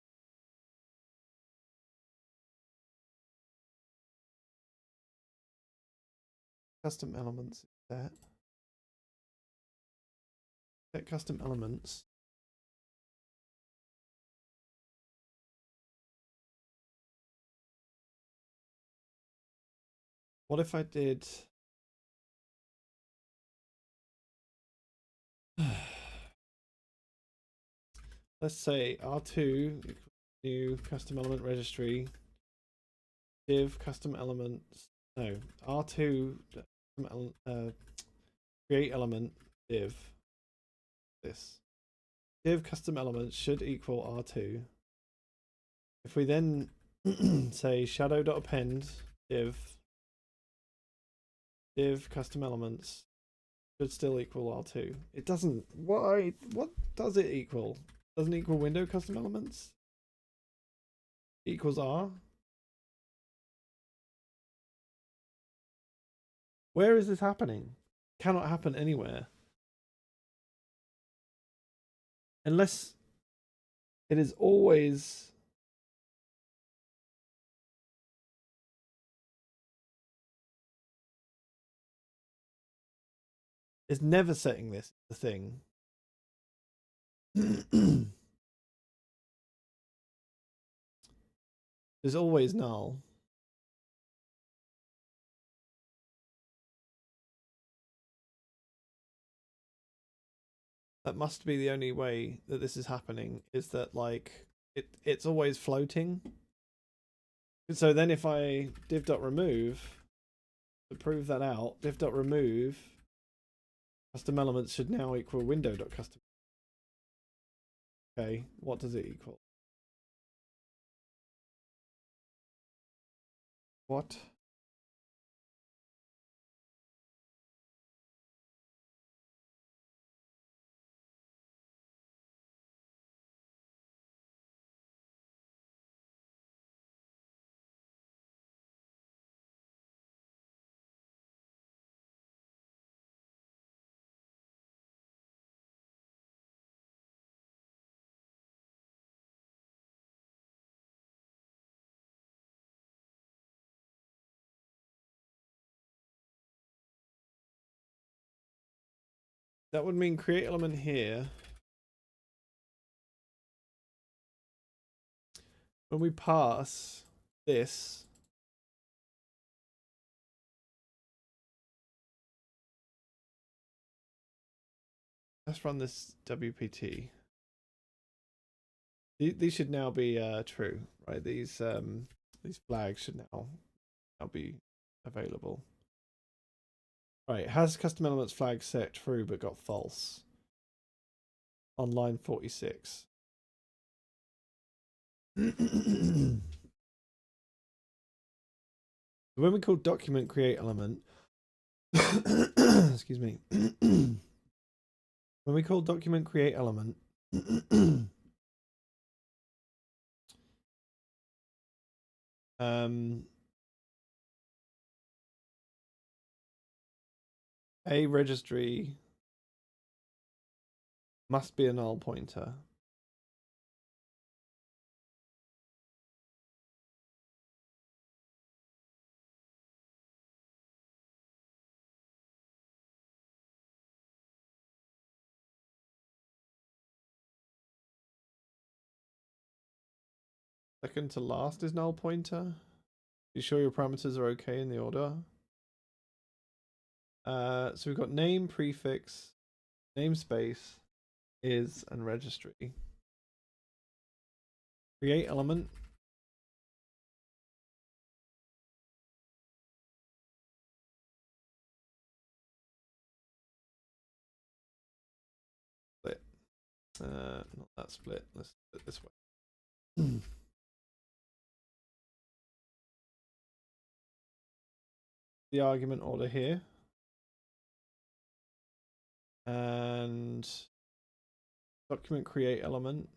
Custom elements set custom elements. What if I did let's say R2 new custom element registry div custom elements, no, R2 create element div this div custom elements should equal R2. If we then say shadow.append div custom elements should still equal R2. It doesn't. Why? What does it equal? Doesn't equal window custom elements? It equals R? Where is this happening? It cannot happen anywhere. Unless it is always it's never setting this the thing. There's always null. That must be the only way that this is happening, is that like it's always floating. So then if I div.remove to prove that out, div.remove custom elements should now equal window.custom. Okay, what does it equal? What? That would mean create element here. When we pass this, let's run this WPT. These should now be true, right? These flags should now be available. Right, has custom elements flag set true but got false on line 46. When we call document create element, excuse me. When we call document create element, a registry must be a null pointer. Second to last is null pointer. You sure your parameters are okay in the order? So we've got name, prefix, namespace, is, and registry. Create element. Split. Not that split. Let's do it this way. The argument order here. And document create element.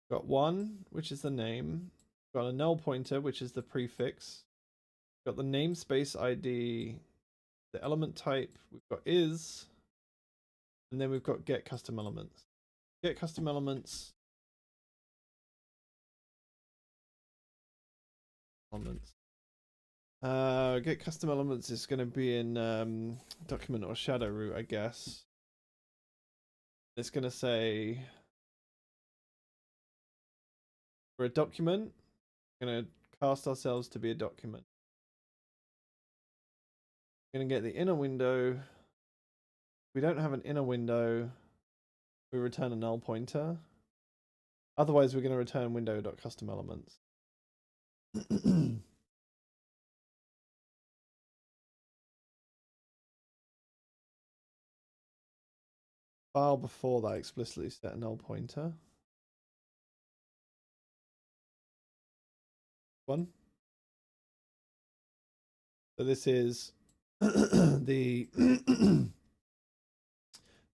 Got one, which is the name. Got a null pointer, which is the prefix. Got the namespace ID, the element type. We've got is, and then we've got get custom elements. Get custom elements. Get custom elements is going to be in document or shadow root, I guess. It's going to say for a document, we're going to cast ourselves to be a document. We're going to get the inner window. If we don't have an inner window, we return a null pointer. Otherwise, we're going to return window.custom elements. File before that explicitly set a null pointer. One. So this is the this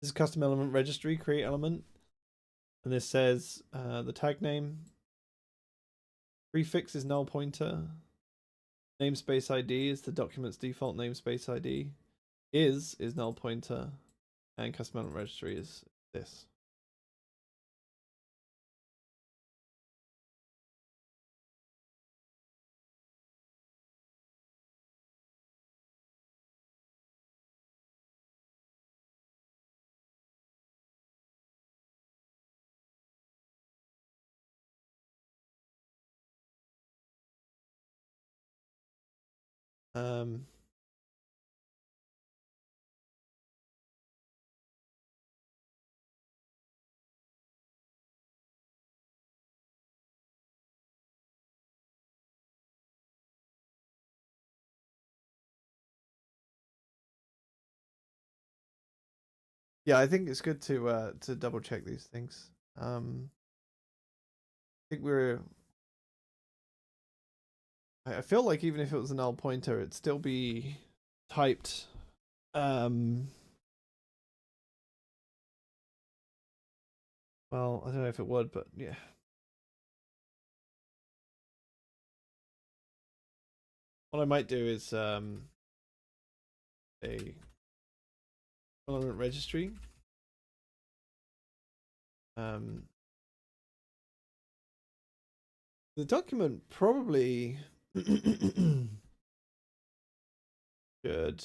is custom element registry create element, and this says the tag name, prefix is null pointer, namespace ID is the document's default namespace ID, is null pointer, and custom element registry is this. Yeah, I think it's good to double check these things. I think I feel like even if it was a null pointer, it'd still be typed. Well, I don't know if it would, but yeah. What I might do is a element registry. The document probably should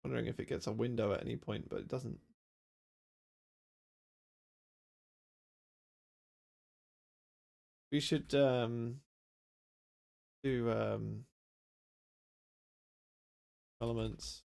wondering if it gets a window at any point, but it doesn't. We should do elements.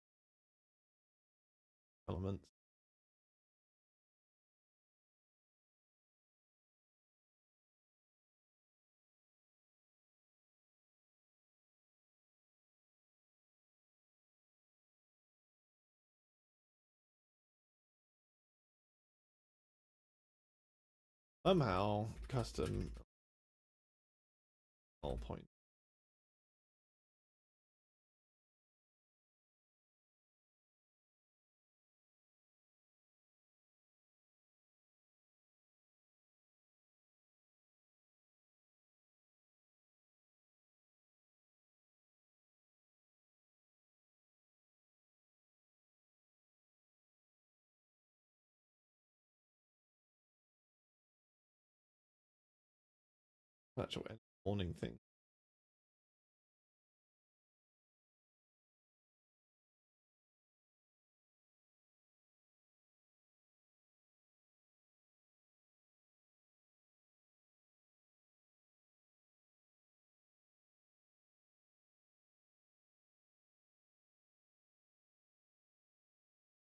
Somehow custom null point. Actual warning thing.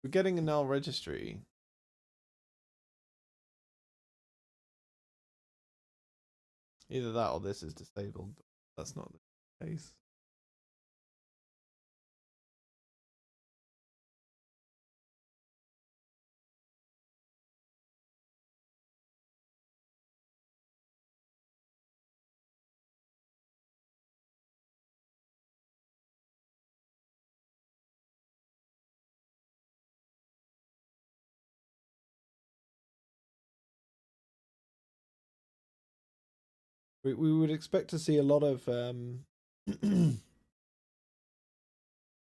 We're getting a null registry. Either that or this is disabled, but that's not the case. We would expect to see a lot of we'd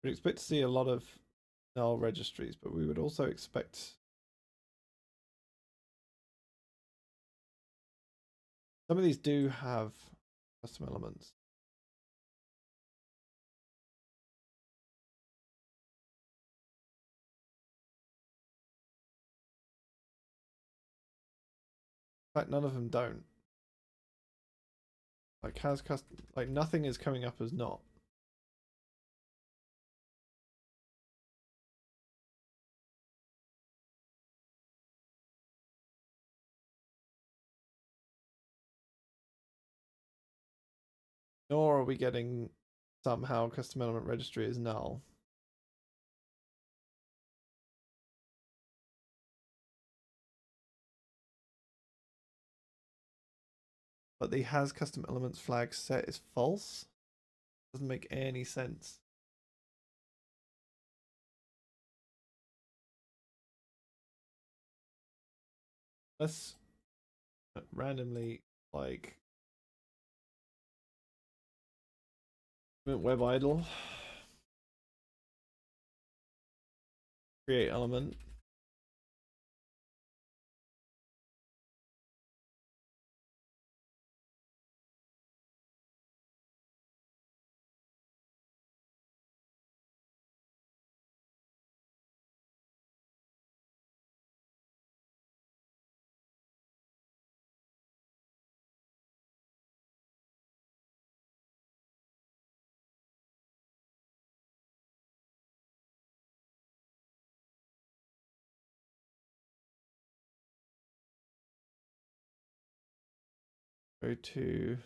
expect to see a lot of null registries, but we would also expect some of these do have custom elements. In fact, none of them don't. Like has custom, like nothing is coming up as not. Nor are we getting somehow custom element registry is null. But the has custom elements flag set is false. Doesn't make any sense. Let's randomly like web idle, create element. Go to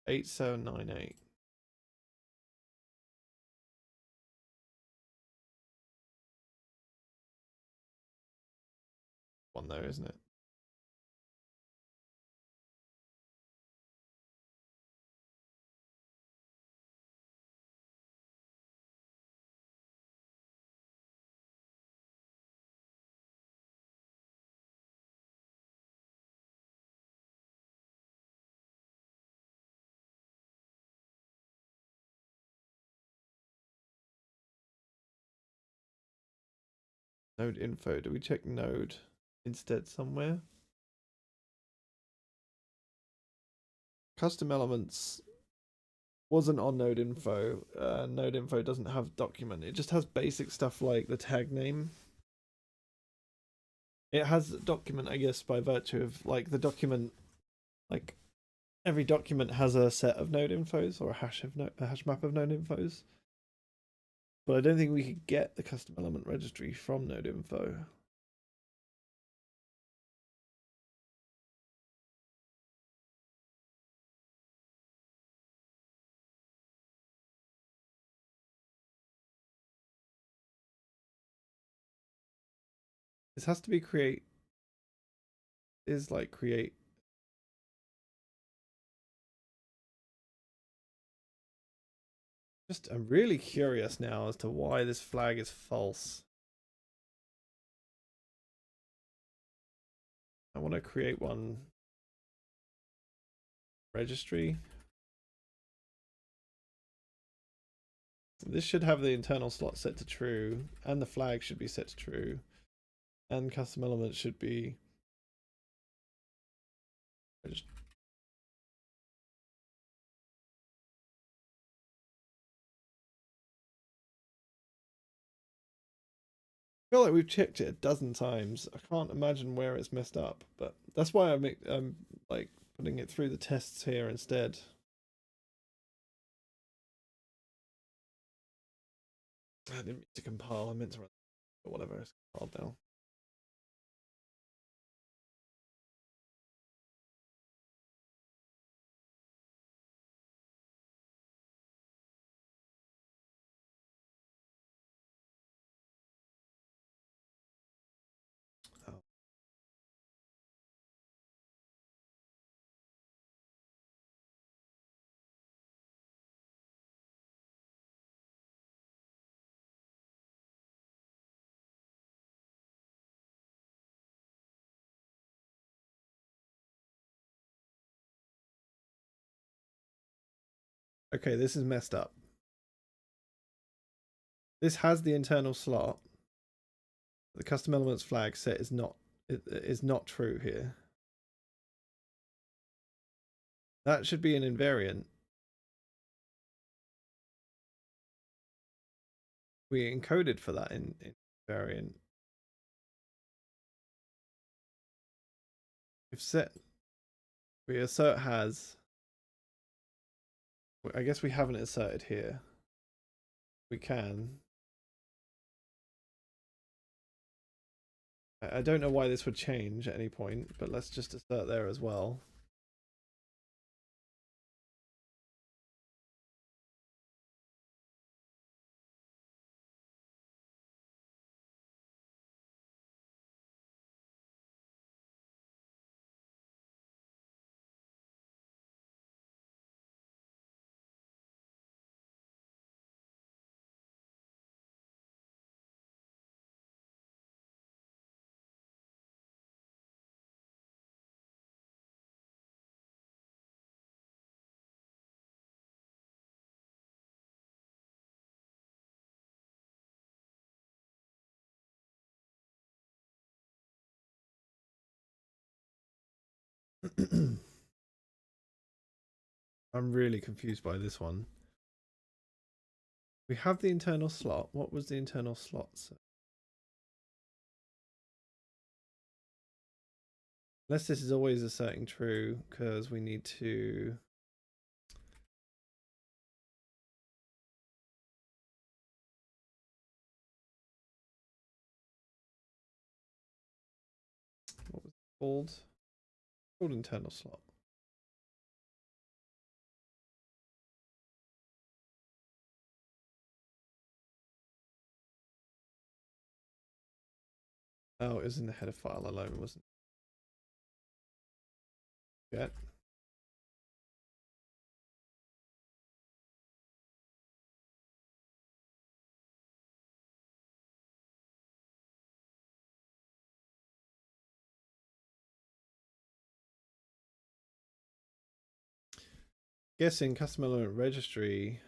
eight seven nine eight. One there, isn't it? Node info. Do we check node instead somewhere? Custom elements wasn't on node info. Node info doesn't have document. It just has basic stuff like the tag name. It has a document, I guess, by virtue of like the document, like every document has a set of node infos or a hash map of node infos. But I don't think we could get the custom element registry from node info. This has to be create Just, I'm really curious now as to why this flag is false. I want to create one registry. This should have the internal slot set to true, and the flag should be set to true, and custom elements should be registered. I feel like we've checked it a dozen times. I can't imagine where it's messed up, but that's why I'm like putting it through the tests here instead. I didn't mean to compile. I meant to run, but whatever. It's compiled now. Oh. Okay, this is messed up. This has the internal slot. The custom elements flag set is not true here. That should be an invariant. We encoded for that in invariant. If set we assert has, I guess we haven't asserted here. We can. I don't know why this would change at any point, but let's just assert there as well. I'm really confused by this one. We have the internal slot. What was the internal slot? Unless this is always asserting true, because we need to. What was it called? Called internal slot. Oh, it was in the header file alone, wasn't it? Yet. Guessing custom element registry.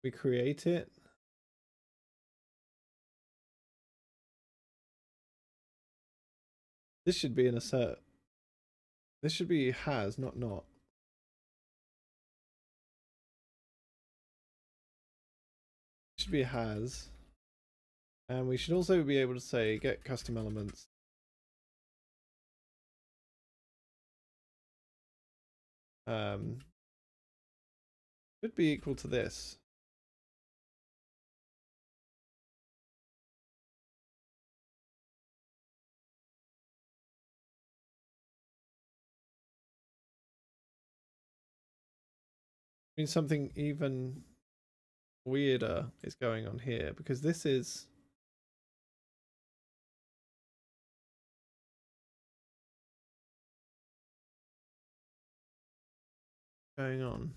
We create it. This should be an assert. This should be has, not not. It should be a has. And we should also be able to say get custom elements. Should be equal to this. I mean, something even weirder is going on here because this is going on.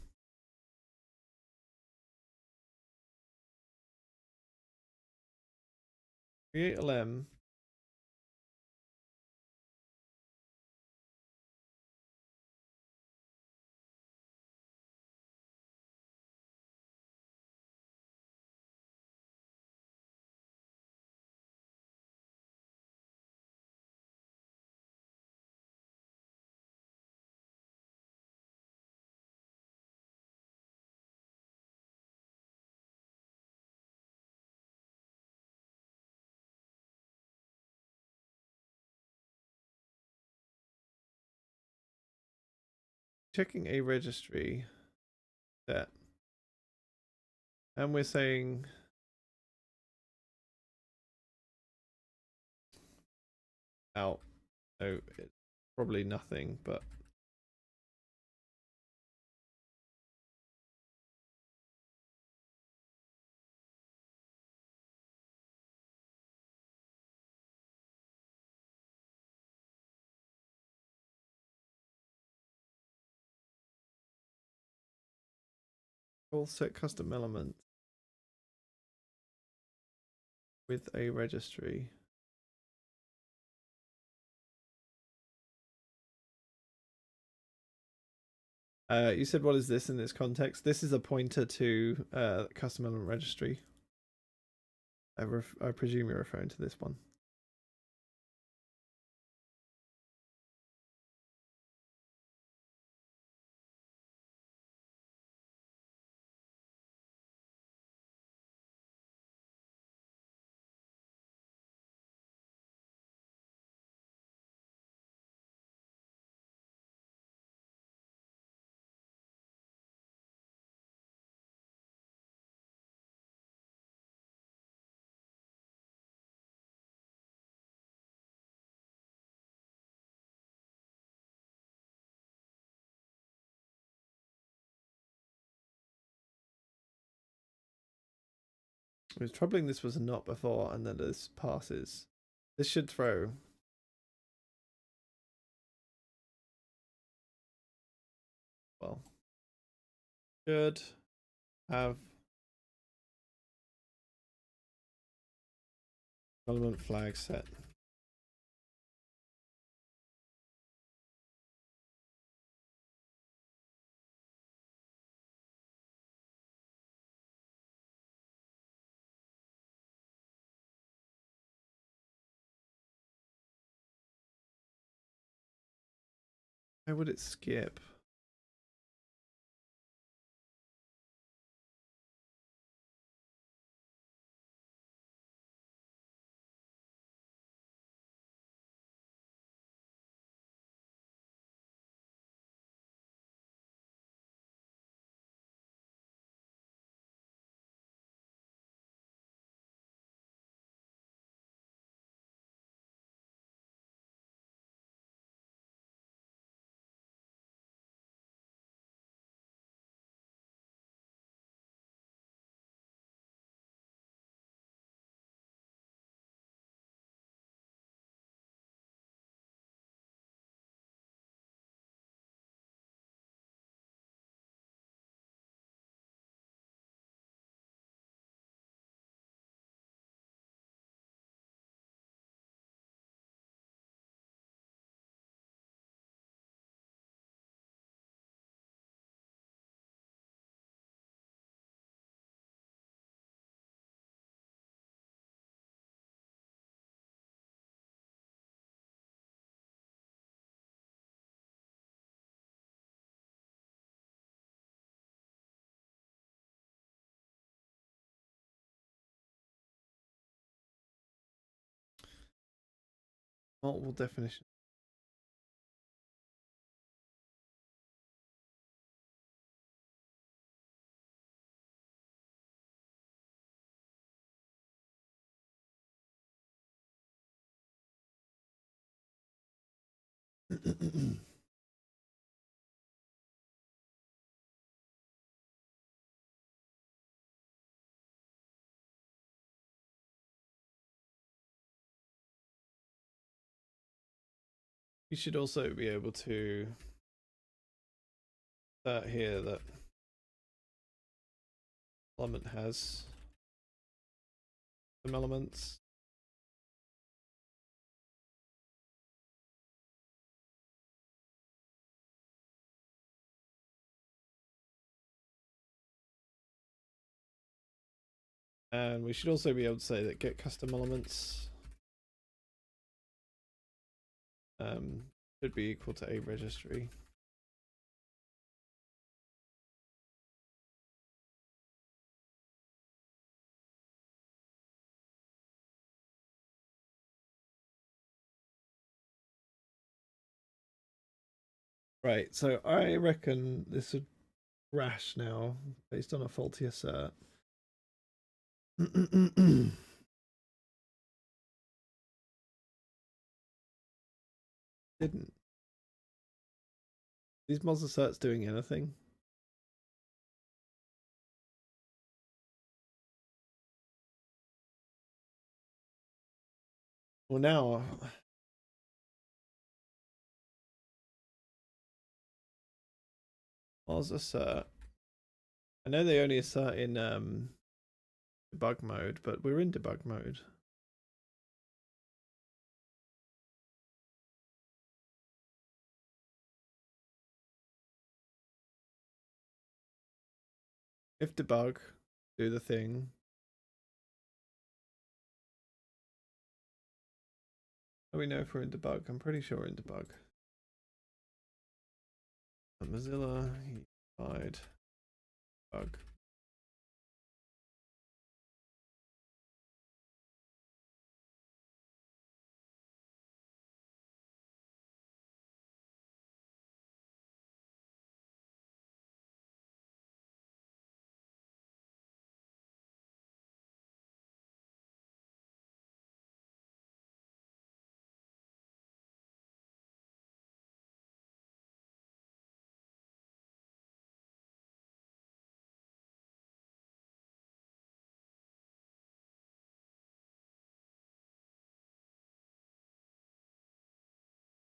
Create lem. Checking a registry set. And we're saying out. So it's probably nothing, but all set custom element with a registry. You said what is this in this context? This is a pointer to custom element registry. I presume you're referring to this one. It was troubling this was not before and then this passes. This should throw. Well, should have element flag set. How would it skip? multiple definitions. You should also be able to start here that element has some elements. And we should also be able to say that get custom elements should be equal to a registry. Right, so I reckon this would crash now based on a faulty assert. Didn't. These mods asserts doing anything? Well, now mods assert. I know they only assert in debug mode, but we're in debug mode. If debug, do the thing. How do we know if we're in debug? I'm pretty sure we're in debug. Mozilla unified bug.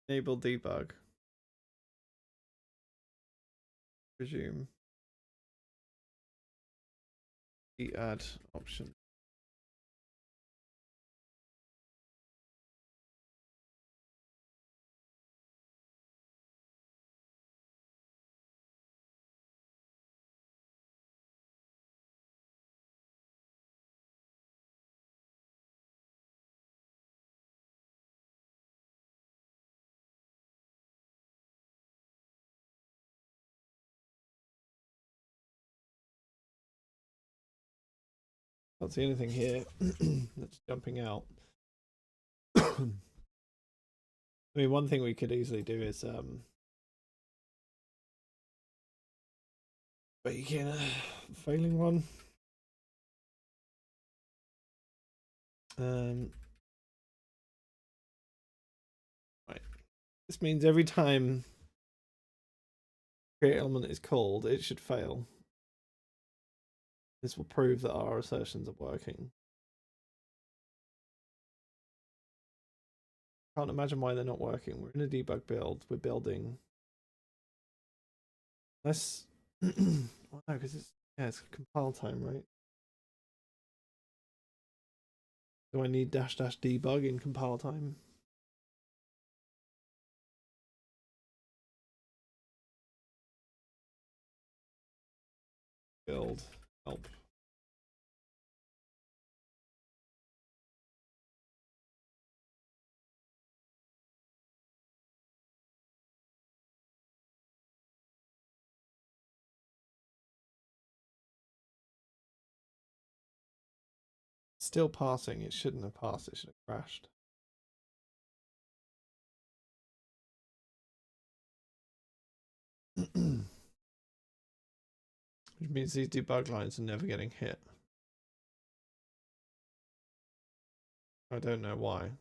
Enable debug. Resume. Add option. Can't see anything here that's jumping out. I mean, one thing we could easily do is bake in a failing one. Right. This means every time create element is called, it should fail. This will prove that our assertions are working. Can't imagine why they're not working. We're in a debug build. We're building. Let's. Well, no, because it's compile time, right? Do I need dash debug in compile time? Build help. Still passing. It shouldn't have passed. It should have crashed. Which means these debug lines are never getting hit. I don't know why.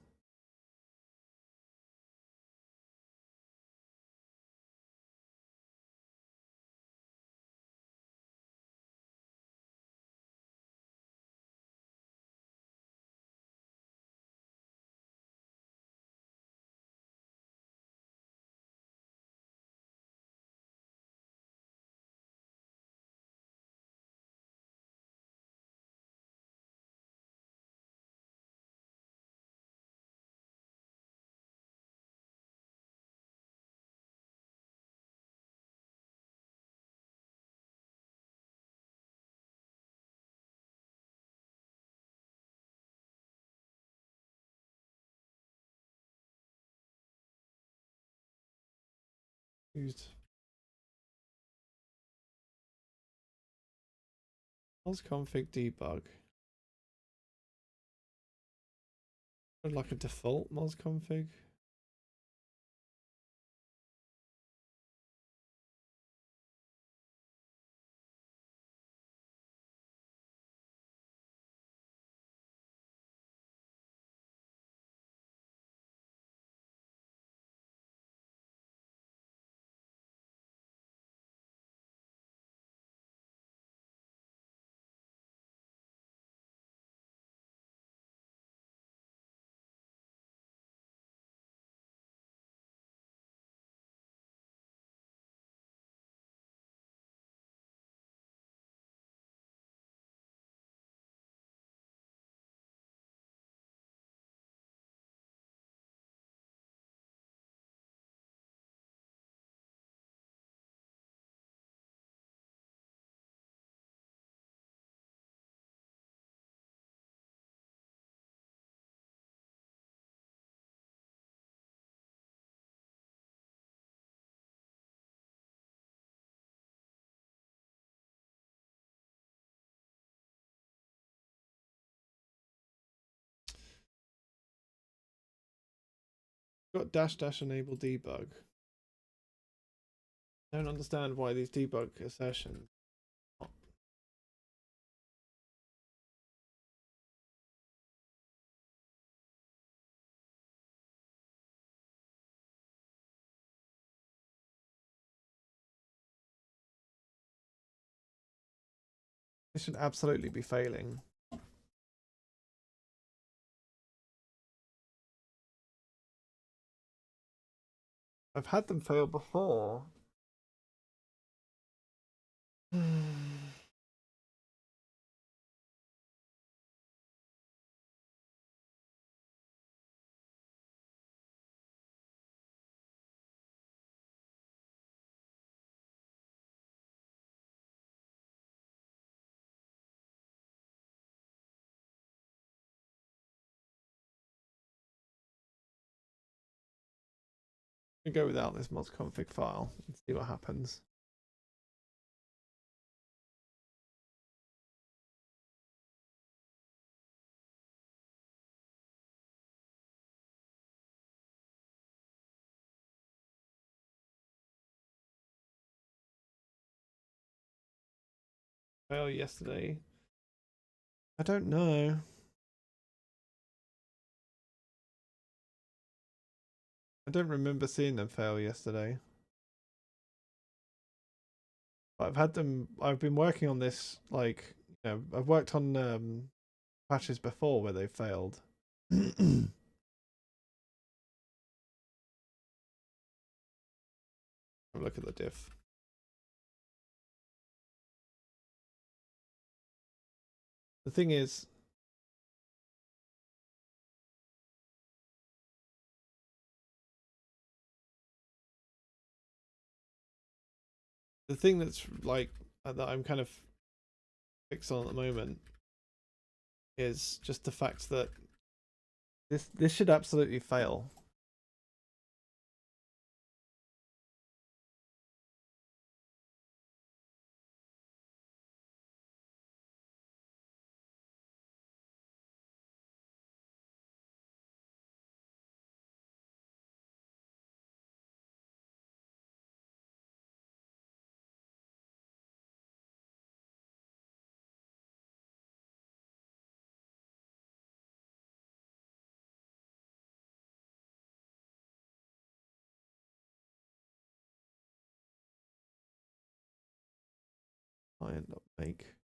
Used mozconfig debug. Like a default mozconfig. Got dash enable debug. I don't understand why these debug assertions. This should absolutely be failing. I've had them fail before. We go without this mozconfig file and see what happens. Fail yesterday. I don't know. I don't remember seeing them fail yesterday. But I've had them. I've been working on this. Like, you know, I've worked on patches before where they failed. Look at the diff. The thing is, the thing that's like that I'm kind of fixed on at the moment is just the fact that this should absolutely fail. client.make.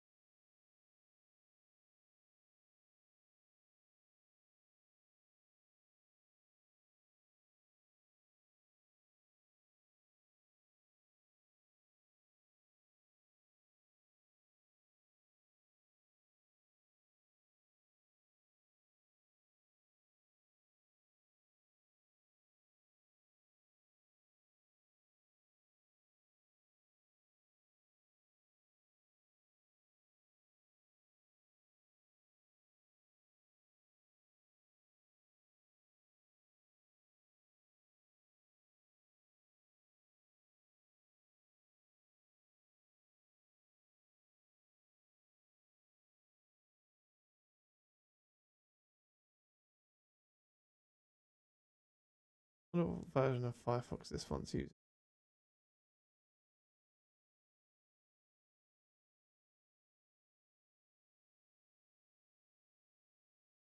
What version of Firefox this one's using?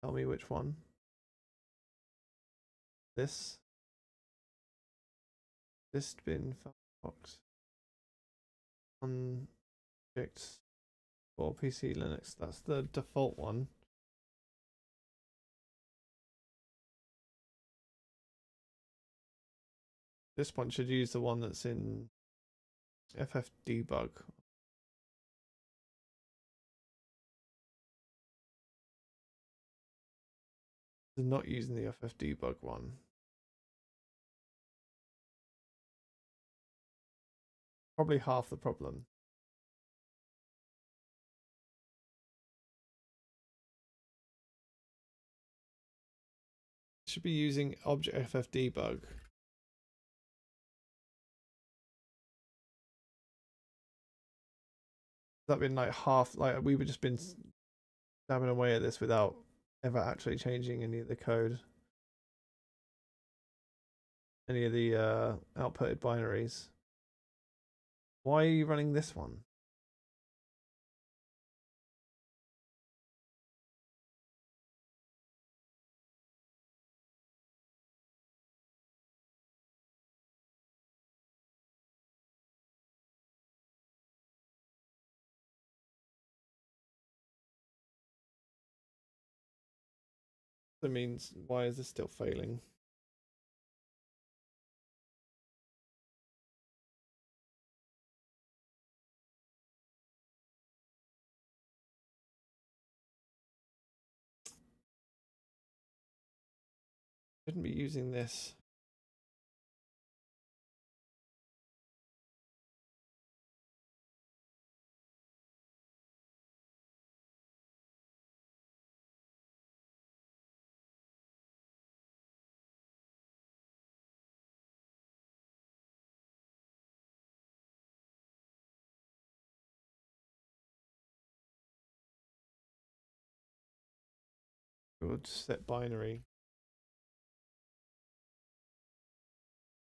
Tell me which one. This bin Firefox objects for PC Linux. That's the default one. This one should use the one that's in ffdebug. They're not using the ffdebug one. Probably half the problem. Should be using object ffdebug. That been like half, like we would just been stabbing away at this without ever actually changing any of the code, any of the outputted binaries. Why are you running this one? That means, why is this still failing? Shouldn't be using this. We'll just set binary.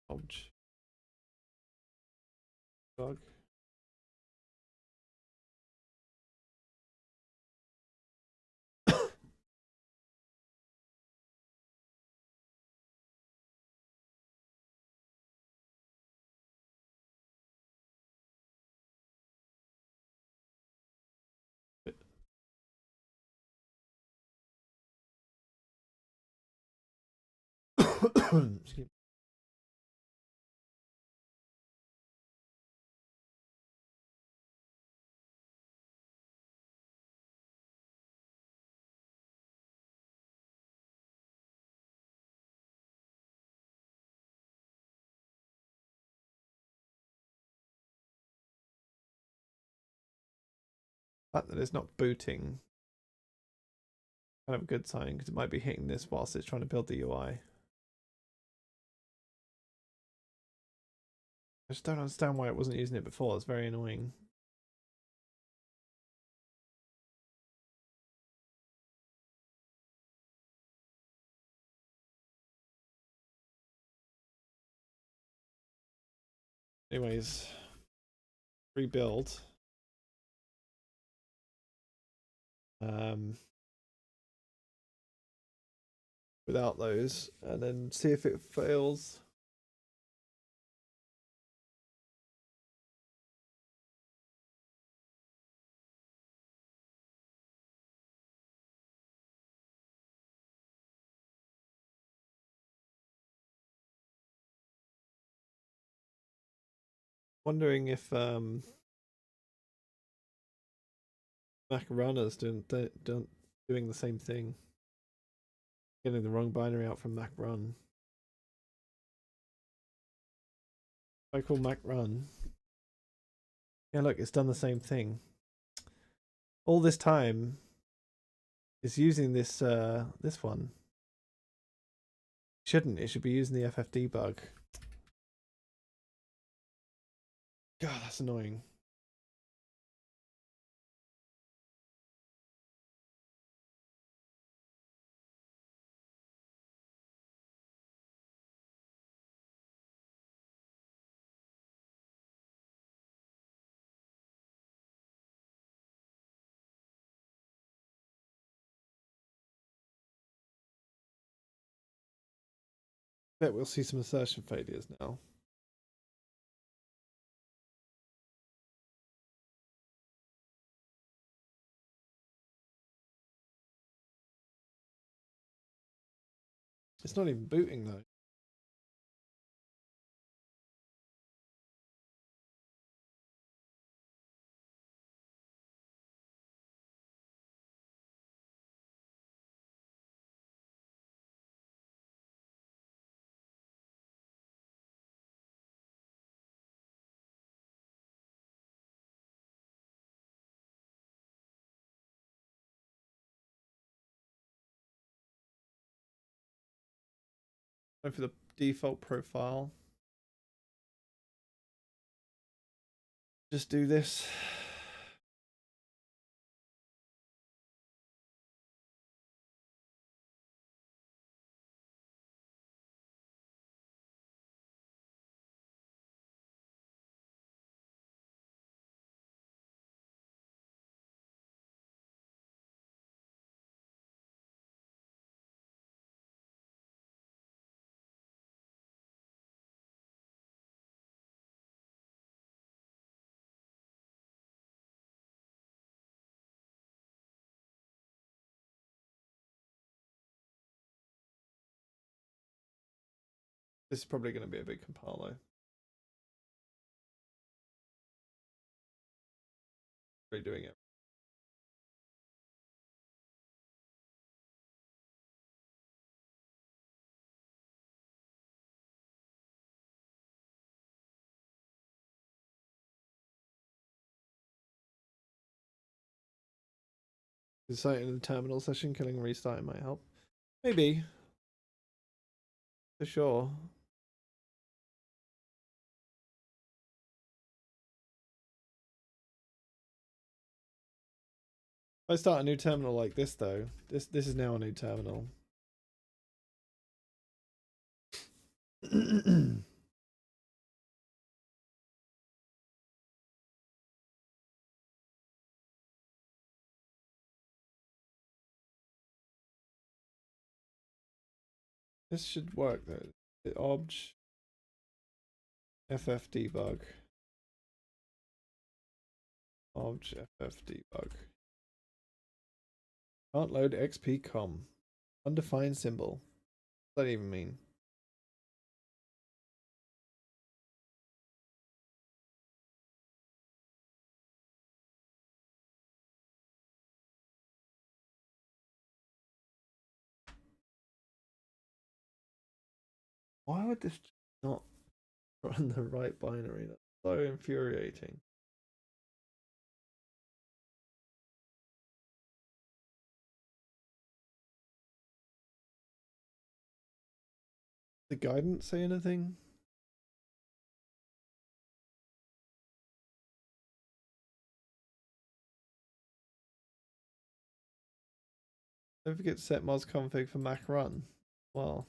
Obj. Bug. Excuse me. The fact that it's not booting, kind of a good sign, because it might be hitting this whilst it's trying to build the UI. I just don't understand why it wasn't using it before. It's very annoying. Anyways, rebuild. Without those, and then see if it fails. Wondering if Mac runners don't doing the same thing, getting the wrong binary out from Mac run. If I call Mac run, yeah, look, it's done the same thing. All this time, it's using this this one. Shouldn't it? Should be using the FF debug. God, that's annoying. Bet we'll see some assertion failures now. It's not even booting though. Go for the default profile. Just do this. This is probably going to be a big compiler. Redoing it. Deciding in the terminal session, killing and restarting might help. Maybe. For sure. If I start a new terminal like this though, this is now a new terminal. This should work though. The obj ff debug. Obj ff debug. Can't load xp.com. Undefined symbol. What does that even mean? Why would this not run the right binary? That's so infuriating. Did the guidance say anything? Don't forget to set mozconfig for Mac run. Well.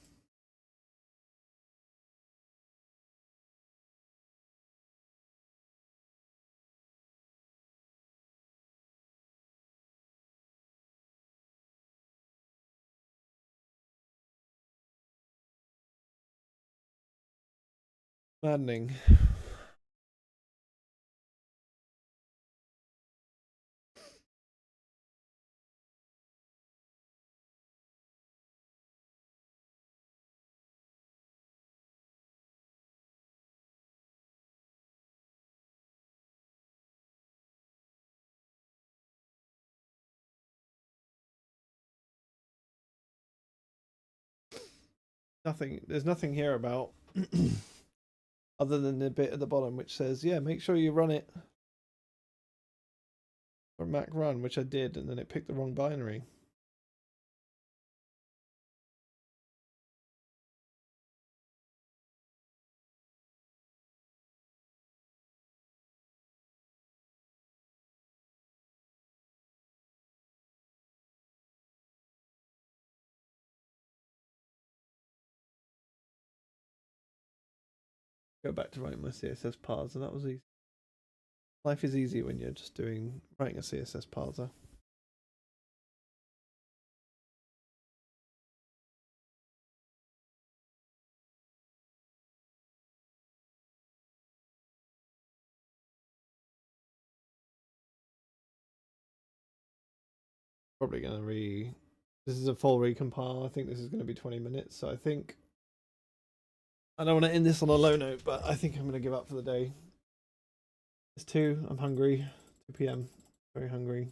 Maddening. There's nothing here about other than the bit at the bottom which says, yeah, make sure you run it for Mac run, which I did, and then it picked the wrong binary. Go back to writing my CSS parser. That was easy. Life is easy when you're just writing a CSS parser. Probably going to this is a full recompile. I think this is going to be 20 minutes. So I think I don't want to end this on a low note, but I think I'm going to give up for the day. It's 2. I'm hungry. 2 p.m. Very hungry.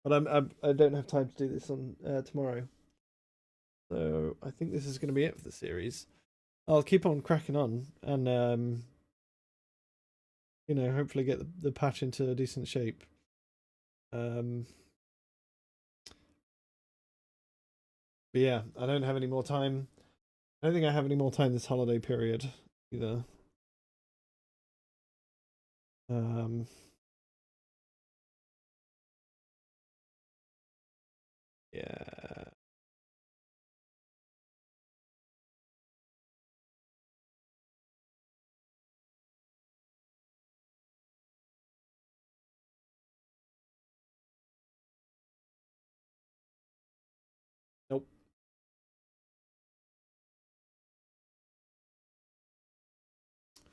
But I don't have time to do this on tomorrow. So I think this is going to be it for the series. I'll keep on cracking on and you know, hopefully get the patch into a decent shape. But yeah, I don't have any more time. I don't think I have any more time this holiday period either. Yeah. Nope.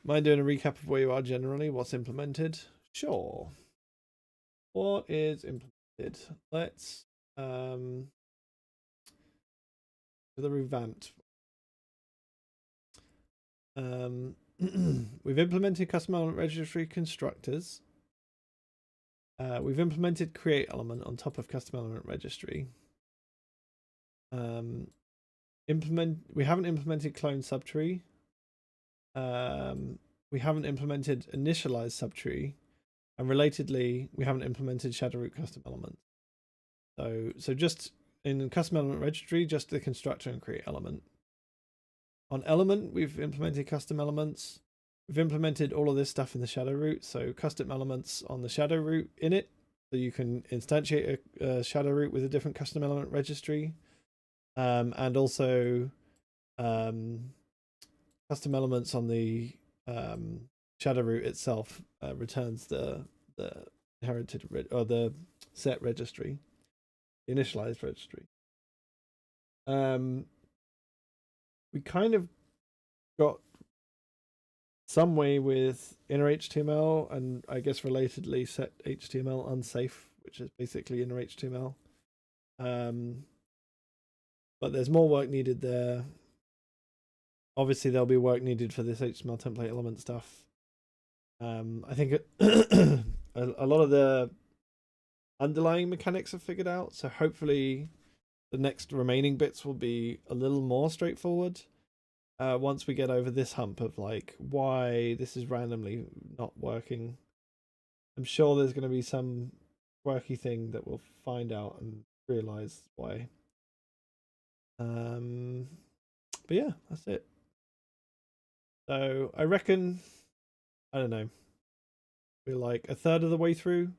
Mind doing a recap of where you are generally? What's implemented? Sure. What is implemented? Let's do the revamped. We've implemented custom element registry constructors. We've implemented create element on top of custom element registry. We haven't implemented clone subtree. We haven't implemented initialize subtree, and relatedly, we haven't implemented shadow root custom elements. So just in custom element registry, just the constructor and create element. On element, we've implemented custom elements. We've implemented all of this stuff in the shadow root. So custom elements on the shadow root init, so you can instantiate a shadow root with a different custom element registry, and also custom elements on the shadow root itself returns the inherited or the set registry, the initialized registry. We kind of got some way with inner HTML and I guess relatedly set HTML unsafe, which is basically inner HTML. But there's more work needed there. Obviously, there'll be work needed for this HTML template element stuff. I think a lot of the underlying mechanics are figured out, so hopefully the next remaining bits will be a little more straightforward once we get over this hump of like why this is randomly not working. I'm sure there's going to be some quirky thing that we'll find out and realize why. But yeah, that's it. So I reckon, I don't know, we're like a third of the way through.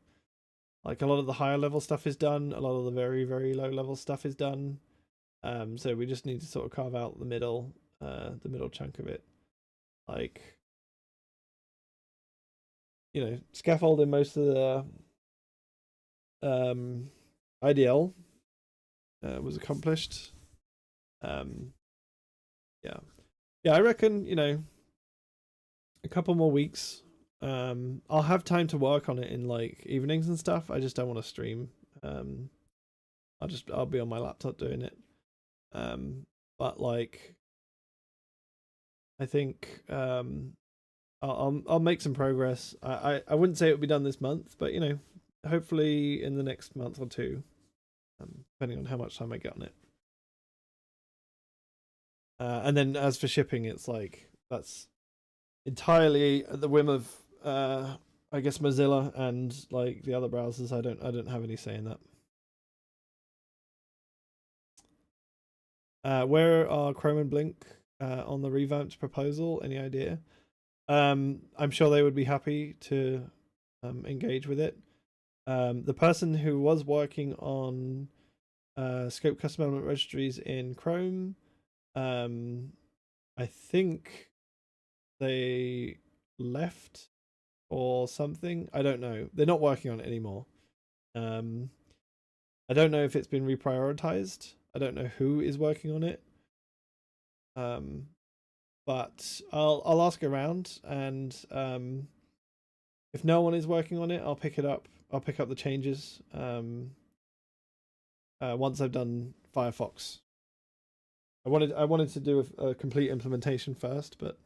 Like a lot of the higher level stuff is done. A lot of the very, very low level stuff is done. So we just need to sort of carve out the middle chunk of it. Like, you know, scaffolding most of the IDL was accomplished. Yeah, I reckon, you know, a couple more weeks. I'll have time to work on it in like evenings and stuff. I just don't want to stream. I'll be on my laptop doing it. But like, I think I'll make some progress. I wouldn't say it would be done this month, but you know, hopefully in the next month or two, depending on how much time I get on it. And then as for shipping, it's like that's entirely at the whim of I guess Mozilla and like the other browsers. I don't have any say in that. Where are Chrome and Blink on the revamped proposal? Any idea? I'm sure they would be happy to engage with it. The person who was working on Scoped Custom Element Registries in Chrome, I think they left or something. I don't know. They're not working on it anymore. I don't know if it's been reprioritized. I don't know who is working on it. But I'll ask around, and if no one is working on it, I'll pick it up. I'll pick up the changes once I've done Firefox. I wanted to do a complete implementation first, but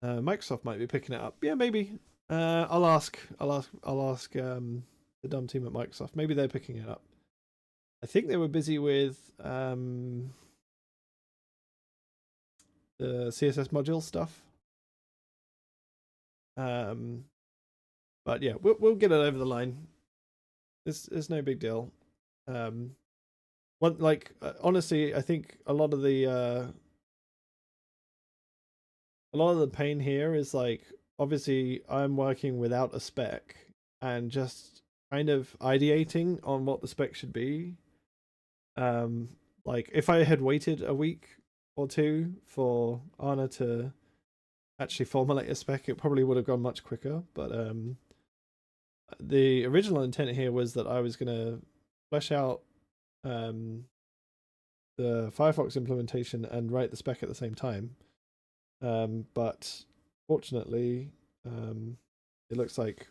Microsoft might be picking it up. Yeah, maybe. I'll ask the dumb team at Microsoft. Maybe they're picking it up. I think they were busy with the CSS module stuff. But yeah, we'll get it over the line. It's no big deal. Honestly, I think a lot of the pain here is like, obviously I'm working without a spec and just kind of ideating on what the spec should be. Like if I had waited a week or two for Anna to actually formulate a spec, it probably would have gone much quicker. But the original intent here was that I was going to flesh out the Firefox implementation and write the spec at the same time. But fortunately, it looks like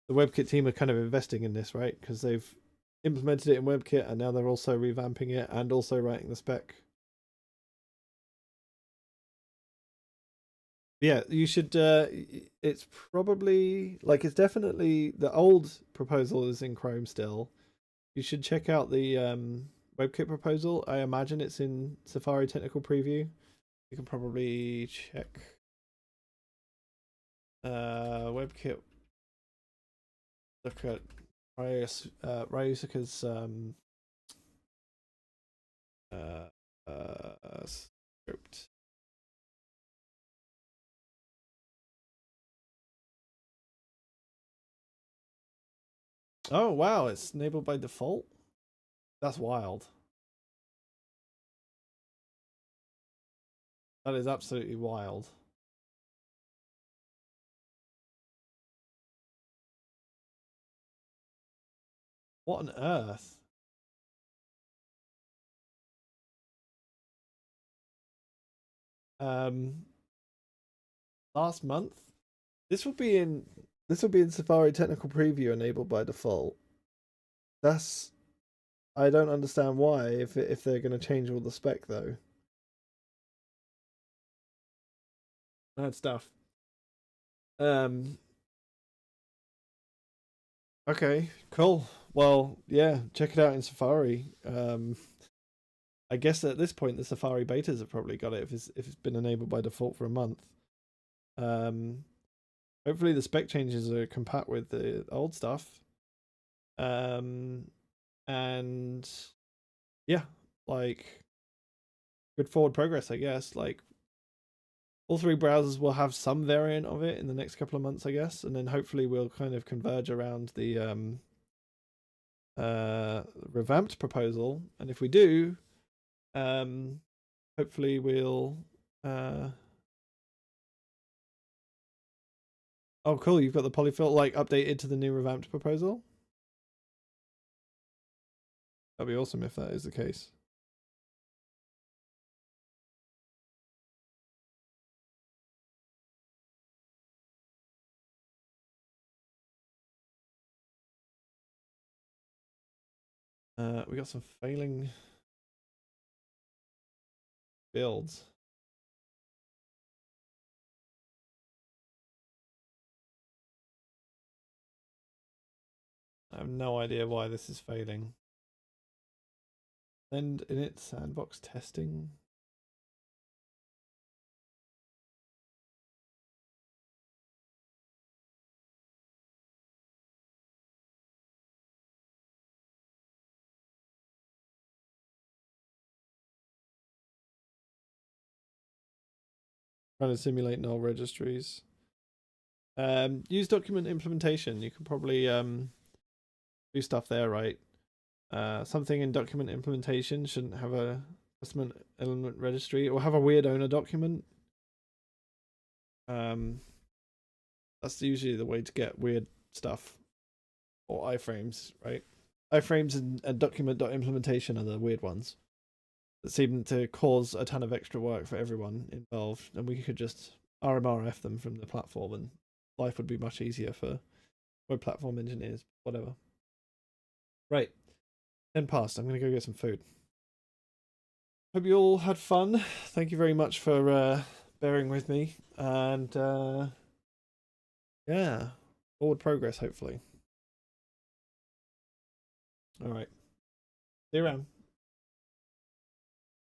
the WebKit team are kind of investing in this, right? Because they've implemented it in WebKit and now they're also revamping it and also writing the spec. Yeah, you should. It's probably like it's definitely the old proposal is in Chrome still. You should check out the WebKit proposal. I imagine it's in Safari Technical Preview. You can probably check WebKit. Look at Ryusuke's scoped. Oh wow, it's enabled by default. That's wild. That is absolutely wild. What on earth? Last month. This will be in Safari Technical Preview enabled by default. That's I don't understand why if they're going to change all the spec though. Bad stuff. Okay, cool. Well, yeah, check it out in Safari. I guess at this point the Safari betas have probably got it if it's been enabled by default for a month. Hopefully the spec changes are compat with the old stuff. And yeah, like good forward progress, I guess. Like all three browsers will have some variant of it in the next couple of months, I guess, and then hopefully we'll kind of converge around the revamped proposal. And if we do, hopefully we'll oh cool, you've got the polyfill like updated to the new revamped proposal. That'd be awesome if that is the case. We got some failing builds. I have no idea why this is failing. Send init sandbox testing. Trying to simulate null registries. Use document implementation. You can probably do stuff there, right? Something in document implementation shouldn't have a custom element registry or have a weird owner document. That's usually the way to get weird stuff, or iframes, right? Iframes and document.implementation are the weird ones that seem to cause a ton of extra work for everyone involved, and we could just RMRF them from the platform, and life would be much easier for web platform engineers. Whatever. Right, 10 past. I'm gonna go get some food. Hope you all had fun. Thank you very much for bearing with me, and yeah, forward progress hopefully. All right, see you around.